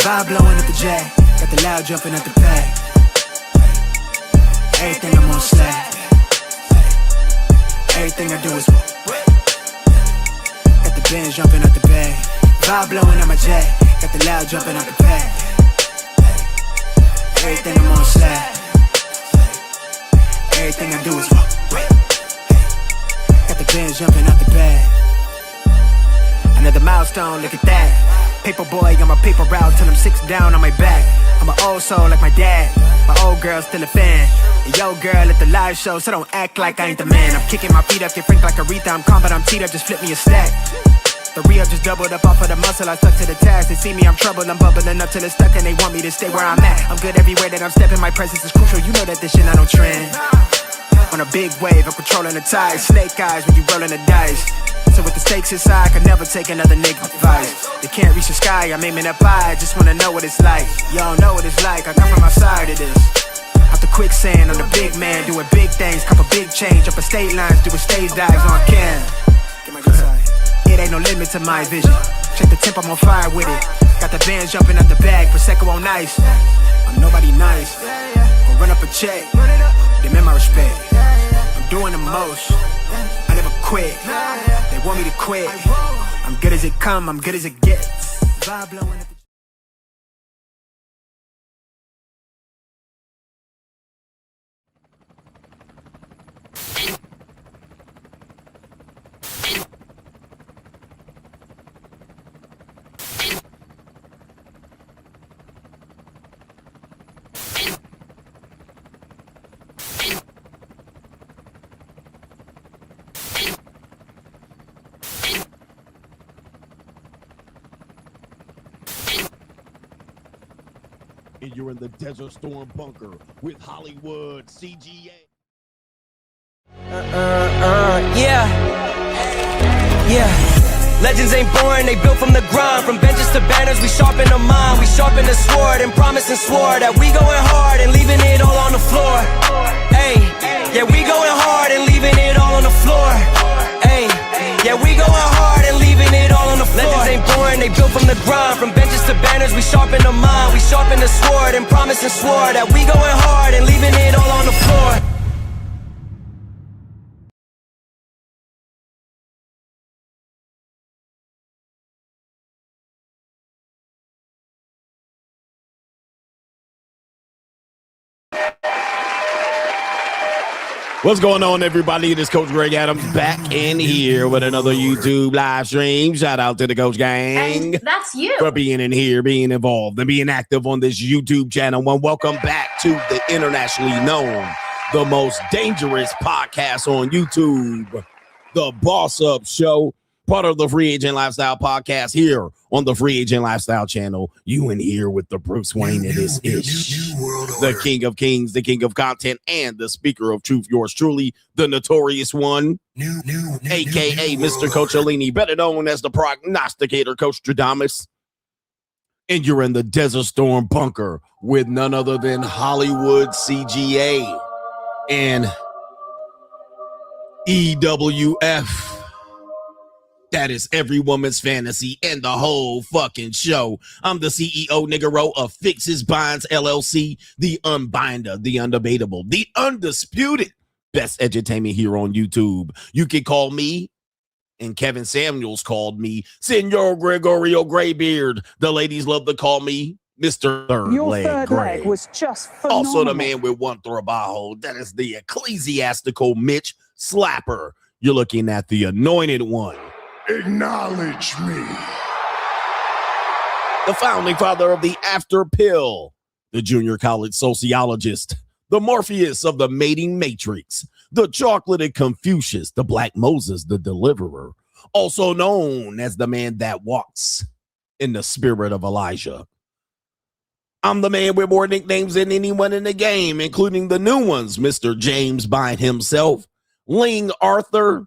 Vibe blowing at the jack, got the loud jumping at the pack. Everything I'm on slack. Everything I do is got the Benz jumping at the bag. Vibe blowing at my jack, got the loud jumping at the pack. Everything I'm on slack. Everything I do is got the Benz jumping at the bag. Another milestone, look at that. Paper boy on my paper route till I'm 6 down on my back. I'm an old soul like my dad. My old girl's still a fan. And yo girl at the live show, so don't act like I ain't the man. I'm kicking my feet up, get frank like Aretha. I'm calm but I'm teed up, just flip me a stack. The re-up just doubled up off of the muscle, I stuck to the task. They see me, I'm troubled, I'm bubbling up till it's stuck. And they want me to stay where I'm at. I'm good everywhere that I'm stepping, my presence is crucial. You know that this shit not no trend. On a big wave, I'm controlling the tide. Snake eyes when you rolling the dice. So with the stakes inside, I could never take another nigga advice. They can't reach the sky, I'm aiming up high. Just wanna know what it's like. Y'all know what it's like, I come from outside of this. Out the quicksand, I'm the big man, doing big things. Couple big change, up a state lines, doing stage dives on cam. It ain't no limit to my vision. Check the temp, I'm on fire with it. Got the bands jumping out the bag, Prosecco on ice. I'm nobody nice, gonna run up a check. Demand my respect, I'm doing the most. I never quit, they want me to quit. I'm good as it come, I'm good as it gets. Vibe blowing at the and you're in the Desert Storm bunker with Hollywood CGA. Legends ain't born, they built from the grind. From benches to banners, we sharpen the mind. We sharpen the sword and promise and swore that we going hard and leaving it all on the floor. Hey, yeah, we going hard and leaving it all on the floor. Hey, yeah, we going hard and leaving it all on the floor. Legends ain't born, they built from the grind. From benches to banners, we sharpen the mind. We sharpen the sword and promise and swore that we going hard and leaving it all on the floor. What's going on, everybody? It is Coach Greg Adams back in here with another YouTube live stream. Shout out to the Coach Gang. And that's you. For being in here, being involved, and being active on this YouTube channel. And welcome back to the internationally known, the most dangerous podcast on YouTube, The Boss Up Show, part of the Free Agent Lifestyle podcast here on the Free Agent Lifestyle channel. You in here with the Bruce Wayne of this ish, the King of Kings, the King of Content, and the Speaker of Truth, yours truly, the Notorious One, aka Mr. Coach Alini, better known as the Prognosticator, Coach Stradamus. And you're in the Desert Storm bunker with none other than Hollywood CGA and EWF. That is every woman's fantasy and the whole fucking show. I'm the CEO, Niggero, of Fixes Binds LLC, the unbinder, the undebatable, the undisputed best edutainment here on YouTube. You can call me, and Kevin Samuels called me, Senor Gregorio Graybeard. The ladies love to call me Mr. Third Your Leg third Gray. leg was just phenomenal. Also the man with one throbajo. That is the ecclesiastical Mitch Slapper. You're looking at the anointed one. Acknowledge me. The founding father of the After Pill, the junior college sociologist, the Morpheus of the mating matrix, the chocolated Confucius, the Black Moses, the deliverer, also known as the man that walks in the spirit of Elijah. I'm the man with more nicknames than anyone in the game, including the new ones, Mr. James Bynum himself, Ling Arthur,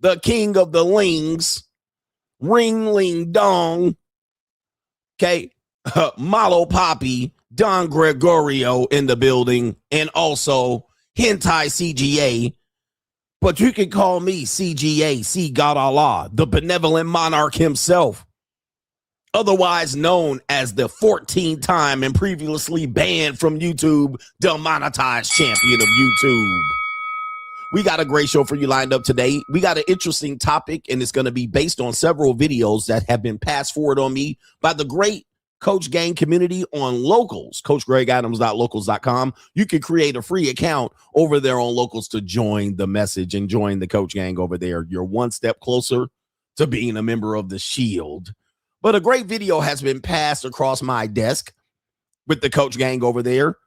the king of the lings, Ring Ling Dong, okay, Malo Poppy, Don Gregorio in the building, and also Hentai CGA. But you can call me CGA, see God Allah, the benevolent monarch himself. otherwise known as the 14-time and previously banned from YouTube, demonetized champion of YouTube. We got a great show for you lined up today. We got an interesting topic, and it's going to be based on several videos that have been passed forward on me by the great Coach Gang community on Locals, CoachGregAdams.locals.com. You can create a free account over there on Locals to join the message and join the Coach Gang over there. You're one step closer to being a member of the Shield. But a great video has been passed across my desk with the Coach Gang over there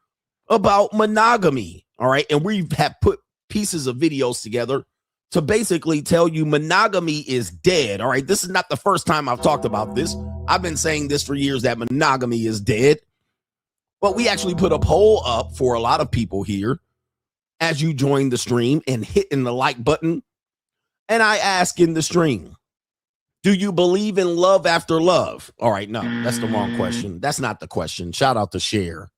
about monogamy. All right. And we have put pieces of videos together to basically tell you monogamy is dead. All right. This is not the first time I've talked about this. I've been saying this for years, that monogamy is dead. But we actually put a poll up for a lot of people here as you join the stream and hitting the like button. And I ask in the stream, do you believe in love after love? All right. No, that's the wrong question. That's not the question. Shout out to Cher.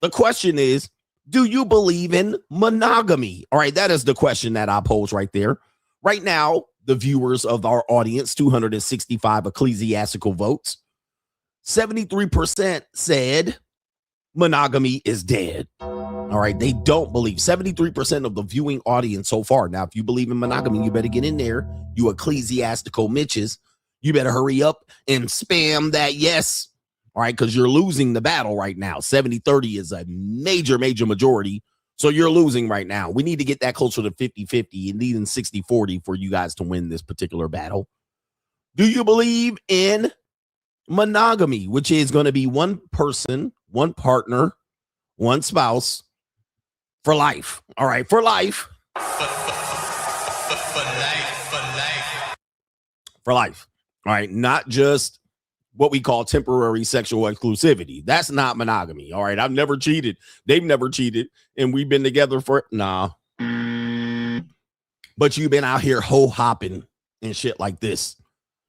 The question is, do you believe in monogamy? All right, that is the question that I pose right there. Right now, the viewers of our audience, 265 ecclesiastical votes, 73% said monogamy is dead. All right, they don't believe. 73% of the viewing audience so far. Now, if you believe in monogamy, you better get in there. You ecclesiastical Mitches. You better hurry up and spam that yes. All right, because you're losing the battle right now. 70-30 is a major majority. So you're losing right now. We need to get that closer to 50-50 and even 60-40 for you guys to win this particular battle. Do you believe in monogamy, which is going to be one person, one partner, one spouse for life? All right, for life. For life. All right, not just what we call temporary sexual exclusivity. That's not monogamy. All right. I've never cheated. They've never cheated. And we've been together for nah. But you've been out here hopping and shit like this.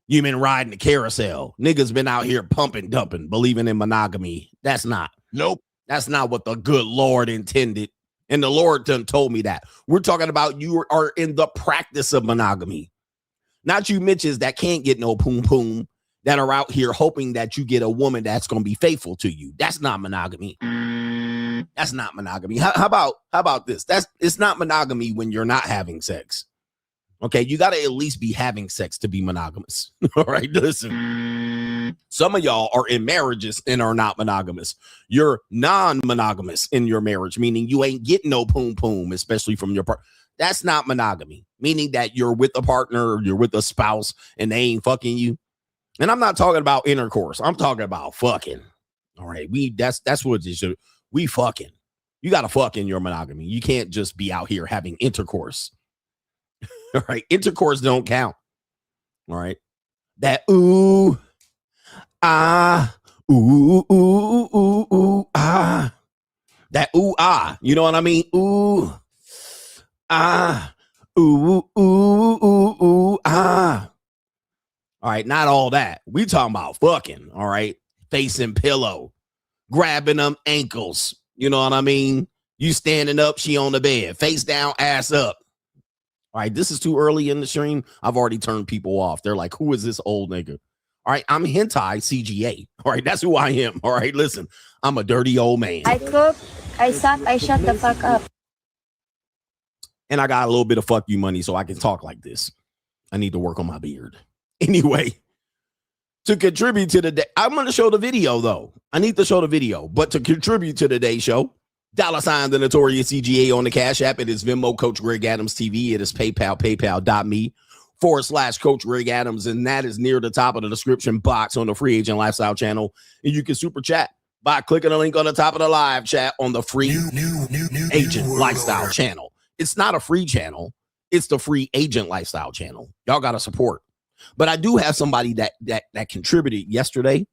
You've been riding the carousel. Niggas been out here pumping, dumping, believing in monogamy. That's not. Nope. That's not what the good Lord intended. And the Lord done told me that. We're talking about you are in the practice of monogamy. Not you Mitches that can't get no poom poom, that are out here hoping that you get a woman that's going to be faithful to you. That's not monogamy. That's not monogamy. How about this? It's not monogamy when you're not having sex. Okay, you got to at least be having sex to be monogamous. All right, listen. Some of y'all are in marriages and are not monogamous. You're non-monogamous in your marriage, meaning you ain't getting no poom poom, especially from your partner. That's not monogamy, meaning that you're with a partner, or you're with a spouse, and they ain't fucking you. And I'm not talking about intercourse. I'm talking about fucking. All right. That's what it should. We fucking. You got to fuck in your monogamy. You can't just be out here having intercourse. All right. Intercourse don't count. All right. That ooh, ah, ooh, ooh, ooh, ooh, ah. That ooh, ah. You know what I mean? Ooh, ah, ooh, ooh, ooh, ooh, ah. All right, not all that. We talking about fucking, all right? Facing pillow, grabbing them ankles. You know what I mean? You standing up, she on the bed, face down, ass up. All right, this is too early in the stream. I've already turned people off. They're like, who is this old nigga? All right, I'm hentai CGA. All right, that's who I am. All right, listen, I'm a dirty old man. I cook, I suck, I shut the fuck up. And I got a little bit of fuck you money so I can talk like this. I need to work on my beard. Anyway, to contribute to the day, I'm going to show the video, though. I need to show the video. But to contribute to today's show, $ the Notorious CGA on the Cash App. It is Venmo, Coach Greg Adams TV. It is PayPal, paypal.me/Coach Greg Adams. And that is near the top of the description box on the Free Agent Lifestyle channel. And you can super chat by clicking the link on the top of the live chat on the Free Agent Lifestyle channel. It's not a free channel. It's the Free Agent Lifestyle channel. Y'all got to support. But I do have somebody that contributed yesterday.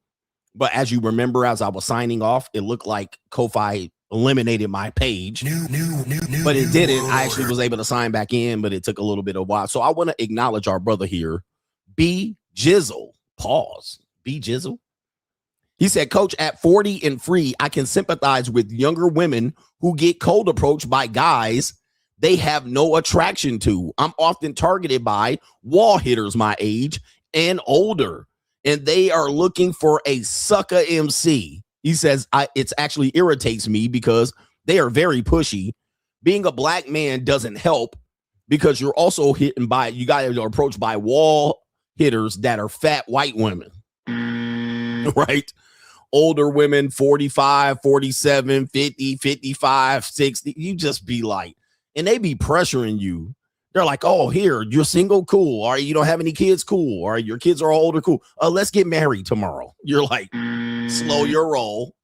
But as you remember, as I was signing off, it looked like Ko-Fi eliminated my page. But it didn't. I actually was able to sign back in, but it took a little bit of a while. So I want to acknowledge our brother here, B Jizzle. Pause. B Jizzle. He said, Coach, at 40 and free, I can sympathize with younger women who get cold approached by guys they have no attraction to. I'm often targeted by wall hitters my age and older. and they are looking for a sucker MC. He says, it's actually irritates me because they are very pushy. Being a black man doesn't help because you're also you got approached by wall hitters that are fat white women, right? Older women, 45, 47, 50, 55, 60. You just be like, and they be pressuring you. They're like, oh, here, you're single, cool. All right, you don't have any kids, cool. All right, your kids are all older, cool. Let's get married tomorrow. You're like, slow your roll.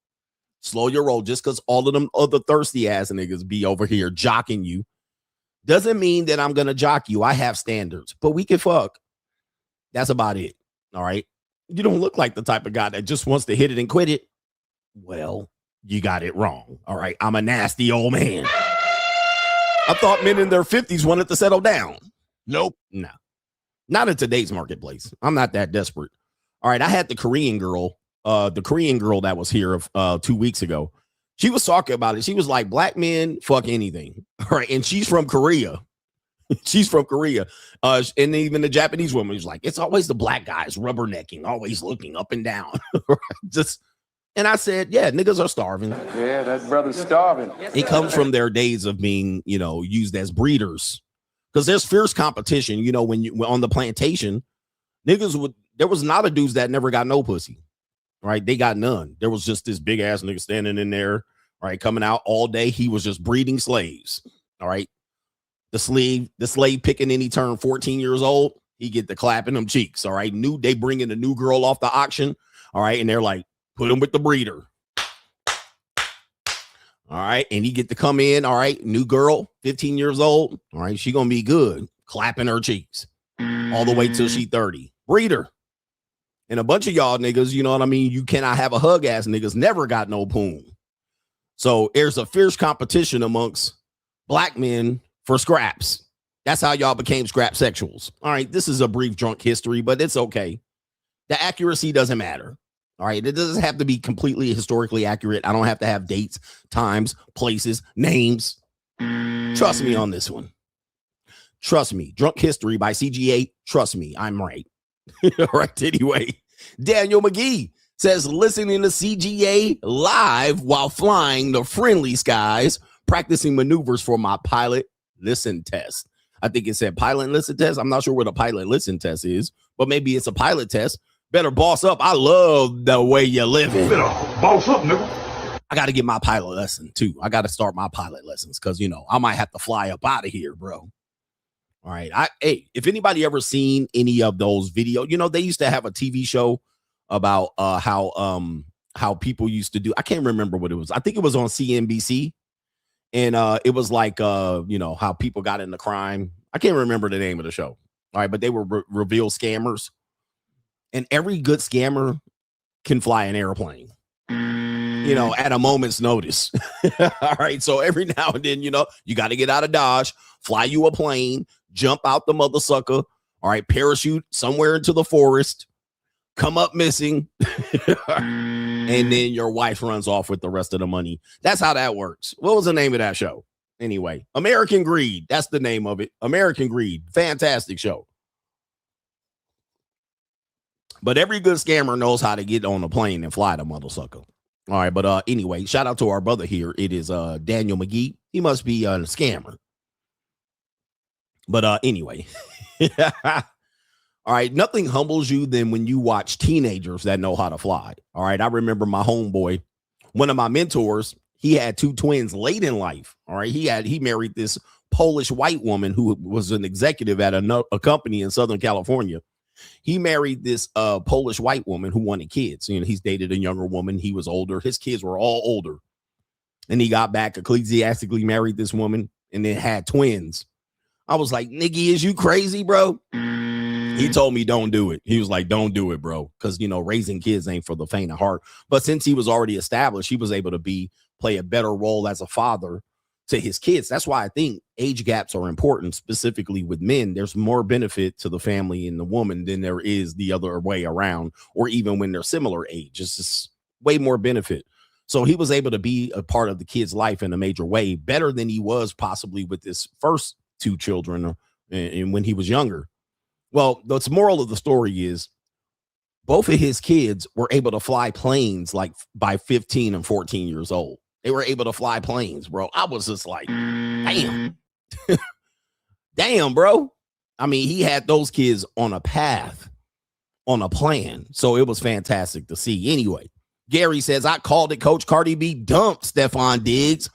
Slow your roll. Just because all of them other thirsty ass niggas be over here jocking you doesn't mean that I'm going to jock you. I have standards, but we can fuck. That's about it. All right. You don't look like the type of guy that just wants to hit it and quit it. Well, you got it wrong. All right. I'm a nasty old man. I thought men in their 50s wanted to settle down. Nope. No. Not in today's marketplace. I'm not that desperate. All right. I had the Korean girl that was here 2 weeks ago. She was talking about it. She was like, black men fuck anything. All right. And she's from Korea. She's from Korea. And even the Japanese woman was like, it's always the black guys rubbernecking, always looking up and down. And I said, yeah, niggas are starving. Yeah, that brother's starving. It comes from their days of being, used as breeders. Because there's fierce competition, when you on the plantation, there was not a dudes that never got no pussy. Right? They got none. There was just this big ass nigga standing in there, right, coming out all day. He was just breeding slaves. All right. The slave picking and he turned 14 years old. He get the clapping them cheeks. All right. They bring in a new girl off the auction. All right. And they're like, put him with the breeder. All right. And he get to come in. All right. New girl, 15 years old. All right. She going to be good. Clapping her cheeks all the way till she 30. Breeder. And a bunch of y'all niggas, you know what I mean? You cannot have a hug ass niggas. Never got no poon. So there's a fierce competition amongst black men for scraps. That's how y'all became scrap sexuals. All right. This is a brief drunk history, but it's okay. The accuracy doesn't matter. All right. It doesn't have to be completely historically accurate. I don't have to have dates, times, places, names. Trust me on this one. Trust me. Drunk history by CGA. Trust me. I'm right. All right. Anyway, Daniel McGee says listening to CGA live while flying the friendly skies, practicing maneuvers for my pilot listen test. I think it said pilot listen test. I'm not sure what a pilot listen test is, but maybe it's a pilot test. Better boss up. I love the way you're living. Better boss up, nigga. I got to get my pilot lesson too. I got to start my pilot lessons because, I might have to fly up out of here, bro. All right. Hey, if anybody ever seen any of those videos, they used to have a TV show about how people used to do. I can't remember what it was. I think it was on CNBC. And it was like, how people got into crime. I can't remember the name of the show. All right. But they were reveal scammers. And every good scammer can fly an airplane, at a moment's notice. All right. So every now and then, you got to get out of Dodge, fly you a plane, jump out the mother sucker. All right. Parachute somewhere into the forest, come up missing. And then your wife runs off with the rest of the money. That's how that works. What was the name of that show? Anyway, American Greed. That's the name of it. American Greed. Fantastic show. But every good scammer knows how to get on a plane and fly the mother sucker. All right. But anyway, shout out to our brother here. It is Daniel McGee. He must be a scammer. But anyway. All right. Nothing humbles you than when you watch teenagers that know how to fly. All right. I remember my homeboy, one of my mentors, he had two twins late in life. All right. He married this Polish white woman who was an executive at a company in Southern California. He married this Polish white woman who wanted kids. He's dated a younger woman. He was older. His kids were all older. And he got back, ecclesiastically married this woman, and then had twins. I was like, Niggy, is you crazy, bro? He told me don't do it. He was like, don't do it, bro. Because, raising kids ain't for the faint of heart. But since he was already established, he was able to play a better role as a father to his kids. That's why I think age gaps are important, specifically with men. There's more benefit to the family and the woman than there is the other way around, or even when they're similar age. It's just way more benefit. So he was able to be a part of the kid's life in a major way, better than he was possibly with his first two children and when he was younger. Well, the moral of the story is both of his kids were able to fly planes like by 15 and 14 years old. They were able to fly planes, bro. I was just like, damn. Damn, bro. I mean, he had those kids on a path, on a plan. So it was fantastic to see. Anyway, Gary says, I called it. Coach Cardi B dumped Stefon Diggs,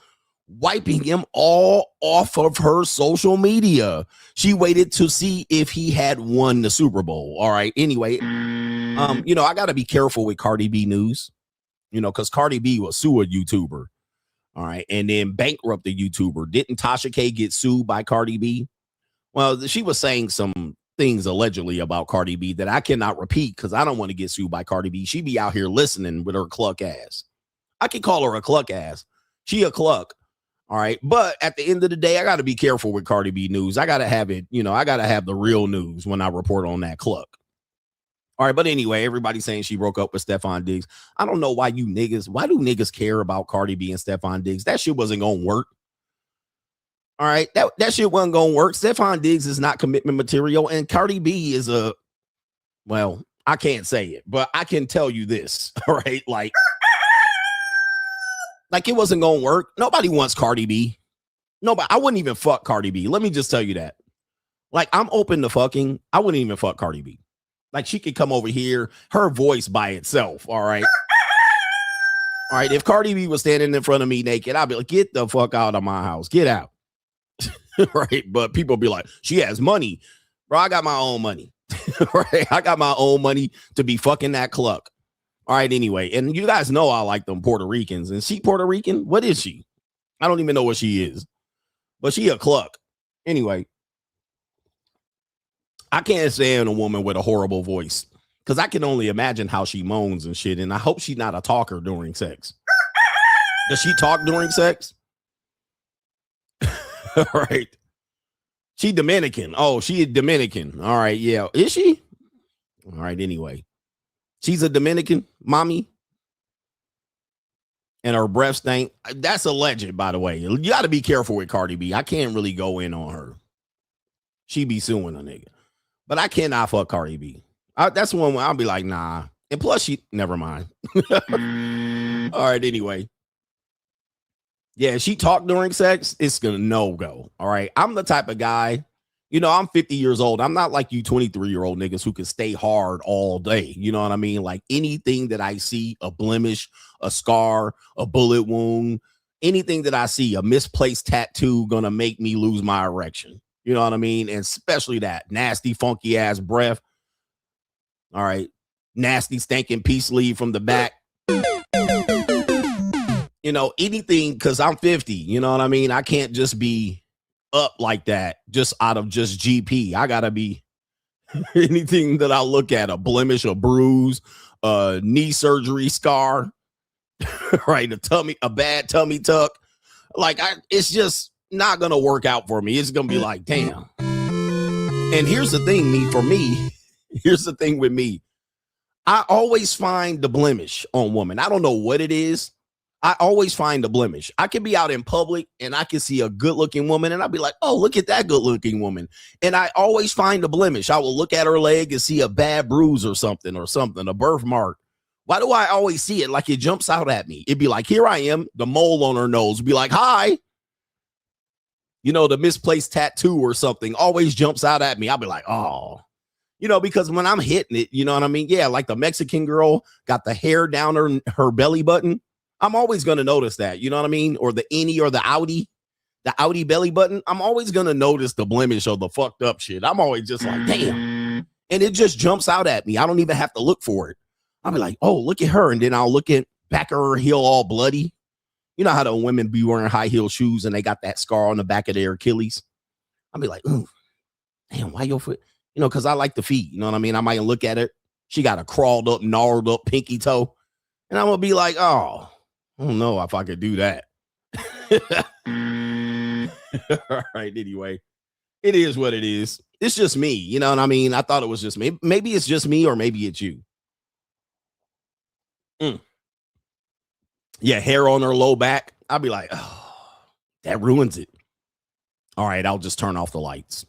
wiping him all off of her social media. She waited to see if he had won the Super Bowl. All right. Anyway, I got to be careful with Cardi B news, because Cardi B was sue a YouTuber. All right. And then bankrupt the YouTuber. Didn't Tasha K get sued by Cardi B? Well, she was saying some things allegedly about Cardi B that I cannot repeat because I don't want to get sued by Cardi B. She be out here listening with her cluck ass. I can call her a cluck ass. She a cluck. All right. But at the end of the day, I got to be careful with Cardi B news. I got to have it. I got to have the real news when I report on that cluck. All right. But anyway, everybody's saying she broke up with Stefon Diggs. I don't know why do niggas care about Cardi B and Stefon Diggs? That shit wasn't going to work. All right. That shit wasn't going to work. Stefon Diggs is not commitment material. And Cardi B is I can't say it, but I can tell you this. All right. Like it wasn't going to work. Nobody wants Cardi B. Nobody. I wouldn't even fuck Cardi B. Let me just tell you that. Like, I'm open to fucking. I wouldn't even fuck Cardi B. Like, she could come over here, her voice by itself. All right. All right. If Cardi B was standing in front of me naked, I'd be like, get the fuck out of my house. Get out. Right. But people be like, she has money. Bro, I got my own money. Right. I got my own money to be fucking that cluck. All right. Anyway. And you guys know I like them Puerto Ricans. And she Puerto Rican? What is she? I don't even know what she is. But she a cluck. Anyway. I can't stand a woman with a horrible voice because I can only imagine how she moans and shit. And I hope she's not a talker during sex. Does she talk during sex? All right. She Dominican. Oh, she is Dominican. All right. Yeah. Is she? All right. Anyway, she's a Dominican mommy. And her breath stink. That's alleged, by the way. You got to be careful with Cardi B. I can't really go in on her. She be suing a nigga. But I cannot fuck Cardi B. That's one where I'll be like, nah. And plus, never mind. All right, anyway. Yeah, she talked during sex, it's gonna no-go. All right. I'm the type of guy, I'm 50 years old. I'm not like you 23-year-old niggas who can stay hard all day. You know what I mean? Like anything that I see, a blemish, a scar, a bullet wound, anything that I see, a misplaced tattoo gonna make me lose my erection. You know what I mean? And especially that nasty, funky ass breath. All right. Nasty, stinking peace leave from the back. Anything, because I'm 50. You know what I mean? I can't just be up like that just out of just GP. I got to be anything that I look at, a blemish, a bruise, a knee surgery scar, right? A bad tummy tuck. Like, it's just not gonna work out for me. It's gonna be like, damn. And here's the thing, here's the thing with me. I always find the blemish on women. I don't know what it is. I always find the blemish. I can be out in public and I can see a good looking woman and I'll be like, oh, look at that good looking woman. And I always find the blemish. I will look at her leg and see a bad bruise or something, a birthmark. Why do I always see it? Like it jumps out at me. It'd be like, here I am, the mole on her nose, be like, hi. The misplaced tattoo or something always jumps out at me. I'll be like, oh, because when I'm hitting it, you know what I mean? Yeah, like the Mexican girl got the hair down her belly button. I'm always going to notice that, you know what I mean? Or the innie or the outie belly button. I'm always going to notice the blemish or the fucked up shit. I'm always just like, damn. And it just jumps out at me. I don't even have to look for it. I'll be like, oh, look at her. And then I'll look at back of her heel all bloody. You know how the women be wearing high heel shoes and they got that scar on the back of their Achilles? I'll be like, ooh, damn, why your foot? Because I like the feet. You know what I mean? I might look at it. She got a crawled up, gnarled up pinky toe. And I'm going to be like, oh, I don't know if I could do that. All right. Anyway, it is what it is. It's just me. You know what I mean? I thought it was just me. Maybe it's just me or maybe it's you. Yeah, hair on her low back. I'll be like, oh, that ruins it. All right, I'll just turn off the lights.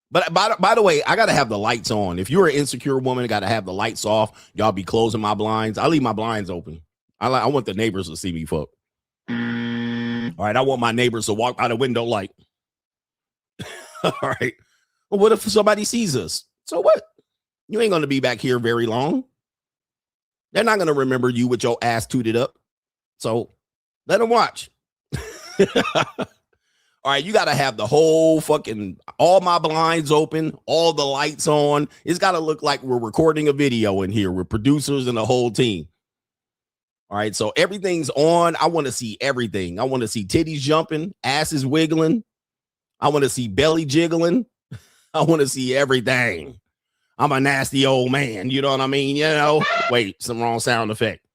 But by the way, I gotta have the lights on. If you're an insecure woman, I gotta have the lights off. Y'all be closing my blinds. I leave my blinds open. I want the neighbors to see me fuck. All right, I want my neighbors to walk by the window like. All right. Well, what if somebody sees us? So what? You ain't gonna be back here very long. They're not gonna remember you with your ass tooted up. So let them watch. All right, you got to have the whole fucking, all my blinds open, all the lights on. It's got to look like we're recording a video in here with producers and the whole team. All right, so everything's on. I want to see everything. I want to see titties jumping, asses wiggling. I want to see belly jiggling. I want to see everything. I'm a nasty old man. You know what I mean? You know, wait, some wrong sound effect.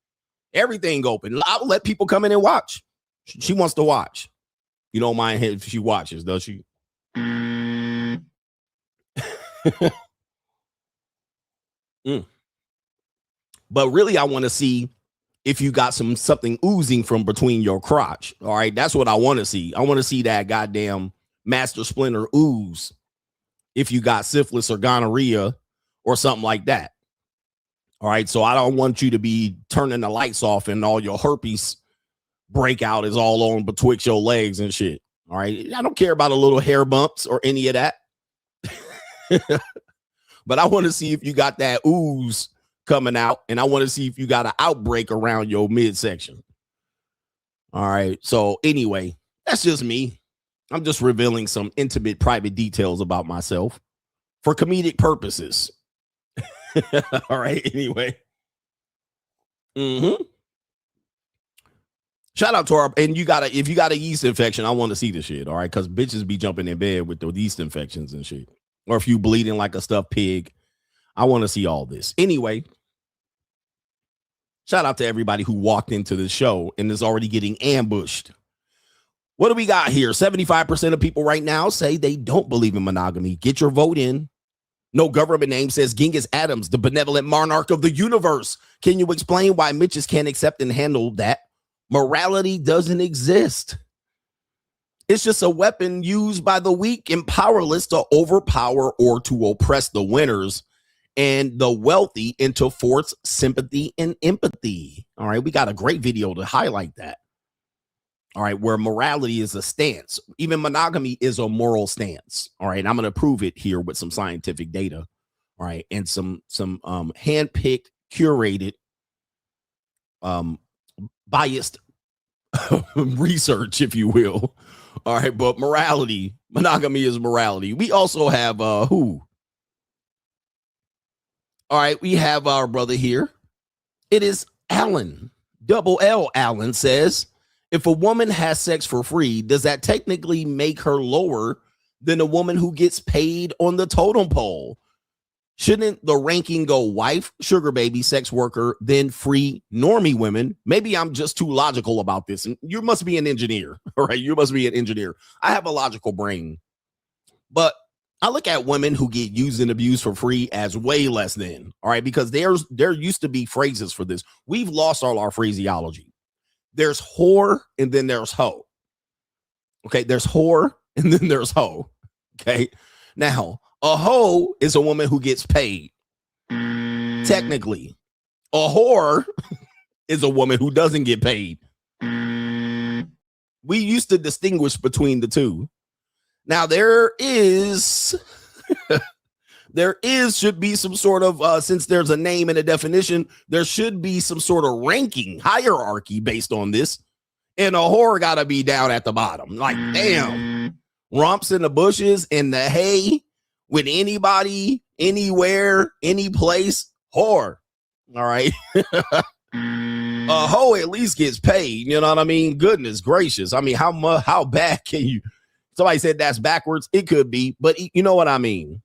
Everything open. I'll let people come in and watch. She wants to watch. You don't mind if she watches, does she? But really, I want to see if you got something oozing from between your crotch. All right, that's what I want to see. I want to see that goddamn master splinter ooze. If you got syphilis or gonorrhea or something like that. All right, so I don't want you to be turning the lights off and all your herpes breakout is all on betwixt your legs and shit. All right, I don't care about a little hair bumps or any of that. But I want to see if you got that ooze coming out, and I want to see if you got an outbreak around your midsection. All right, so anyway, that's just me. I'm just revealing some intimate private details about myself for comedic purposes. All right, anyway. Shout out to our, and if you got a yeast infection, I want to see the shit, all right? Because bitches be jumping in bed with the yeast infections and shit. Or if you bleeding like a stuffed pig, I want to see all this. Anyway, shout out to everybody who walked into the show and is already getting ambushed. What do we got here? 75% of people right now say they don't believe in monogamy. Get your vote in. No government name says Genghis Adams, the benevolent monarch of the universe. Can you explain why Mitches can't accept and handle that? Morality doesn't exist. It's just a weapon used by the weak and powerless to overpower or to oppress the winners and the wealthy and to force sympathy and empathy. All right, we got a great video to highlight that. All right, where morality is a stance. Even monogamy is a moral stance. All right, I'm going to prove it here with some scientific data. All right, and some handpicked, curated, biased research, if you will. All right, but monogamy is morality. We also have who? All right, we have our brother here. It is Allen. Double L Allen says, if a woman has sex for free, does that technically make her lower than a woman who gets paid on the totem pole? Shouldn't the ranking go wife, sugar baby, sex worker, then free normie women? Maybe I'm just too logical about this. And you must be an engineer, all right? You must be an engineer. I have a logical brain. But I look at women who get used and abused for free as way less than, all right? Because there used to be phrases for this. We've lost all our phraseology. There's whore and then there's hoe. Okay, there's whore and then there's hoe. Okay, now a hoe is a woman who gets paid. Technically, a whore is a woman who doesn't get paid. We used to distinguish between the two. Now there should be some sort of since there's a name and a definition, there should be some sort of ranking hierarchy based on this, and a whore gotta be down at the bottom. Like, damn, romps in the bushes in the hay with anybody, anywhere, any place, whore. All right. A hoe at least gets paid. You know what I mean? Goodness gracious. I mean, how bad can you? Somebody said that's backwards. It could be, but you know what I mean?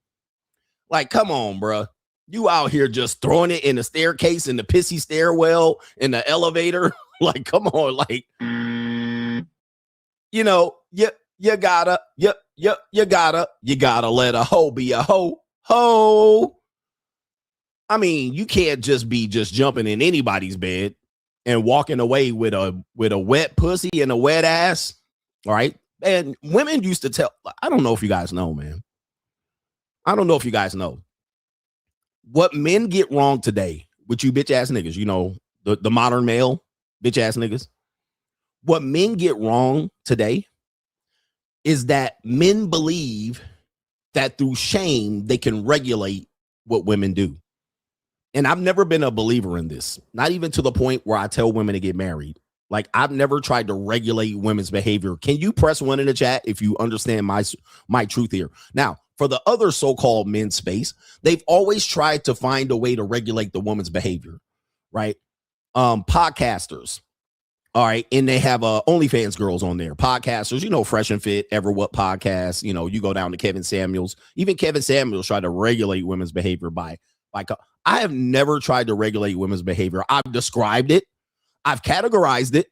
Like, come on, bro. You out here just throwing it in the staircase, in the pissy stairwell, in the elevator. Like, come on, like, you know, you gotta let a hoe be a hoe. I mean, you can't just be jumping in anybody's bed and walking away with a wet pussy and a wet ass. All right. And women used to tell, I don't know if you guys know, man. I don't know if you guys know what men get wrong today with you bitch ass niggas, you know, the modern male bitch ass niggas. What men get wrong today is that men believe that through shame, they can regulate what women do. And I've never been a believer in this, not even to the point where I tell women to get married. Like, I've never tried to regulate women's behavior. Can you press one in the chat if you understand my truth here? Now, for the other so-called men's space, they've always tried to find a way to regulate the woman's behavior, right? Podcasters, all right, and they have OnlyFans girls on there. Podcasters, you know, Fresh and Fit, Ever What Podcast. You know, you go down to Kevin Samuels. Even Kevin Samuels tried to regulate women's behavior by I have never tried to regulate women's behavior. I've described it. I've categorized it.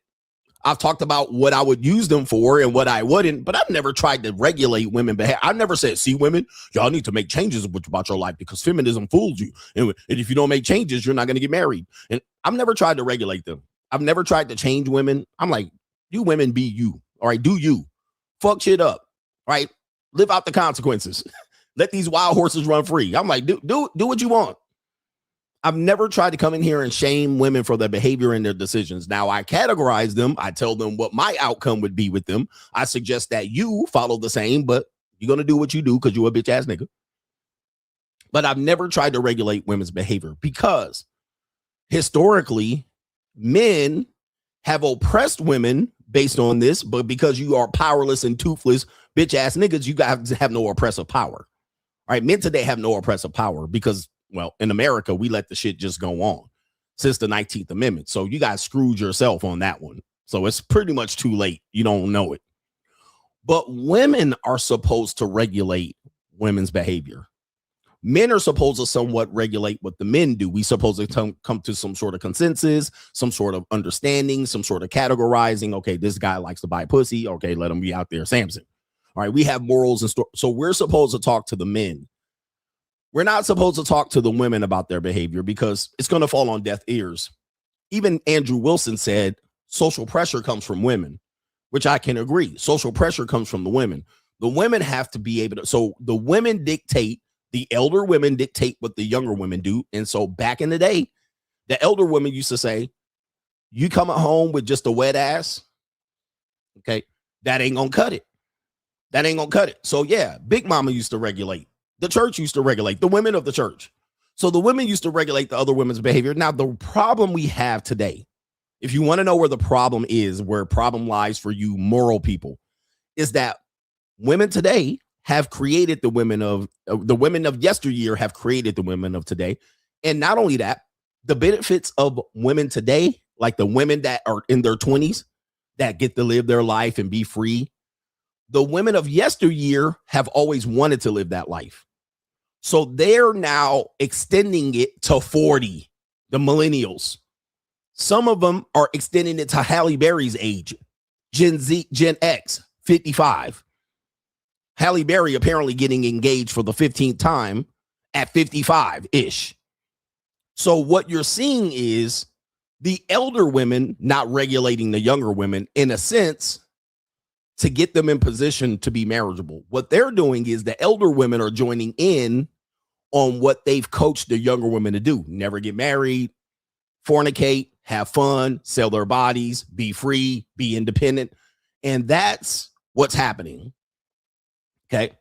I've talked about what I would use them for and what I wouldn't, but I've never tried to regulate women behavior. I've never said, see, women, y'all need to make changes about your life because feminism fools you. And if you don't make changes, you're not going to get married. And I've never tried to regulate them. I've never tried to change women. I'm like, you women be you. All right, do you. Fuck shit up. Right? Live out the consequences. Let these wild horses run free. I'm like, do what you want. I've never tried to come in here and shame women for their behavior and their decisions. Now, I categorize them. I tell them what my outcome would be with them. I suggest that you follow the same, but you're going to do what you do because you're a bitch ass nigga. But I've never tried to regulate women's behavior because historically, men have oppressed women based on this, but because you are powerless and toothless bitch ass niggas, you guys have no oppressive power. All right, men today have no oppressive power because, well, in America, we let the shit just go on since the 19th Amendment. So you guys screwed yourself on that one. So it's pretty much too late. You don't know it. But women are supposed to regulate women's behavior. Men are supposed to somewhat regulate what the men do. We supposed to come to some sort of consensus, some sort of understanding, some sort of categorizing. Okay, this guy likes to buy pussy. Okay, let him be out there, Samson. All right, we have morals and so we're supposed to talk to the men. We're not supposed to talk to the women about their behavior because it's going to fall on deaf ears. Even Andrew Wilson said social pressure comes from women, which I can agree. Social pressure comes from the women. The women have to be able to. So the women dictate, the elder women dictate what the younger women do. And so back in the day, the elder women used to say, you come at home with just a wet ass. Okay, that ain't going to cut it. That ain't going to cut it. So yeah, Big Mama used to regulate. The church used to regulate the women of the church. So the women used to regulate the other women's behavior. Now, the problem we have today, if you want to know where the problem is, where problem lies for you moral people, is that women today have created the women of yesteryear have created the women of today. And not only that, the benefits of women today, like the women that are in their 20s that get to live their life and be free, the women of yesteryear have always wanted to live that life. So they're now extending it to 40, the millennials. Some of them are extending it to Halle Berry's age, Gen X, 55. Halle Berry apparently getting engaged for the 15th time at 55-ish. So what you're seeing is the elder women not regulating the younger women in a sense to get them in position to be marriageable. What they're doing is the elder women are joining in on what they've coached the younger women to do. Never get married, fornicate, have fun, sell their bodies, be free, be independent. And that's what's happening. Okay.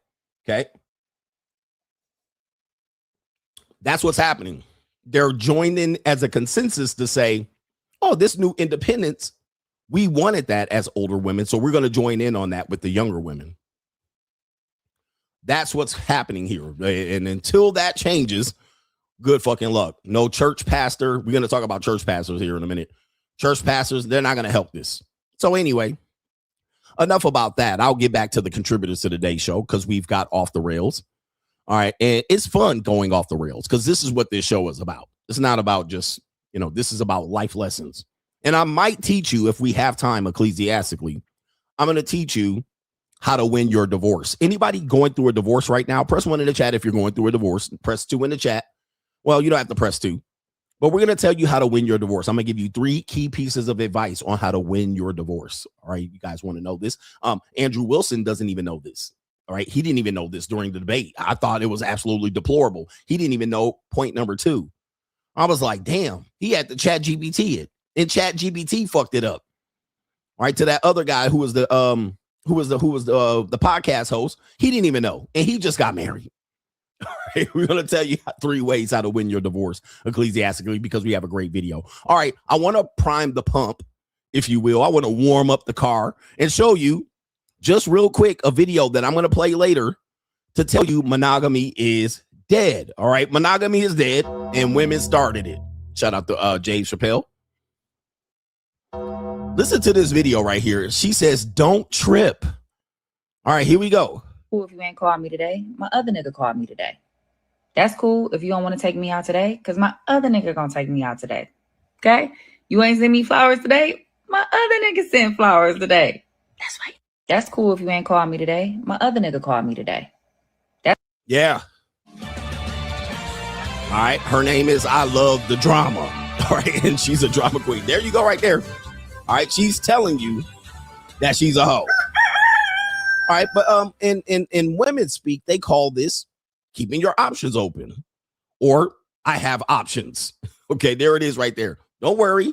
That's what's happening. They're joining as a consensus to say, oh, this new independence, we wanted that as older women, so we're going to join in on that with the younger women. That's what's happening here. And until that changes, good fucking luck. No church pastor. We're going to talk about church pastors here in a minute. Church pastors, they're not going to help this. So anyway, enough about that. I'll get back to the contributors to today's show because we've got off the rails. All right. And it's fun going off the rails because this is what this show is about. It's not about just, this is about life lessons. And I might teach you, if we have time ecclesiastically, I'm going to teach you how to win your divorce. Anybody going through a divorce right now, press 1 in the chat if you're going through a divorce. Press 2 in the chat. Well, you don't have to press 2. But we're going to tell you how to win your divorce. I'm going to give you 3 key pieces of advice on how to win your divorce. All right, you guys want to know this? Andrew Wilson doesn't even know this. All right. He didn't even know this during the debate. I thought it was absolutely deplorable. He didn't even know point number 2. I was like, damn, he had to chat GPT it, and chat GPT fucked it up. All right. To that other guy who was the podcast host, he didn't even know. And he just got married. All right, we're going to tell you 3 ways how to win your divorce ecclesiastically because we have a great video. All right. I want to prime the pump, if you will. I want to warm up the car and show you just real quick a video that I'm going to play later to tell you monogamy is dead. All right. Monogamy is dead and women started it. Shout out to Dave Chappelle. Listen to this video right here. She says, don't trip. All right, here we go. Cool if you ain't called me today. My other nigga called me today. That's cool if you don't want to take me out today, because my other nigga gonna take me out today. Okay? You ain't send me flowers today. My other nigga sent flowers today. That's right. That's cool if you ain't called me today. My other nigga called me today. Yeah. All right. Her name is I Love the Drama. All right. And she's a drama queen. There you go right there. All right. She's telling you that she's a hoe. All right. But in women speak, they call this keeping your options open, or I have options. Okay. There it is right there. Don't worry.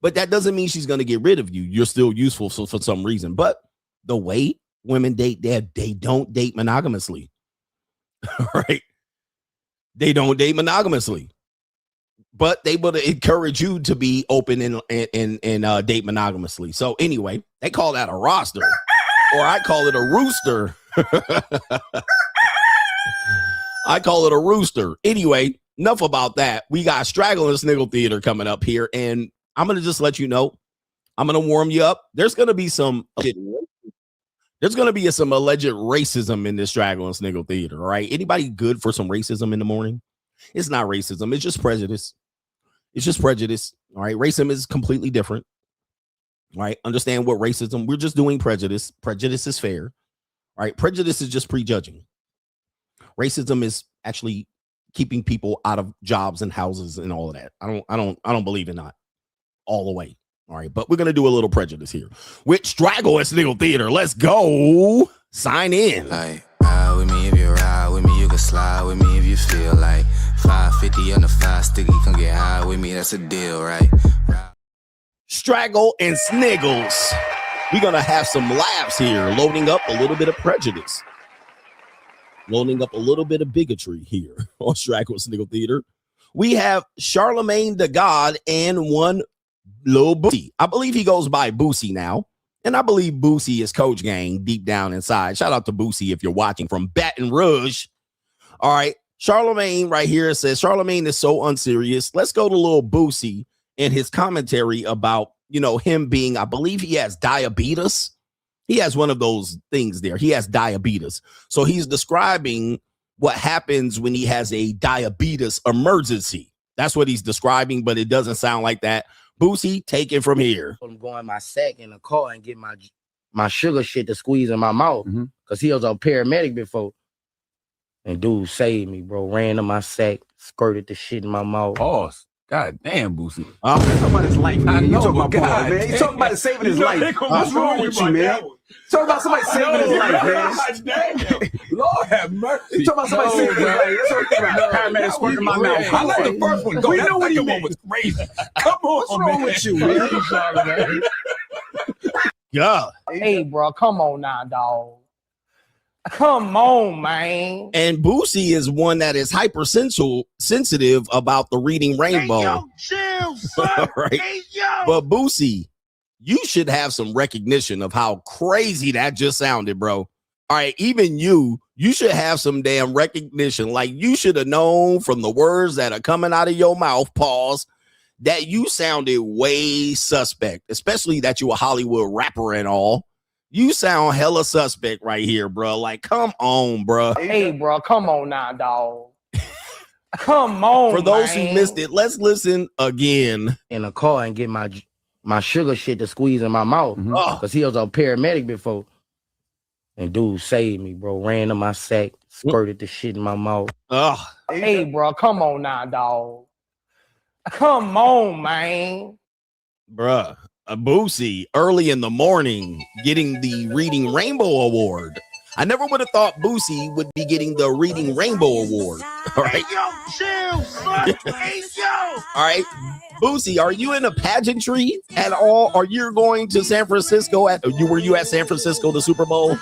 But that doesn't mean she's going to get rid of you. You're still useful for some reason. But the way women date, they don't date monogamously. Right? They don't date monogamously, but they will encourage you to be open and date monogamously. So anyway, they call that a roster, or I call it a rooster. I call it a rooster. Anyway, enough about that. We got Straggle and Sniggle Theater coming up here, and I'm gonna just let you know. I'm gonna warm you up. There's gonna be some alleged racism in this Straggle and Sniggle Theater. All right. Anybody good for some racism in the morning? It's not racism. It's just prejudice. It's just prejudice. All right. Racism is completely different. All right. Understand what racism, we're just doing prejudice. Prejudice is fair. All right. Prejudice is just prejudging. Racism is actually keeping people out of jobs and houses and all of that. I don't believe in that all the way. All right, but we're going to do a little prejudice here with Straggle and Sniggle Theater. Let's go. Sign in. Like, ride with me if you ride with me. You can slide with me if you feel like 550 on the 5 sticky. Come get high with me. That's a deal, right? Straggle and Sniggles. We're going to have some laughs here, loading up a little bit of prejudice, loading up a little bit of bigotry here on Straggle and Sniggle Theater. We have Charlemagne the God and one Lil Boosie. I believe he goes by Boosie now. And I believe Boosie is Coach Gang deep down inside. Shout out to Boosie if you're watching from Baton Rouge. All right. Charlemagne right here says Charlemagne is so unserious. Let's go to Lil Boosie and his commentary about, him being, I believe he has diabetes. He has one of those things there. He has diabetes. So he's describing what happens when he has a diabetes emergency. That's what he's describing, but it doesn't sound like that. Boosie, take it from here. I'm going my sack in the car and get my sugar shit to squeeze in my mouth because he was a paramedic before. And dude saved me, bro. Ran to my sack, squirted the shit in my mouth. Pause. God damn, Boosie. Somebody's life. I know, you talking about God, man. You talking about saving his life. What's wrong with you, man? Talking about somebody saving his life, man. God damn. Lord have mercy. You talking about somebody saving his life. That's what I'm talking about. Paramedic squirting in my mouth. I like the first one. Go. We know what he one was crazy. Come on, what's wrong with you, man? Yeah. Hey, bro, come on now, dog. Come on, man. And Boosie is one that is hypersensitive about the reading rainbow. Hey, yo, chill, son. Right? Hey, yo. But Boosie, you should have some recognition of how crazy that just sounded, bro. All right, even you should have some damn recognition. Like, you should have known from the words that are coming out of your mouth, pause, that you sounded way suspect, especially that you a Hollywood rapper and all. You sound hella suspect right here, bro. Like, come on, bro. Hey, bro, come on now, dog. Come on, For those man. who missed it, let's listen again. In the car and get my sugar shit to squeeze in my mouth because he was a paramedic before. And dude saved me, bro. Ran to my sack, squirted the shit in my mouth. Hey, bro, come on now, dog. Come on, man. Bruh. Boosie early in the morning getting the Reading Rainbow Award. I never would have thought Boosie would be getting the Reading Rainbow Award. All right. Hey, yo, chill, son. Hey, yo. All right. Boosie, are you in a pageantry at all? Are you going to San Francisco were you at San Francisco, the Super Bowl?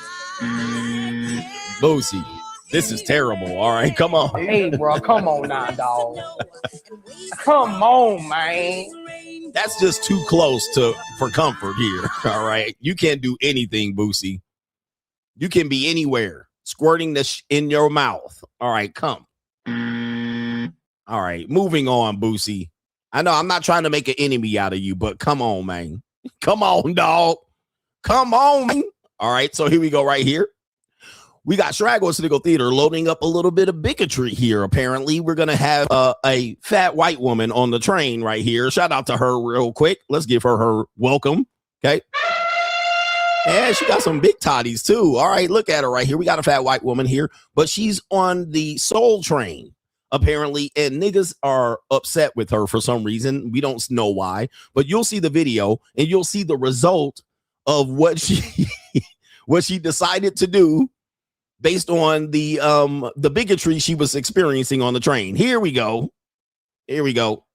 Boosie, this is terrible. All right, come on. Hey, bro, come on now, dog. Come on, man. That's just too close for comfort here. All right. You can't do anything, Boosie. You can be anywhere, squirting this in your mouth. All right, come. All right, moving on, Boosie. I know I'm not trying to make an enemy out of you, but come on, man. Come on, dog. Come on, man. All right, so here we go right here. We got Straggle Sniggle Theater loading up a little bit of bigotry here. Apparently, we're going to have a fat white woman on the train right here. Shout out to her real quick. Let's give her welcome. Okay. And she got some big toddies too. All right, look at her right here. We got a fat white woman here, but she's on the soul train, apparently, and niggas are upset with her for some reason. We don't know why, but you'll see the video and you'll see the result of what she what she decided to do based on the bigotry she was experiencing on the train. Here we go. Here we go.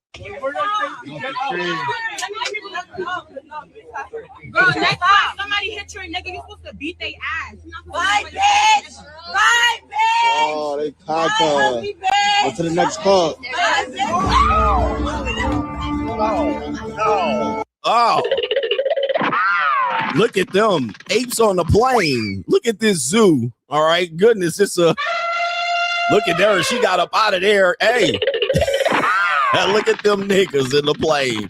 Girl, next time somebody hit your nigga, you supposed to beat their ass. Bye, bitch. Bye, bitch. Oh, they cocked. Go to the next call. Oh. Look at them. Apes on the plane. Look at this zoo. All right. Goodness. Look at her. She got up out of there. Hey. Look at them niggas in the plane.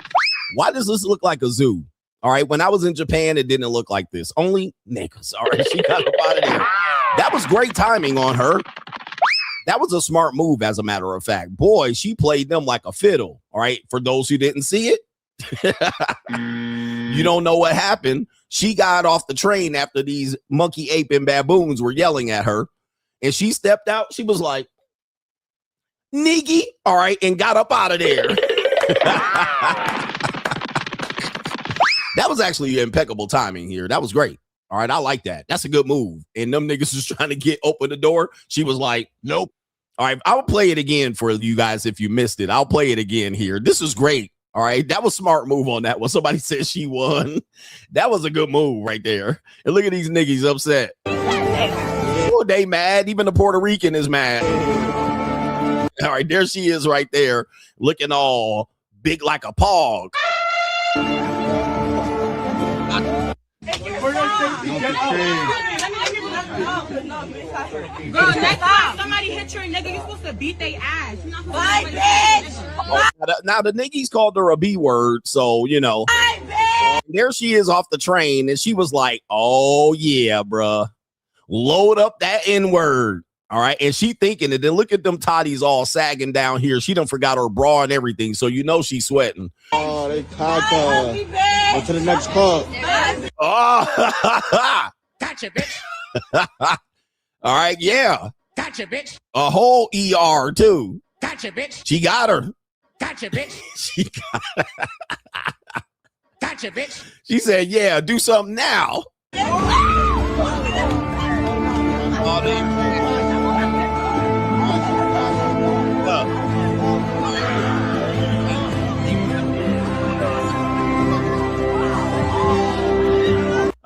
Why does this look like a zoo? All right. When I was in Japan, it didn't look like this. Only niggas. All right. She got up out of there. That was great timing on her. That was a smart move, as a matter of fact. Boy, she played them like a fiddle. All right. For those who didn't see it, you don't know what happened. She got off the train after these monkey, ape, and baboons were yelling at her. And she stepped out. She was like, Niggy. All right. And got up out of there. That was actually impeccable timing here. That was great. All right. I like that. That's a good move. And them niggas was trying to open the door. She was like, nope. All right. I'll play it again for you guys if you missed it. I'll play it again here. This is great. All right. That was smart move on that one. Somebody said she won. That was a good move right there. And look at these niggas upset. Oh, they mad. Even the Puerto Rican is mad. All right. There she is right there looking all big like a pog. Girl, next time somebody hit your nigga, you supposed to beat their ass. Bye, bitch. Now the niggies called her a B word, so you know. Bye, bitch. There she is off the train, and she was like, "Oh yeah, bruh, load up that N word." All right, and she thinking it. Then look at them toddies all sagging down here. She done forgot her bra and everything, so you know she's sweating. Oh, they cocked. Go to the next call. Oh, Gotcha, bitch. all right, yeah. Gotcha, bitch. A whole ER too. Gotcha, bitch. She got her. Gotcha, bitch. She got her. Gotcha, bitch. She said, "Yeah, do something now."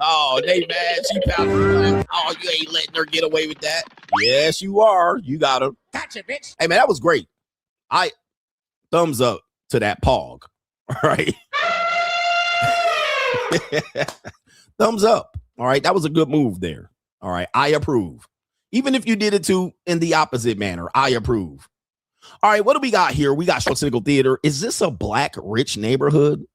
Oh, they mad. She pouted. Oh, you ain't letting her get away with that. Yes, you are. You got her. Gotcha, bitch. Hey, man, that was great. Thumbs up to that PAWG. All right. Thumbs up. All right. That was a good move there. All right. I approve. Even if you did it too in the opposite manner, I approve. All right. What do we got here? We got Showtime Theater. Is this a black rich neighborhood?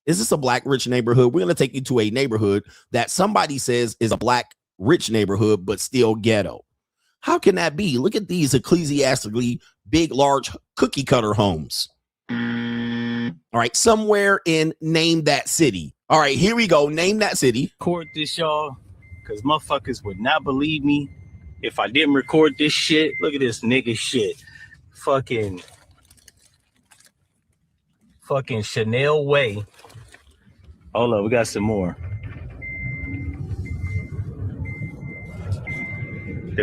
Is this a black rich neighborhood? We're going to take you to a neighborhood that somebody says is a black rich neighborhood, but still ghetto. How can that be? Look at these ecclesiastically big, large cookie cutter homes. All right. Somewhere in Name That City. All right. Here we go. Name that city. Record this, y'all, because motherfuckers would not believe me if I didn't record this shit. Look at this nigga shit. Fucking Chanel Way. Hold up, we got some more.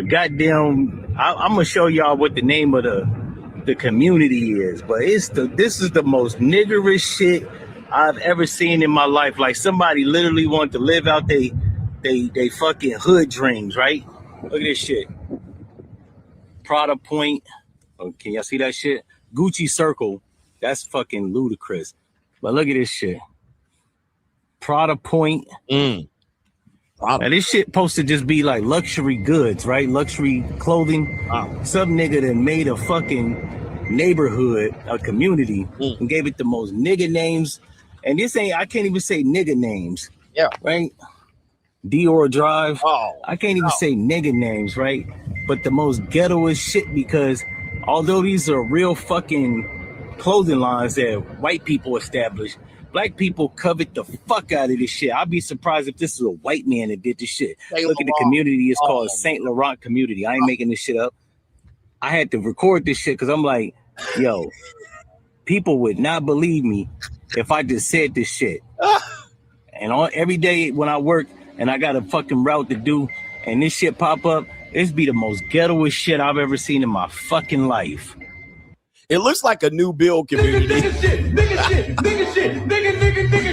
the goddamn. I'm gonna show y'all what the name of the community is, but this is the most niggerish shit I've ever seen in my life. Like somebody literally wanted to live out they fucking hood dreams, right? Look at this shit. Prada Point. Oh, can y'all see that shit? Gucci Circle. That's fucking ludicrous. But look at this shit. Prada Point. Now this shit supposed to just be like luxury goods, right? Luxury clothing. Some nigga that made a fucking neighborhood, a community, and gave it the most nigga names. And this ain't, I can't even say nigga names. Yeah. Right? Dior Drive. I can't even say nigga names, right? But the most ghettoest shit, because although these are real fucking clothing lines that white people established, black people covet the fuck out of this shit. I'd be surprised if this is a white man that did this shit. Look at the community. It's called Saint Laurent community. I ain't making this shit up. I had to record this shit because I'm like, yo, people would not believe me if I just said this shit. And every day when I work and I got a fucking route to do and this shit pop up, it's be the most ghettoest shit I've ever seen in my fucking life. It looks like a new build community. Nigga shit.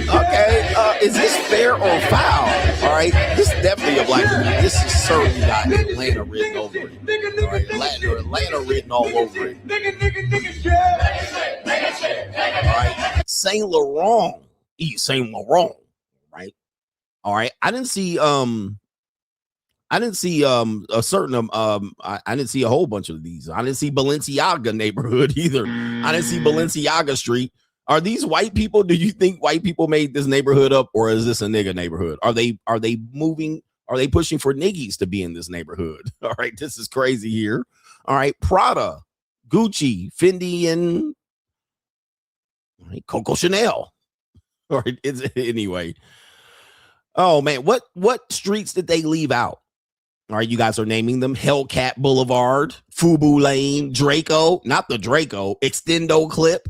Okay, is this fair or foul? All right, this is definitely a black community. This is certainly got Atlanta written over it. All right, Atlanta written all over it. All right, Saint Laurent, Saint Laurent, right? All right, I didn't see a certain I didn't see a whole bunch of these. I didn't see Balenciaga neighborhood either. I didn't see Balenciaga Street. Are these white people? Do you think white people made this neighborhood up, or is this a nigga neighborhood? Are they moving? Are they pushing for niggies to be in this neighborhood? All right, this is crazy here. All right, Prada, Gucci, Fendi, and Coco Chanel. All right, anyway. Oh man, what streets did they leave out? All right, you guys are naming them: Hellcat Boulevard, Fubu Lane, Draco, not the Draco, Extendo Clip.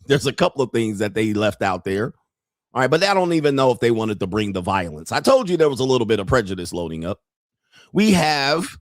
There's a couple of things that they left out there. All right, but I don't even know if they wanted to bring the violence. I told you there was a little bit of prejudice loading up. We have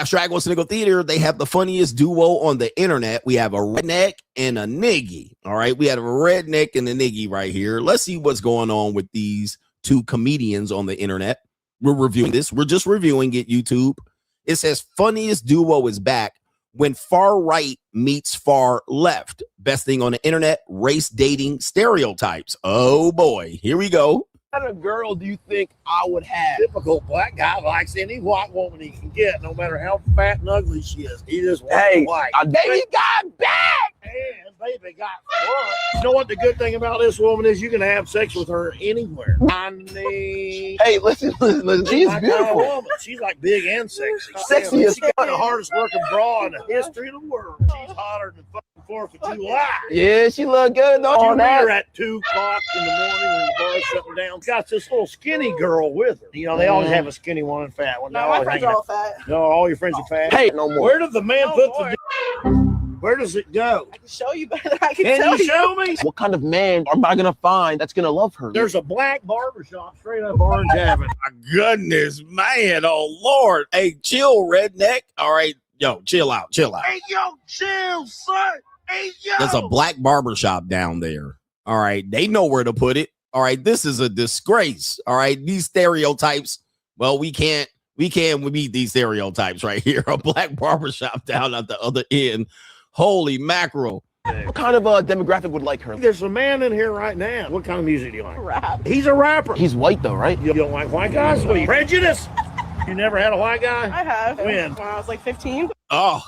Straggle and Sniggle Theater. They have the funniest duo on the internet. We have a redneck and a niggie. All right, we have a redneck and a niggie right here. Let's see what's going on with these two comedians on the internet. We're reviewing this. We're just reviewing it, YouTube. It says funniest duo is back when far right meets far left. Best thing on the internet, race dating stereotypes. Oh boy, here we go. What kind of girl do you think I would have? Typical black guy likes any white woman he can get, no matter how fat and ugly she is. He just wants white. Baby got back! And baby got front. You know what the good thing about this woman is? You can have sex with her anywhere. Hey, listen. She's beautiful. She's like big and sexy. Sexy as She's got the hardest working bra in the history of the world. She's hotter than fucking 4th of July. Yeah, she look good. Don't you hear at 2 o'clock in the morning when the bar's shutting down? Got this little skinny girl with her. You know, they always have a skinny one and fat one. No, my friends are all fat. No, all your friends are fat. Hey, no more. Where did the man put the? Where does it go? I can show you better. I can Can you show me? What kind of man am I gonna find that's gonna love her? There's a black barbershop straight up Orange Avenue. My goodness, man. Oh Lord. Hey, chill, redneck. All right, yo, chill out. Hey, yo, chill, son. Hey, yo. There's a black barbershop down there. All right, they know where to put it. All right, this is a disgrace. All right, these stereotypes. Well, we can't meet these stereotypes right here. A black barbershop down at the other end. Holy mackerel. What kind of demographic would like her? There's a man in here right now. What kind of music do you like? Rap. He's a rapper. He's white though, right? You don't like white guys? What are you, prejudice? You never had a white guy? I have. When? When I was like 15. Oh,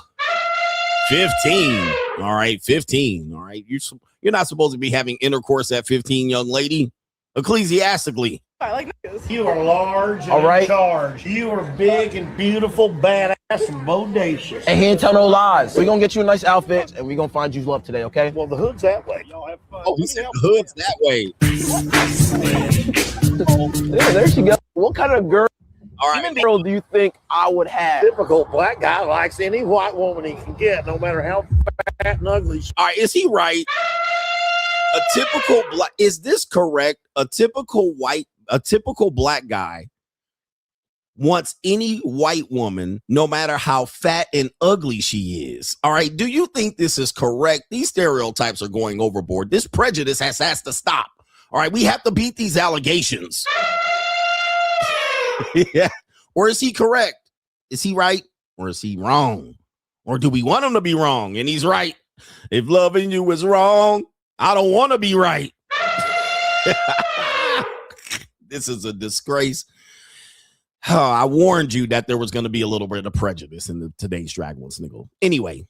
15. All right, 15. All right, you're not supposed to be having intercourse at 15, young lady. Ecclesiastically. I like niggas. You are large and All right. in charge. You are big and beautiful, badass and bodacious. And he ain't tell no lies. We're gonna get you a nice outfit and we're gonna find you love today, okay? Well, the hood's that way. Y'all have fun. Oh, he said the hood's that way. Yeah, there she goes. What kind of girl? All right. Girl do you think I would have? Typical black guy likes any white woman he can get, no matter how fat and ugly she is. All right, is he right? A typical black, is this correct? A typical black guy wants any white woman, no matter how fat and ugly she is. All right. Do you think this is correct? These stereotypes are going overboard. This prejudice has to stop. All right. We have to beat these allegations. Yeah. Or is he correct? Is he right? Or is he wrong? Or do we want him to be wrong and he's right? If loving you is wrong, I don't want to be right. This is a disgrace. I warned you that there was going to be a little bit of prejudice in today's Straggle and Sniggle. Anyway,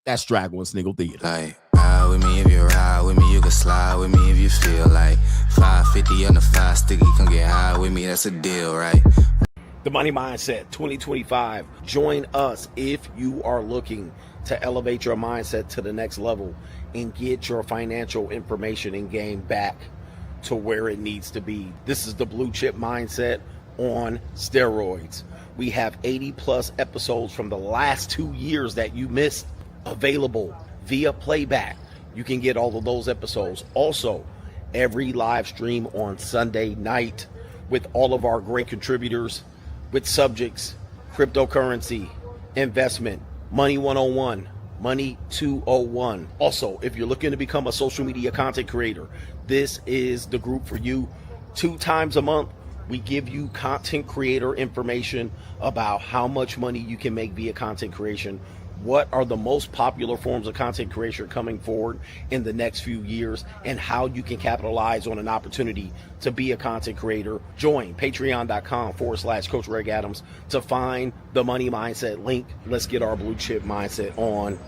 that's Straggle and Sniggle Theater. Like, ride with me if you ride with me, you can slide with me if you feel like 550 on the 5 sticky, come get high with me, that's a deal, right? The Money Mindset 2025. Join us if you are looking to elevate your mindset to the next level and get your financial information and game back to where it needs to be. This is the Blue Chip Mindset on steroids. We have 80 plus episodes from the last 2 years that you missed available via playback. You can get all of those episodes. Also, every live stream on Sunday night with all of our great contributors with subjects, cryptocurrency, investment, money 101, money 201. Also, if you're looking to become a social media content creator, this is the group for you. 2 times a month, we give you content creator information about how much money you can make via content creation. What are the most popular forms of content creation coming forward in the next few years, and how you can capitalize on an opportunity to be a content creator. Join patreon.com/Coach Greg Adams to find the Money Mindset link. Let's get our Blue Chip Mindset on.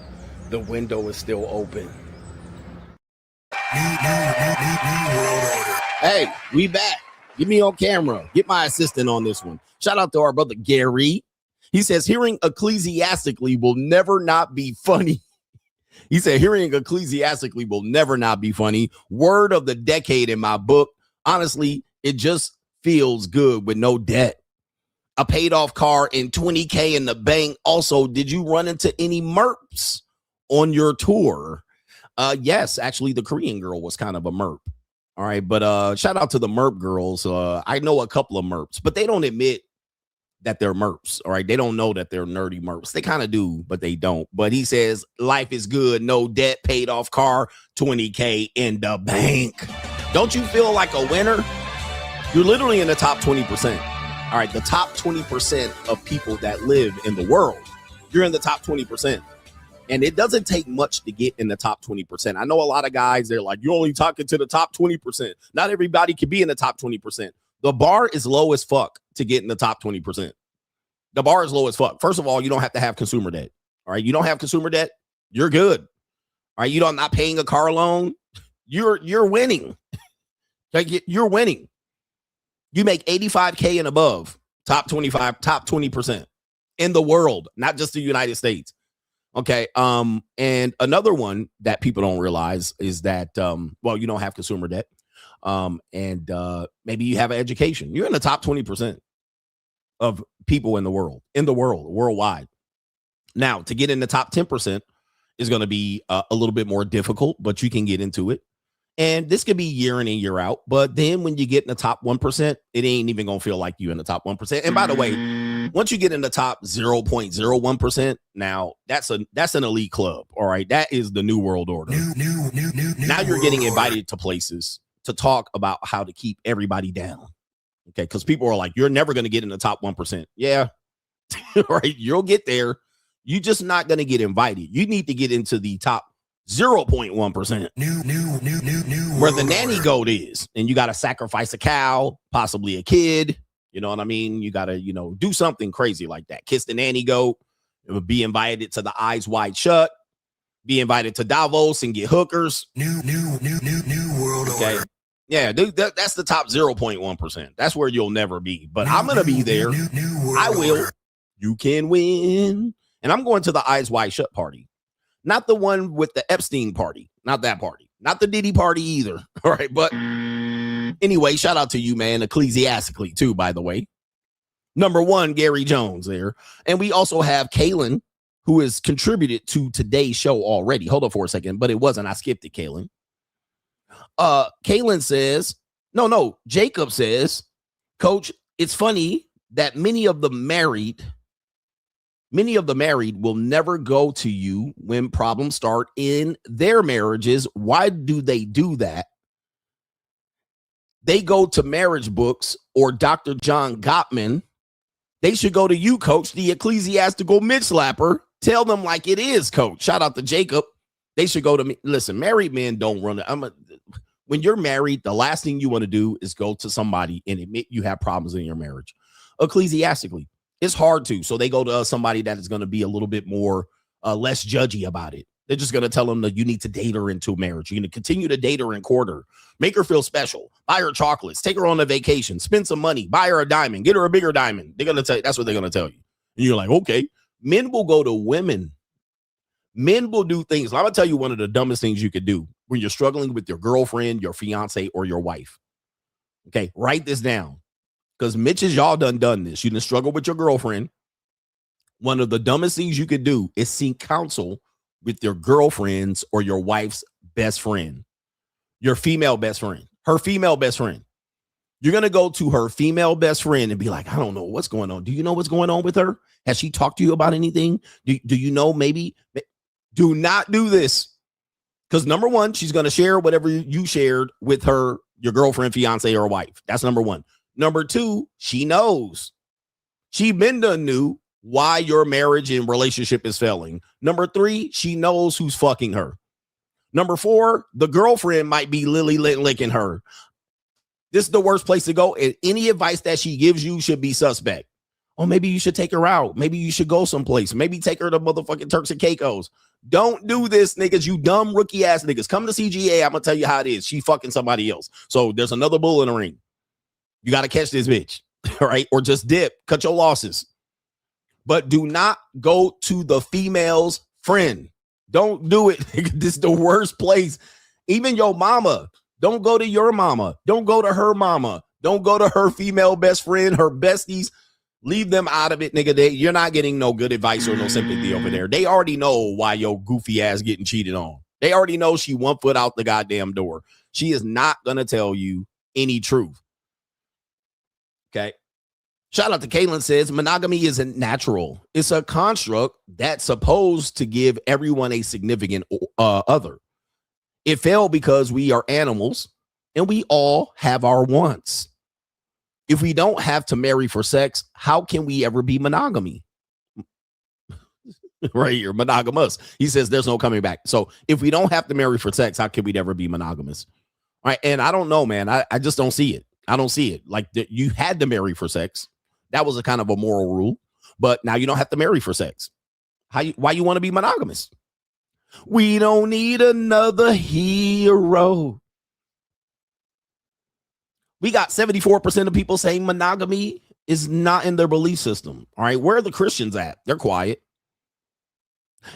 The window is still open. Hey, we back. Get me on camera. Get my assistant on this one. Shout out to our brother Gary. He says, hearing ecclesiastically will never not be funny. He said, hearing ecclesiastically will never not be funny. Word of the decade in my book. Honestly, it just feels good with no debt. A paid off car and $20K in the bank. Also, did you run into any merps on your tour? Yes, actually, the Korean girl was kind of a merp. All right, but shout out to the merp girls. I know a couple of merps, but they don't admit that they're merps. All right, they don't know that they're nerdy merps. They kind of do, but they don't. But he says life is good, no debt, paid off car, $20K in the bank. Don't you feel like a winner? You're literally in the top 20%. All right, the top 20% of people that live in the world. You're in the top 20%. And it doesn't take much to get in the top 20%. I know a lot of guys, they're like, you're only talking to the top 20%. Not everybody can be in the top 20%. The bar is low as fuck to get in the top 20%. The bar is low as fuck. First of all, you don't have to have consumer debt. All right. You don't have consumer debt. You're good. All right. You don't not paying a car loan. You're winning. Like, you're winning. You make 85K and above, top 25, top 20% in the world, not just the United States. Okay. And another one that people don't realize is that, well, you don't have consumer debt. And maybe you have an education. You're in the top 20% of people in the world, worldwide. Now, to get in the top 10% is going to be a little bit more difficult, but you can get into it. And this could be year in and year out. But then when you get in the top 1%, it ain't even going to feel like you in the top 1%. And by the way, once you get in the top 0.01%, now that's an elite club. All right. That is the new world order. Now you're getting invited to places to talk about how to keep everybody down. Okay. Because people are like, you're never going to get in the top 1%. Yeah. Right. You'll get there. You're just not going to get invited. You need to get into the top 0.1%. Where the nanny goat is. And you got to sacrifice a cow, possibly a kid. You know what I mean? You got to, do something crazy like that. Kiss the nanny goat. It would be invited to the Eyes Wide Shut. Be invited to Davos and get hookers. New world order. Yeah, dude, that's the top 0.1%. That's where you'll never be. But I'm going to be there. I will. You can win. And I'm going to the Eyes Wide Shut party. Not the one with the Epstein party. Not that party. Not the Diddy party either. All right. But anyway, shout out to you, man. Ecclesiastically, too, by the way. Number 1, Gary Jones there. And we also have Kaylin, who has contributed to today's show already. Hold on for a second. But it wasn't. I skipped it, Kaylin. Kaylin says, no, Jacob says, Coach, it's funny that many of the married will never go to you when problems start in their marriages. Why do they do that? They go to marriage books or Dr. John Gottman. They should go to you, coach, the ecclesiastical mid-slapper. Tell them like it is, coach. Shout out to Jacob. They should go to me. Listen, married men don't run it. When you're married, the last thing you want to do is go to somebody and admit you have problems in your marriage. Ecclesiastically, it's hard to. So they go to somebody that is going to be a little bit more less judgy about it. They're just going to tell them that you need to date her into marriage. You're going to continue to date her and court her. Make her feel special. Buy her chocolates. Take her on a vacation. Spend some money. Buy her a diamond. Get her a bigger diamond. They're going to tell you. That's what they're going to tell you. And you're like, okay. Men will go to women. Men will do things. I'm going to tell you one of the dumbest things you could do when you're struggling with your girlfriend, your fiance, or your wife. Okay, write this down. Because Mitch has y'all done this. You didn't struggle with your girlfriend. One of the dumbest things you could do is seek counsel with your girlfriend's or your wife's best friend. Your female best friend. Her female best friend. You're going to go to her female best friend and be like, I don't know what's going on. Do you know what's going on with her? Has she talked to you about anything? Do you know maybe? Do not do this. Because number one, she's going to share whatever you shared with her, your girlfriend, fiance, or wife. That's number one. Number two, she knows. She been done knew why your marriage and relationship is failing. Number three, she knows who's fucking her. Number four, the girlfriend might be lily licking her. This is the worst place to go. And any advice that she gives you should be suspect. Oh, maybe you should take her out. Maybe you should go someplace. Maybe take her to motherfucking Turks and Caicos. Don't do this, niggas. You dumb rookie ass niggas. Come to CGA. I'm going to tell you how it is. She fucking somebody else. So there's another bull in the ring. You got to catch this bitch. All right. Or just dip. Cut your losses. But do not go to the female's friend. Don't do it. This is the worst place. Even your mama. Don't go to your mama. Don't go to her mama. Don't go to her female best friend, her besties. Leave them out of it, nigga. You're not getting no good advice or no sympathy over there. They already know why your goofy ass getting cheated on. They already know she 1 foot out the goddamn door. She is not going to tell you any truth. Okay. Shout out to Caitlin says monogamy isn't natural. It's a construct that's supposed to give everyone a significant other. It failed because we are animals and we all have our wants. If we don't have to marry for sex, how can we ever be monogamy? Right here, monogamous. He says there's no coming back. So if we don't have to marry for sex, how can we ever be monogamous? All right. And I don't know, man. I just don't see it. I don't see it. Like you had to marry for sex. That was a kind of a moral rule. But now you don't have to marry for sex. Why you want to be monogamous? We don't need another hero. We got 74% of people saying monogamy is not in their belief system. All right. Where are the Christians at? They're quiet.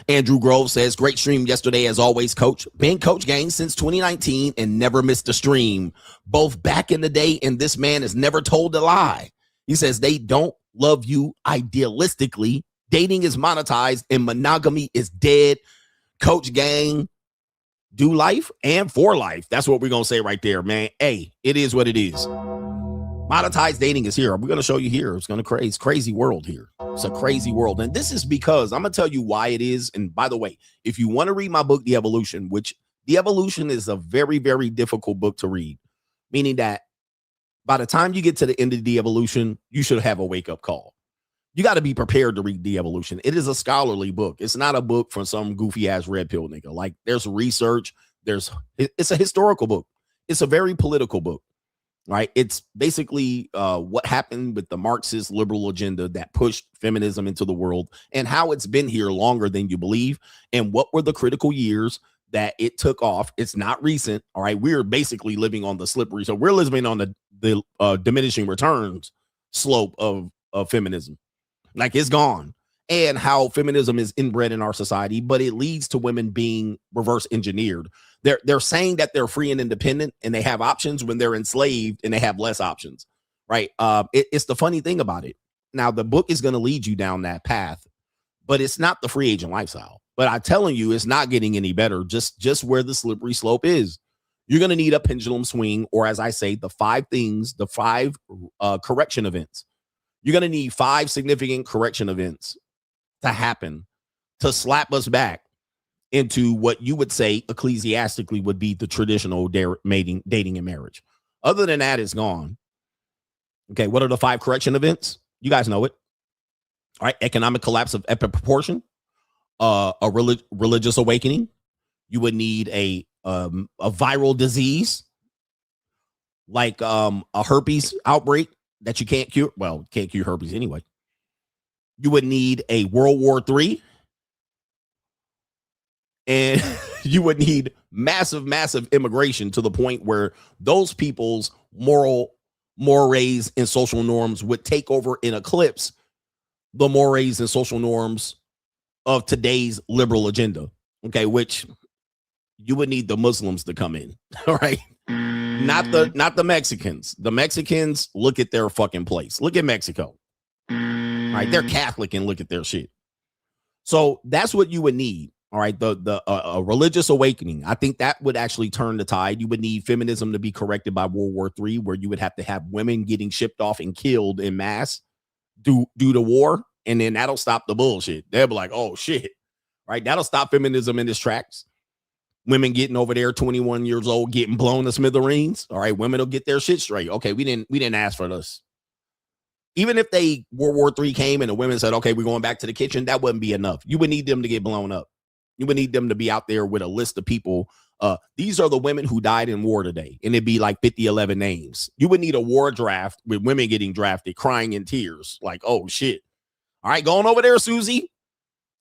Andrew Grove says, great stream yesterday, as always, coach. Been coach gang since 2019 and never missed a stream. Both back in the day, and this man is never told a lie. He says they don't love you idealistically. Dating is monetized and monogamy is dead. Coach gang, do life and for life. That's what we're going to say right there, man. Hey, it is what it is. Monetized dating is here. We're going to show you here. It's going to crazy world here. It's a crazy world. And this is because I'm going to tell you why it is. And by the way, if you want to read my book, The Evolution, which The Evolution is a very, very difficult book to read, meaning that by the time you get to the end of The Evolution, you should have a wake-up call. You got to be prepared to read The Evolution. It is a scholarly book. It's not a book from some goofy-ass red pill nigga. Like, there's research. It's a historical book. It's a very political book. Right. It's basically what happened with the Marxist liberal agenda that pushed feminism into the world and how it's been here longer than you believe. And what were the critical years that it took off? It's not recent. All right. We're basically living on the slippery. So we're living on the diminishing returns slope of feminism. Like, it's gone. And how feminism is inbred in our society, but it leads to women being reverse engineered. They're saying that they're free and independent and they have options when they're enslaved and they have less options, right? It's the funny thing about it. Now, the book is going to lead you down that path, but it's not the free agent lifestyle. But I'm telling you, it's not getting any better. Just where the slippery slope is. You're going to need a pendulum swing, or as I say, the 5 things, the 5 correction events. You're going to need 5 significant correction events to happen to slap us back into what you would say ecclesiastically would be the traditional dating and marriage. Other than that, it's gone. Okay, what are the 5 correction events? You guys know it. All right, economic collapse of epic proportion, a religious awakening. You would need a viral disease like a herpes outbreak that you can't cure. Well, can't cure herpes anyway. You would need a World War III. And you would need massive immigration to the point where those people's mores and social norms would take over and eclipse the mores and social norms of today's liberal agenda. Okay, which you would need the Muslims to come in. All right. Not the Mexicans. The Mexicans, look at their fucking place. Look at Mexico. All right, they're Catholic and look at their shit. So that's what you would need. All right, a religious awakening. I think that would actually turn the tide. You would need feminism to be corrected by World War III, where you would have to have women getting shipped off and killed in mass due to war, and then that'll stop the bullshit. They'll be like, oh shit, right? That'll stop feminism in its tracks. Women getting over there, 21 years old, getting blown to smithereens. All right, women will get their shit straight. Okay, we didn't ask for this. Even if World War III came and the women said, okay, we're going back to the kitchen, that wouldn't be enough. You would need them to get blown up. You would need them to be out there with a list of people. These are the women who died in war today. And it'd be like 11 names. You would need a war draft with women getting drafted, crying in tears. Like, oh, shit. All right, going over there, Susie.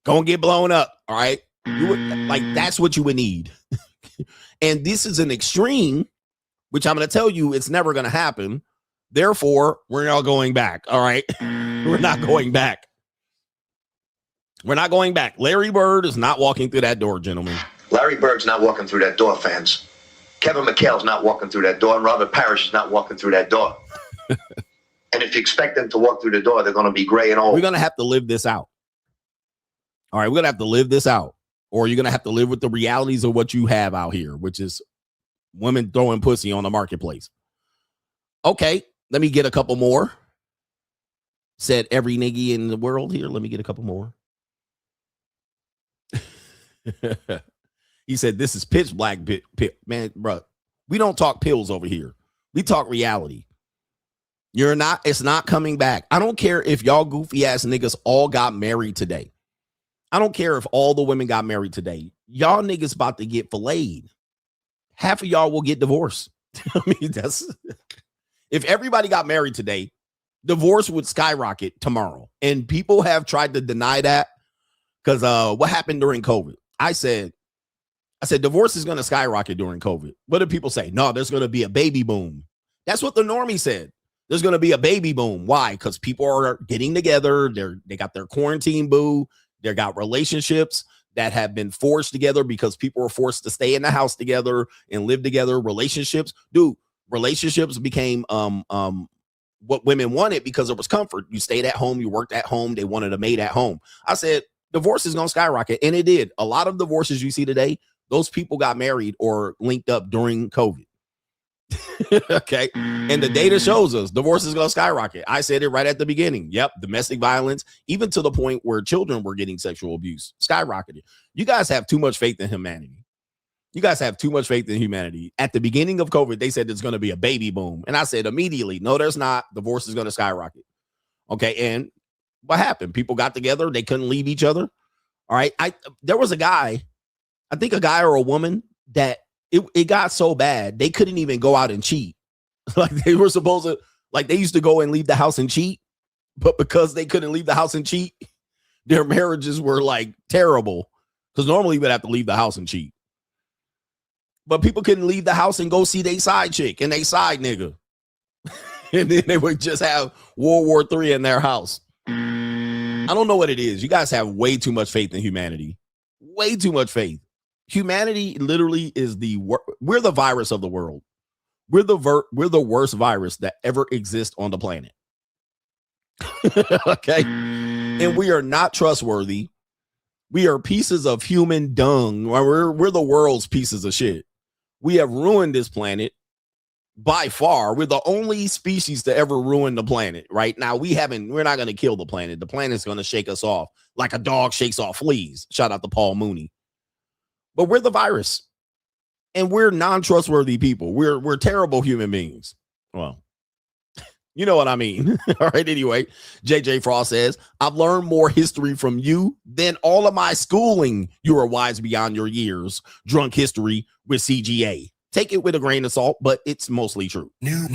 Go and get blown up. All right. That's what you would need. And this is an extreme, which I'm going to tell you it's never going to happen. Therefore, we're not going back. All right. We're not going back. We're not going back. Larry Bird is not walking through that door, gentlemen. Larry Bird's not walking through that door, fans. Kevin McHale's not walking through that door, and Robert Parrish is not walking through that door. And if you expect them to walk through the door, they're going to be gray and old. We're going to have to live this out. All right, we're going to have to live this out. Or you're going to have to live with the realities of what you have out here, which is women throwing pussy on the marketplace. Okay, let me get a couple more. Said every niggy in the world here. Let me get a couple more. He said, this is pitch black. Man, bro, we don't talk pills over here. We talk reality. It's not coming back. I don't care if y'all goofy ass niggas all got married today. I don't care if all the women got married today. Y'all niggas about to get filleted. Half of y'all will get divorced. I mean, if everybody got married today, divorce would skyrocket tomorrow. And people have tried to deny that because what happened during COVID? I said divorce is going to skyrocket during COVID. What did people say? No, there's going to be a baby boom. That's what the normie said. There's going to be a baby boom. Why? Because people are getting together. They got their quarantine boo. They got relationships that have been forged together because people were forced to stay in the house together and live together. Relationships became what women wanted because it was comfort. You stayed at home, you worked at home. They wanted a maid at home. I said divorce is going to skyrocket, and it did. A lot of divorces you see today, those people got married or linked up during COVID. Okay. And the data shows us divorce is going to skyrocket. I said it right at the beginning. Yep. Domestic violence, even to the point where children were getting sexual abuse, skyrocketed. You guys have too much faith in humanity. You guys have too much faith in humanity. At the beginning of COVID, they said there's going to be a baby boom. And I said immediately, no, there's not. Divorce is going to skyrocket. Okay. And what happened? People got together. They couldn't leave each other. All right. There was a guy, I think a guy or a woman that it got so bad they couldn't even go out and cheat. Like they were supposed to, like they used to go and leave the house and cheat, but because they couldn't leave the house and cheat, their marriages were like terrible. Because normally you would have to leave the house and cheat, but people couldn't leave the house and go see their side chick and they side nigga, and then they would just have World War III in their house. I don't know what it is. You guys have way too much faith in humanity. Way too much faith. Humanity literally is we're the virus of the world. We're the worst virus that ever exists on the planet. Okay. And we are not trustworthy. We are pieces of human dung. We're the world's pieces of shit. We have ruined this planet by far. We're the only species to ever ruin the planet. Right now, we're not going to kill the planet. The planet's going to shake us off like a dog shakes off fleas. Shout out to Paul Mooney. But we're the virus, and we're non-trustworthy people. We're terrible human beings. Well, you know what I mean. All right. Anyway, JJ Frost says, I've learned more history from you than all of my schooling. You are wise beyond your years. Drunk history with CGA. Take it with a grain of salt, but it's mostly true. New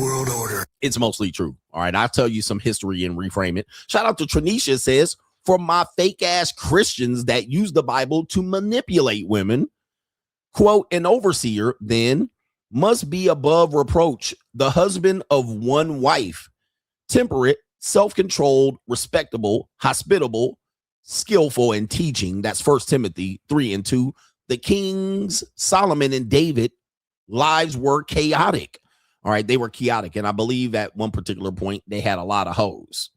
world order. It's mostly true. All right. I'll tell you some history and reframe it. Shout out to Tranisha says, for my fake ass Christians that use the Bible to manipulate women, quote, an overseer then must be above reproach, the husband of one wife, temperate, self-controlled, respectable, hospitable, skillful in teaching. That's 1 Timothy 3:2. The kings Solomon and David lives were chaotic. All right, they were chaotic. And I believe at one particular point they had a lot of hoes.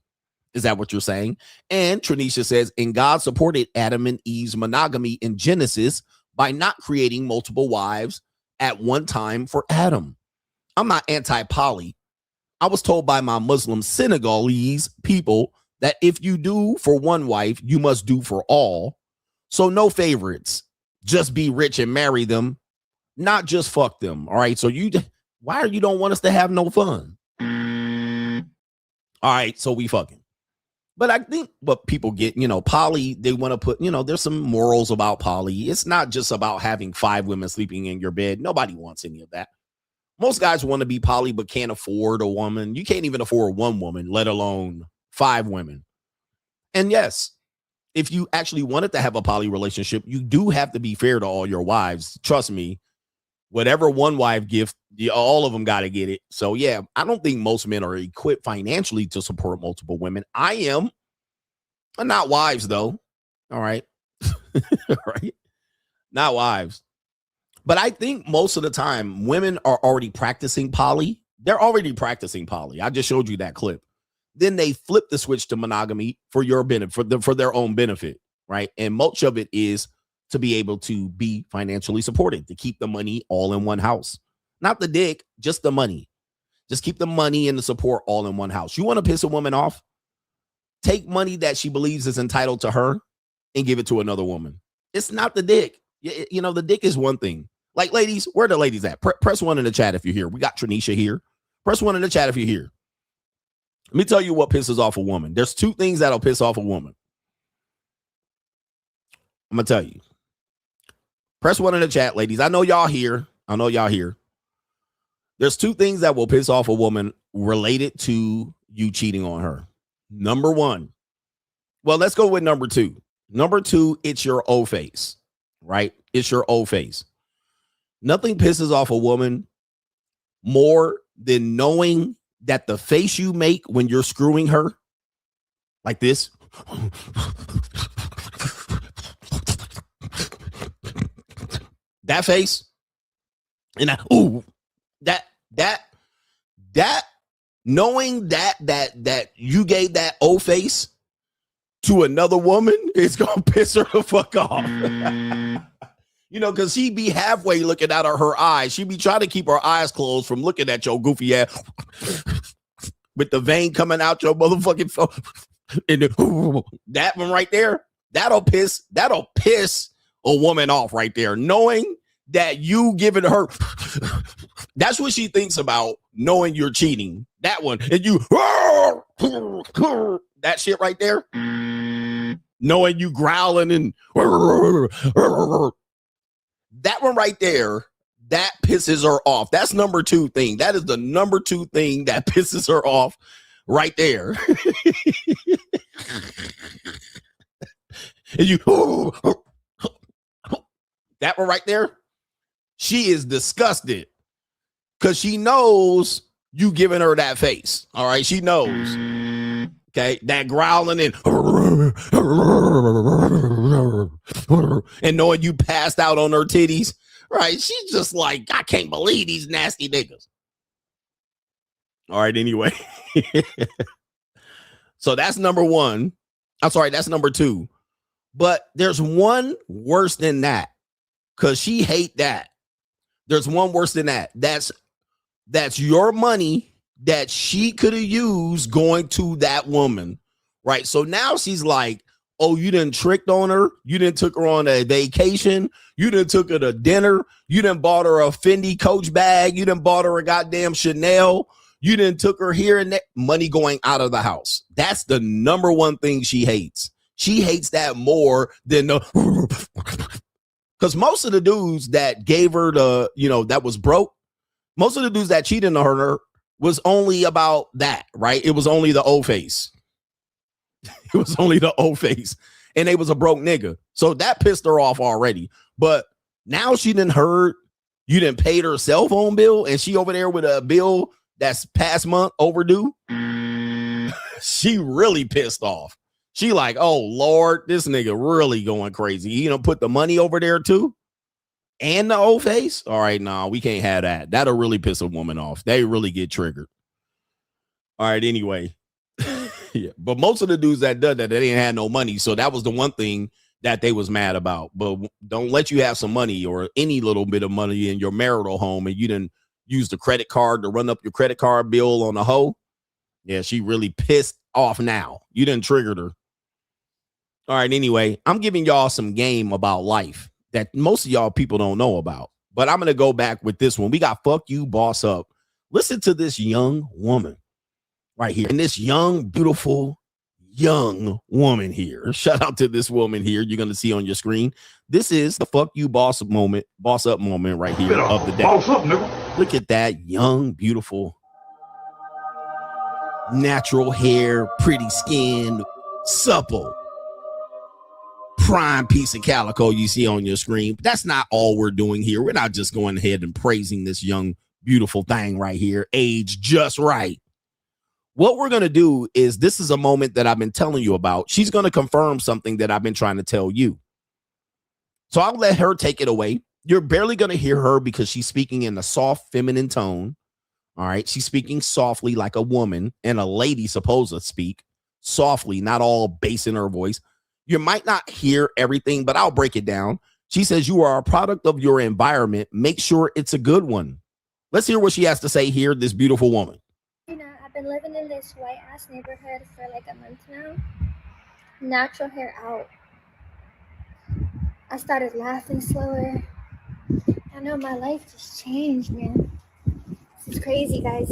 Is that what you're saying? And Tranisha says, and God supported Adam and Eve's monogamy in Genesis by not creating multiple wives at one time for Adam. I'm not anti-poly. I was told by my Muslim Senegalese people that if you do for one wife, you must do for all. So no favorites. Just be rich and marry them, not just fuck them. All right. So why you don't want us to have no fun? All right. So we fucking. But I think what people get, poly, they want to put, there's some morals about poly. It's not just about having 5 women sleeping in your bed. Nobody wants any of that. Most guys want to be poly, but can't afford a woman. You can't even afford one woman, let alone 5 women. And yes, if you actually wanted to have a poly relationship, you do have to be fair to all your wives. Trust me, whatever one wife gift, all of them got to get it. So yeah, I don't think most men are equipped financially to support multiple women. I am. I'm not wives though. All right. All right. Not wives. But I think most of the time women are already practicing poly. They're already practicing poly. I just showed you that clip. Then they flip the switch to monogamy for your benefit, for their own benefit, right? And much of it is to be able to be financially supported, to keep the money all in one house. Not the dick, just the money. Just keep the money and the support all in one house. You want to piss a woman off? Take money that she believes is entitled to her and give it to another woman. It's not the dick. The dick is one thing. Like, ladies, where are the ladies at? Press 1 in the chat if you're here. We got Tranisha here. Press 1 in the chat if you're here. Let me tell you what pisses off a woman. There's 2 things that'll piss off a woman. I'm going to tell you. Press 1 in the chat, ladies. I know y'all here. There's 2 things that will piss off a woman related to you cheating on her. Number 1. Well, let's go with number 2. Number 2, it's your O face, right? It's your O face. Nothing pisses off a woman more than knowing that the face you make when you're screwing her, like this, that face, and that knowing that you gave that O face to another woman, it's gonna piss her the fuck off. Because she be halfway looking out of her eyes. She be trying to keep her eyes closed from looking at your goofy ass with the vein coming out your motherfucking phone. And that one right there, that'll piss a woman off right there. Knowing that you giving her, that's what she thinks about, knowing you're cheating. That one. And you, that shit right there, knowing you growling and that one right there, that pisses her off. That's number 2 thing. That is the number 2 thing that pisses her off right there. And you, that one right there, she is disgusted because she knows you giving her that face. All right, she knows. Okay, that growling and knowing you passed out on her titties, right? She's just like, I can't believe these nasty niggas. All right, anyway. So that's number 1. I'm sorry, that's number 2. But there's one worse than that, because she hate that. There's one worse than that. That's That's your money that she could have used going to that woman, right? So now she's like, oh, you done tricked on her. You done took her on a vacation. You done took her to dinner. You done bought her a Fendi Coach bag. You done bought her a goddamn Chanel. You done took her here and there. Money going out of the house. That's the number one thing she hates. She hates that more than the, because most of the dudes that gave her the, that was broke, most of the dudes that cheated on her was only about that, right? It was only the old face. It was only the old face. And they was a broke nigga. So that pissed her off already. But now she done heard you done paid her cell phone bill and she over there with a bill that's past month overdue. She really pissed off. She like, oh, Lord, this nigga really going crazy. You put the money over there too? And the old face? All right, nah, we can't have that. That'll really piss a woman off. They really get triggered. All right, anyway. Yeah, but most of the dudes that did that, they didn't have no money. So that was the one thing that they was mad about. But don't let you have some money or any little bit of money in your marital home and you didn't use the credit card to run up your credit card bill on the hoe. Yeah, she really pissed off now. You didn't trigger her. All right, anyway, I'm giving y'all some game about life that most of y'all people don't know about. But I'm going to go back with this one. We got Fuck You, Boss Up. Listen to this young woman right here. And this young, beautiful, young woman here. Shout out to this woman here. You're going to see on your screen. This is the Fuck You, Boss Up moment right here of the day. Boss up, nigga. Look at that young, beautiful, natural hair, pretty skin, supple, prime piece of calico you see on your screen. But that's not all we're doing here. We're not just going ahead and praising this young, beautiful thing right here, age just right. What we're going to do is, this is a moment that I've been telling you about. She's going to confirm something that I've been trying to tell you. So I'll let her take it away. You're barely going to hear her because she's speaking in a soft, feminine tone. All right. She's speaking softly like a woman and a lady supposed to speak softly, not all bass in her voice. You might not hear everything, but I'll break it down. She says, you are a product of your environment. Make sure it's a good one. Let's hear what she has to say here, this beautiful woman. I've been living in this white ass neighborhood for like a month now. Natural hair out. I started laughing slower. I know my life just changed, man. This is crazy, guys.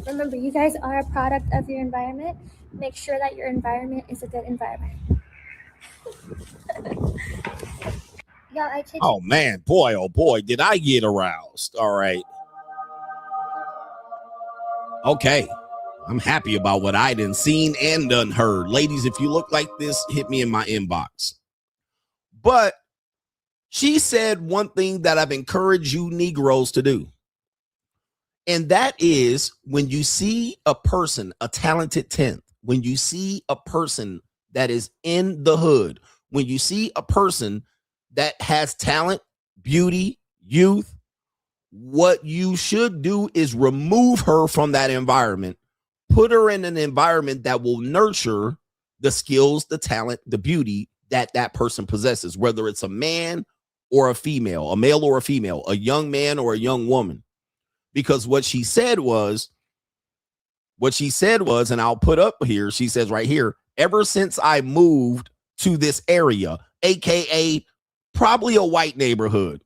Remember, you guys are a product of your environment. Make sure that your environment is a good environment. Oh man, boy, oh boy, did I get aroused. All right. Okay. I'm happy about what I done seen and done heard. Ladies, if you look like this, hit me in my inbox. But she said one thing that I've encouraged you Negroes to do. And that is, when you see a person, a talented 10th, when you see a person that is in the hood, when you see a person that has talent, beauty, youth, what you should do is remove her from that environment. Put her in an environment that will nurture the skills, the talent, the beauty that that person possesses, whether it's a man or a female, a male or a female, a young man or a young woman. Because what she said was, and I'll put up here, she says right here, ever since I moved to this area, AKA probably a white neighborhood,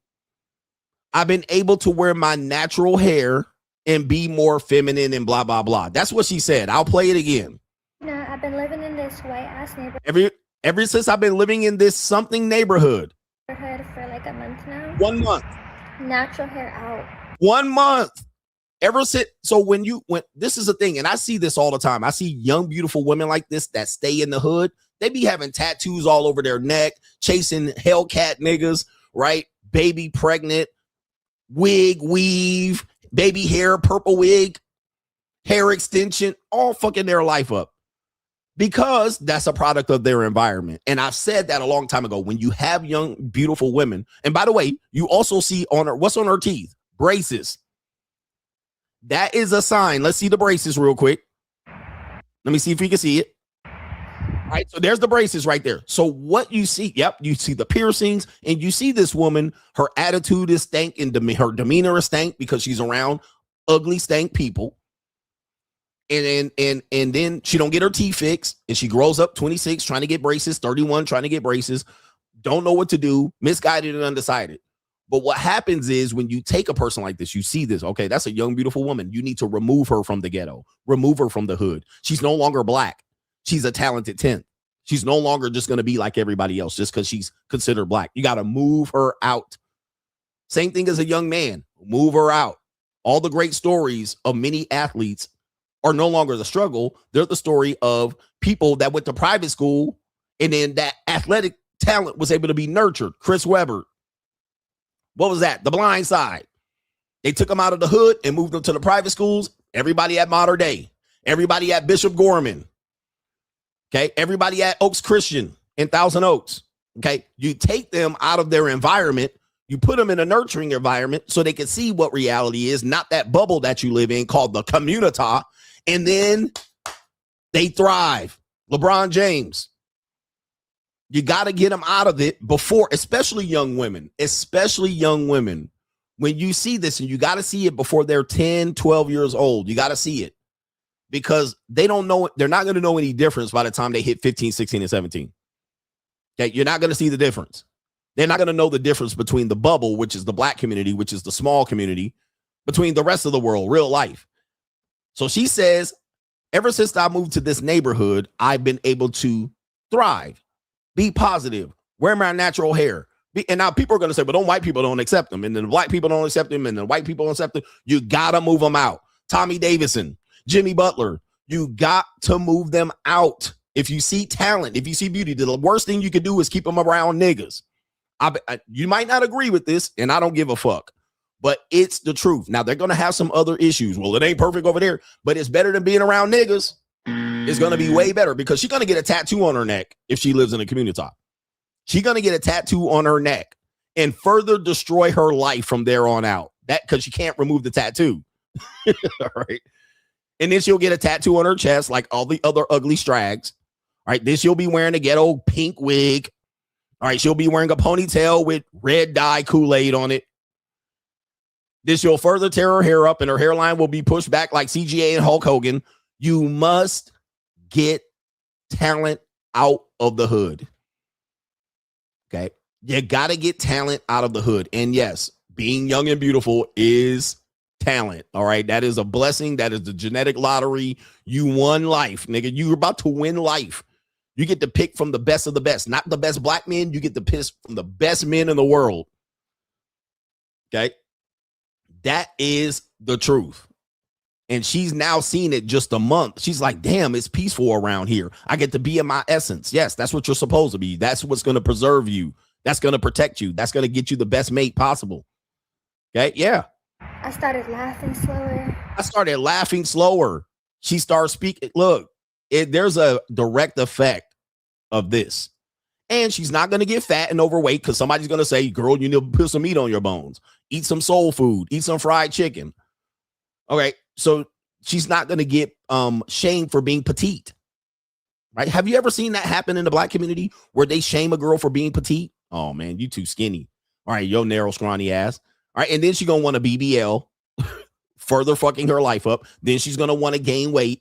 I've been able to wear my natural hair and be more feminine and blah, blah, blah. That's what she said. I'll play it again. I've been living in this white ass neighborhood. Ever since I've been living in this something neighborhood. For like a month now. 1 month. Natural hair out. 1 month. Ever since. So when this is a thing, and I see this all the time. I see young, beautiful women like this that stay in the hood. They be having tattoos all over their neck, chasing Hellcat niggas, right? Baby pregnant, wig, weave, baby hair, purple wig, hair extension, all fucking their life up. Because that's a product of their environment. And I've said that a long time ago. When you have young, beautiful women, and by the way, you also see on her, what's on her teeth? Braces. That is a sign. Let's see the braces real quick. Let me see if we can see it. All right, so there's the braces right there. So what you see, yep, you see the piercings, and you see this woman, her attitude is stank, and her demeanor is stank because she's around ugly, stank people. And then she don't get her teeth fixed, and she grows up 26 trying to get braces, 31 trying to get braces, don't know what to do, misguided and undecided. But what happens is when you take a person like this, you see this, okay, that's a young, beautiful woman. You need to remove her from the ghetto, remove her from the hood. She's no longer black. She's a talented 10th. She's no longer just going to be like everybody else just because she's considered black. You got to move her out. Same thing as a young man, move her out. All the great stories of many athletes are no longer the struggle. They're the story of people that went to private school and then that athletic talent was able to be nurtured. Chris Webber. What was that? The Blind Side. They took them out of the hood and moved them to the private schools. Everybody at Mater Dei. Everybody at Bishop Gorman. Okay. Everybody at Oaks Christian in Thousand Oaks. Okay. You take them out of their environment. You put them in a nurturing environment so they can see what reality is, not that bubble that you live in called the community. And then they thrive. LeBron James. You got to get them out of it before, especially young women, when you see this, and you got to see it before they're 10, 12 years old. You got to see it because they don't know. They're not going to know any difference by the time they hit 15, 16, and 17. Okay. You're not going to see the difference. They're not going to know the difference between the bubble, which is the black community, which is the small community, between the rest of the world, real life. So she says, ever since I moved to this neighborhood, I've been able to thrive, be positive, wear my natural hair. And now people are going to say, but don't white people don't accept them. And then the black people don't accept them. And the white people don't accept them. You got to move them out. Tommy Davidson, Jimmy Butler, you got to move them out. If you see talent, if you see beauty, the worst thing you could do is keep them around niggas. You might not agree with this, and I don't give a fuck. But it's the truth. Now, they're going to have some other issues. Well, it ain't perfect over there, but it's better than being around niggas. It's going to be way better because she's going to get a tattoo on her neck if she lives in a community. She's going to get a tattoo on her neck and further destroy her life from there on out. That because she can't remove the tattoo. All right. And then she'll get a tattoo on her chest like all the other ugly strags. All right. Then she'll be wearing a ghetto pink wig. All right. She'll be wearing a ponytail with red dye Kool-Aid on it. This will further tear her hair up and her hairline will be pushed back like CGA and Hulk Hogan. You must get talent out of the hood. Okay. You got to get talent out of the hood. And yes, being young and beautiful is talent. All right. That is a blessing. That is the genetic lottery. You won life, nigga. You're about to win life. You get to pick from the best of the best, not the best black men. You get to pick from the best men in the world. Okay. That is the truth. And she's now seen it just a month. She's like, damn, it's peaceful around here. I get to be in my essence. Yes, that's what you're supposed to be. That's what's going to preserve you. That's going to protect you. That's going to get you the best mate possible. Okay, yeah. I started laughing slower. She starts speaking. Look, there's a direct effect of this. And she's not going to get fat and overweight because somebody's going to say, girl, you need to put some meat on your bones. Eat some soul food. Eat some fried chicken. Okay, so she's not going to get shamed for being petite. Right? Have you ever seen that happen in the black community where they shame a girl for being petite? Oh, man, you too skinny. All right, yo narrow, scrawny ass. All right, and then she's going to want a BBL, further fucking her life up. Then she's going to want to gain weight.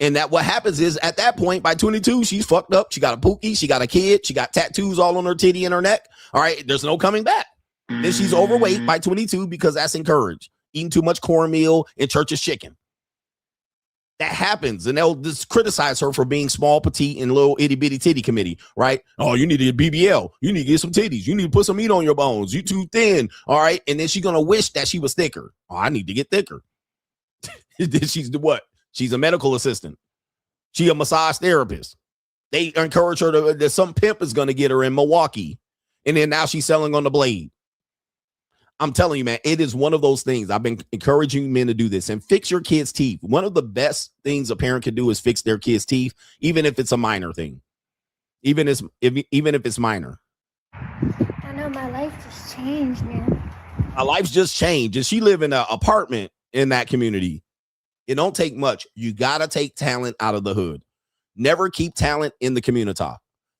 And that what happens is at that point, by 22, she's fucked up. She got a pookie. She got a kid. She got tattoos all on her titty and her neck. All right. There's no coming back. Then she's overweight by 22 because that's encouraged. Eating too much cornmeal and church's chicken. That happens. And they'll just criticize her for being small, petite, and little itty bitty titty committee. Right. Oh, you need to get BBL. You need to get some titties. You need to put some meat on your bones. You too thin. All right. And then she's going to wish that she was thicker. Oh, I need to get thicker. Then she's what? She's a medical assistant. She a massage therapist. They encourage her that some pimp is going to get her in Milwaukee. And then now she's selling on the blade. I'm telling you, man, it is one of those things. I've been encouraging men to do this and fix your kids' teeth. One of the best things a parent can do is fix their kids' teeth, even if it's a minor thing. Even if it's minor. I know my life just changed, man. My life's just changed. And she live in an apartment in that community. It don't take much. You got to take talent out of the hood. Never keep talent in the community.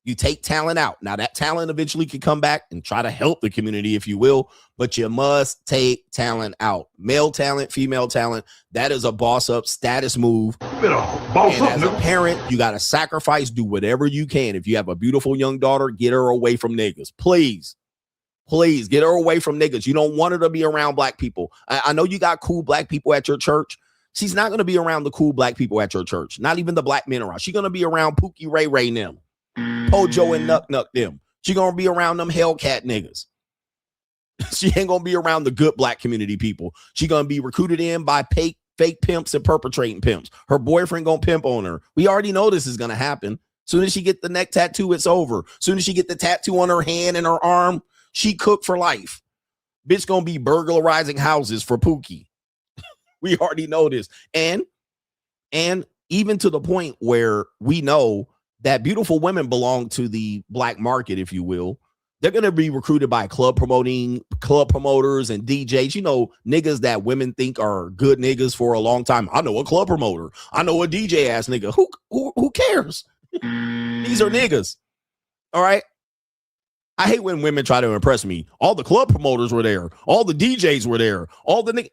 You take talent out. Now that talent eventually can come back and try to help the community, if you will, but you must take talent out. Male talent, female talent. That is a boss up status move. And as a parent, you got to sacrifice, do whatever you can. If you have a beautiful young daughter, get her away from niggas. Please get her away from niggas. You don't want her to be around black people. I know you got cool black people at your church. She's not going to be around the cool black people at your church. Not even the black men around. She's going to be around Pookie Ray Ray and them. Pojo and Nuck them. She gonna be around them Hellcat niggas. She ain't gonna be around the good black community people. She gonna be recruited in by fake pimps and perpetrating pimps. Her boyfriend gonna pimp on her. We already know this is gonna happen. Soon as she get the neck tattoo, it's over. Soon as she get the tattoo on her hand and her arm, she cooked for life. Bitch gonna be burglarizing houses for Pookie. We already know this. And even to the point where we know that beautiful women belong to the black market, if you will. They're going to be recruited by club promoters and DJs. You know, niggas that women think are good niggas for a long time. I know a club promoter. I know a DJ ass nigga. Who cares? These are niggas. All right. I hate when women try to impress me. All the club promoters were there. All the DJs were there. All the niggas.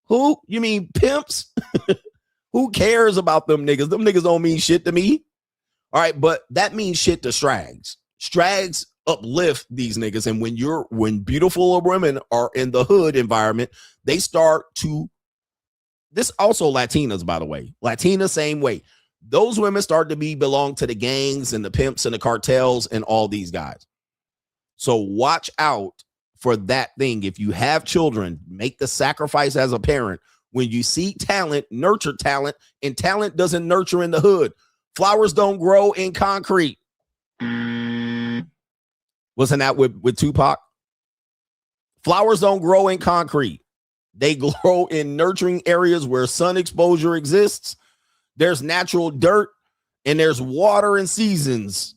Who? You mean pimps? Who cares about them niggas? Them niggas don't mean shit to me. All right, but that means shit to Strags. Strags uplift these niggas. And when beautiful women are in the hood environment, they start to, this also Latinas, by the way. Latinas, same way. Those women start to belong to the gangs and the pimps and the cartels and all these guys. So watch out for that thing. If you have children, make the sacrifice as a parent. When you see talent, nurture talent, and talent doesn't nurture in the hood. Flowers don't grow in concrete. Wasn't that with Tupac? Flowers don't grow in concrete. They grow in nurturing areas where sun exposure exists. There's natural dirt and there's water and seasons.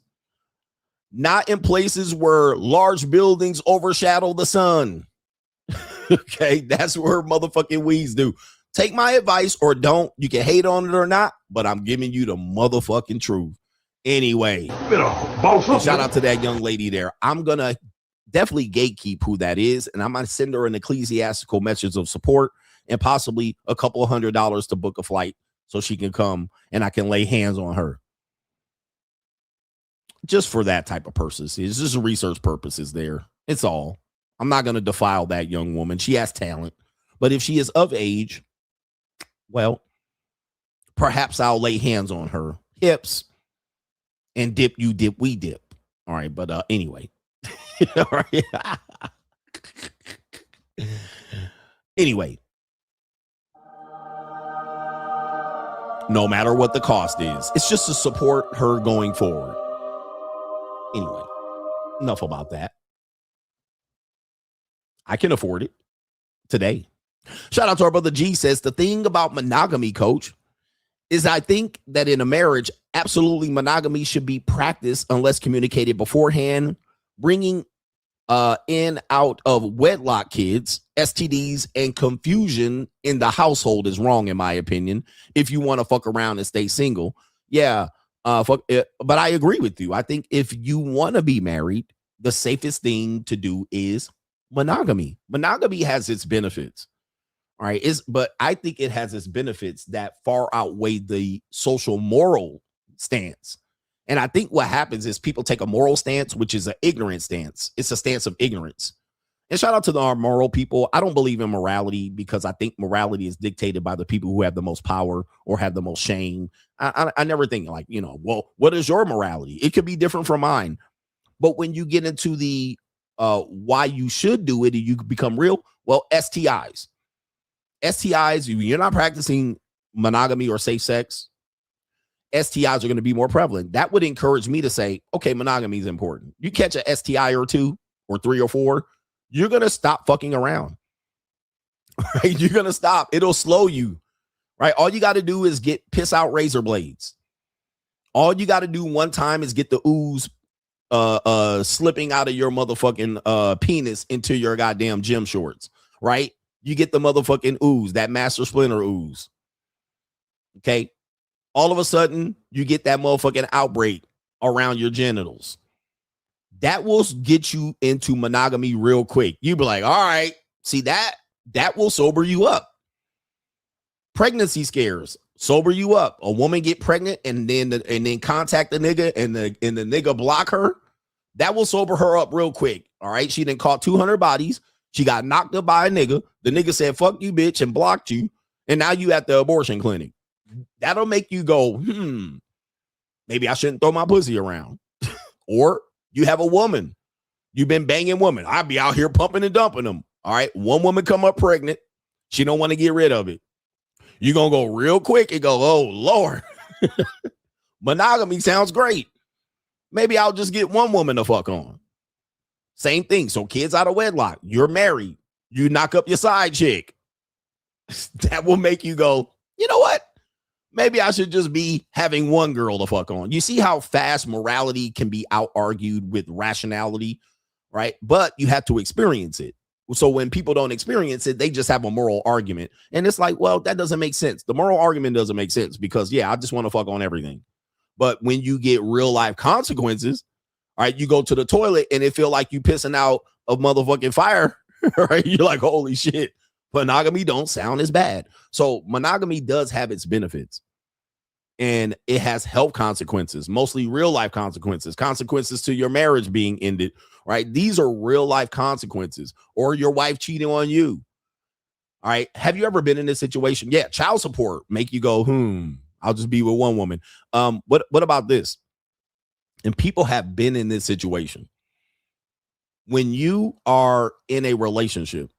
Not in places where large buildings overshadow the sun. Okay, that's where motherfucking weeds do. Take my advice or don't. You can hate on it or not, but I'm giving you the motherfucking truth. Anyway, shout out to that young lady there. I'm going to definitely gatekeep who that is, and I'm going to send her an ecclesiastical message of support and possibly a couple of $100 to book a flight so she can come and I can lay hands on her. Just for that type of purposes. It's just research purposes there. It's all. I'm not going to defile that young woman. She has talent. But if she is of age, well, perhaps I'll lay hands on her hips and dip, you dip, we dip. All right. But anyway. All right. Anyway. No matter what the cost is, it's just to support her going forward. Anyway, enough about that. I can afford it today. Shout out to our brother G says, the thing about monogamy, coach, is I think that in a marriage, absolutely monogamy should be practiced unless communicated beforehand. Bringing in out of wedlock kids, STDs, and confusion in the household is wrong, in my opinion, if you want to fuck around and stay single. Yeah, fuck it. But I agree with you. I think if you want to be married, the safest thing to do is monogamy. Monogamy has its benefits. All right. But I think it has its benefits that far outweigh the social moral stance. And I think what happens is people take a moral stance, which is an ignorant stance. It's a stance of ignorance. And shout out to our moral people. I don't believe in morality because I think morality is dictated by the people who have the most power or have the most shame. I never think like, well, what is your morality? It could be different from mine. But when you get into the why you should do it and you become real, well, STIs, you're not practicing monogamy or safe sex, STIs are going to be more prevalent. That would encourage me to say, okay, monogamy is important. You catch a STI or 2 or 3 or 4, you're going to stop fucking around. Right? You're going to stop. It'll slow you. Right? All you got to do is piss out razor blades. All you got to do one time is get the ooze slipping out of your motherfucking penis into your goddamn gym shorts. Right? You get the motherfucking ooze, that Master Splinter ooze. Okay? All of a sudden, you get that motherfucking outbreak around your genitals. That will get you into monogamy real quick. You be like, all right, see that will sober you up. Pregnancy scares sober you up. A woman get pregnant and then contact the nigga and the nigga block her. That will sober her up real quick. All right. She done caught 200 bodies. She got knocked up by a nigga. The nigga said, fuck you, bitch, and blocked you. And now you at the abortion clinic. That'll make you go, maybe I shouldn't throw my pussy around. Or you have a woman. You've been banging women. I'd be out here pumping and dumping them. All right. One woman come up pregnant. She don't want to get rid of it. You're going to go real quick and go, oh, Lord. Monogamy sounds great. Maybe I'll just get one woman to fuck on. Same thing. So kids out of wedlock. You're married. You knock up your side chick. That will make you go, you know what? Maybe I should just be having one girl to fuck on. You see how fast morality can be out-argued with rationality, right? But you have to experience it. So when people don't experience it, they just have a moral argument. And it's like, well, that doesn't make sense. The moral argument doesn't make sense because, yeah, I just want to fuck on everything. But when you get real life consequences, all right, you go to the toilet and it feel like you pissing out a motherfucking fire, right? You're like, holy shit. Monogamy don't sound as bad. So monogamy does have its benefits. And it has health consequences, mostly real life consequences to your marriage being ended, right? These are real life consequences, or your wife cheating on you. All right. Have you ever been in this situation? Yeah. Child support make you go, I'll just be with one woman. What about this? And people have been in this situation. When you are in a relationship,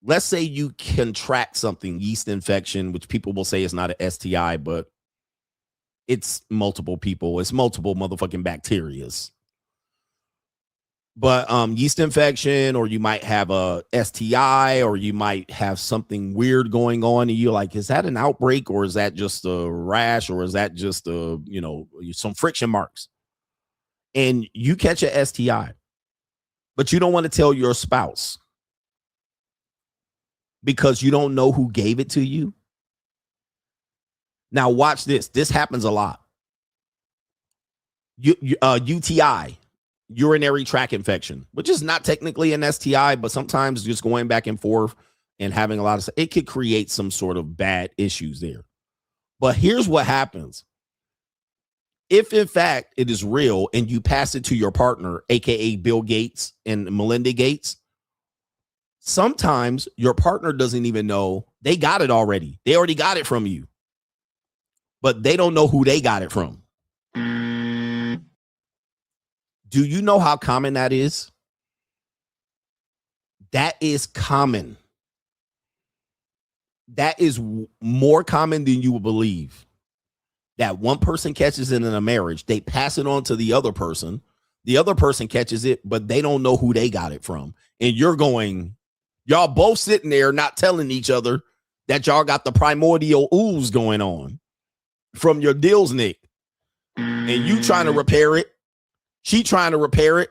let's say you contract something, yeast infection, which people will say is not an STI, but it's multiple people. It's multiple motherfucking bacterias. But yeast infection, or you might have a STI, or you might have something weird going on, and you're like, is that an outbreak, or is that just a rash, or is that just some friction marks? And you catch a STI, but you don't want to tell your spouse because you don't know who gave it to you. Now watch this. This happens a lot. UTI, urinary tract infection, which is not technically an STI, but sometimes just going back and forth and having a lot of, it could create some sort of bad issues there. But here's what happens. If in fact it is real and you pass it to your partner, aka Bill Gates and Melinda Gates, sometimes your partner doesn't even know they got it already. They already got it from you, but they don't know who they got it from. Do you know how common that is? That is common. That is more common than you would believe. That one person catches it in a marriage, they pass it on to the other person catches it, but they don't know who they got it from. And you're going, y'all both sitting there not telling each other that y'all got the primordial ooze going on from your Dill's Nick. And you trying to repair it. She trying to repair it.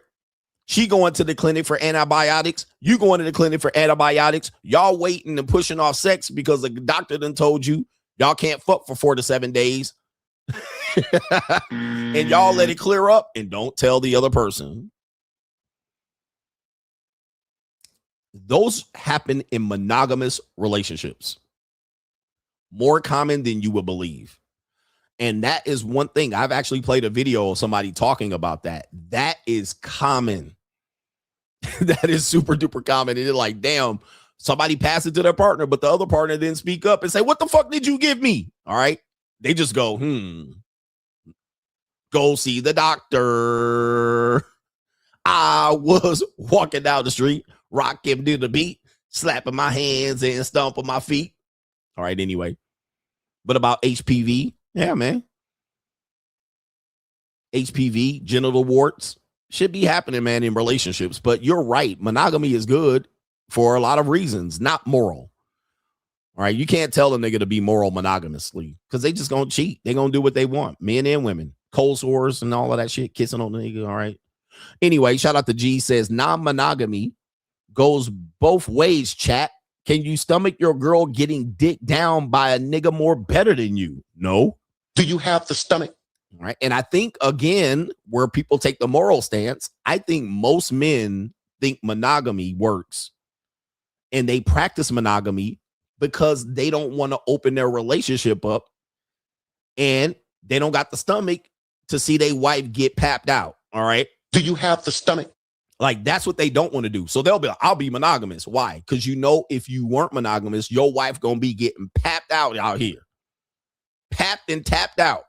She going to the clinic for antibiotics. You going to the clinic for antibiotics. Y'all waiting and pushing off sex because the doctor done told you y'all can't fuck for 4 to 7 days. And y'all let it clear up and don't tell the other person. Those happen in monogamous relationships. More common than you would believe. And that is one thing. I've actually played a video of somebody talking about that. That is common. That is super duper common. And it's like, damn, somebody passed it to their partner, but the other partner didn't speak up and say, what the fuck did you give me? All right. They just go, go see the doctor. I was walking down the street, rocking to the beat, slapping my hands and stomping my feet. All right. Anyway, but about HPV. Yeah, man. HPV, genital warts should be happening, man, in relationships. But you're right. Monogamy is good for a lot of reasons, not moral. All right. You can't tell a nigga to be moral monogamously because they just going to cheat. They're going to do what they want. Men and women, cold sores and all of that shit, kissing on the nigga. All right. Anyway, shout out to G, says non-monogamy goes both ways, chat. Can you stomach your girl getting dick down by a nigga more better than you? No. Do you have the stomach? Right. And I think, again, where people take the moral stance, I think most men think monogamy works and they practice monogamy because they don't want to open their relationship up and they don't got the stomach to see their wife get papped out. All right. Do you have the stomach? Like, that's what they don't want to do. So they'll be like, I'll be monogamous. Why? Because you know, if you weren't monogamous, your wife going to be getting papped out here. Papped and tapped out.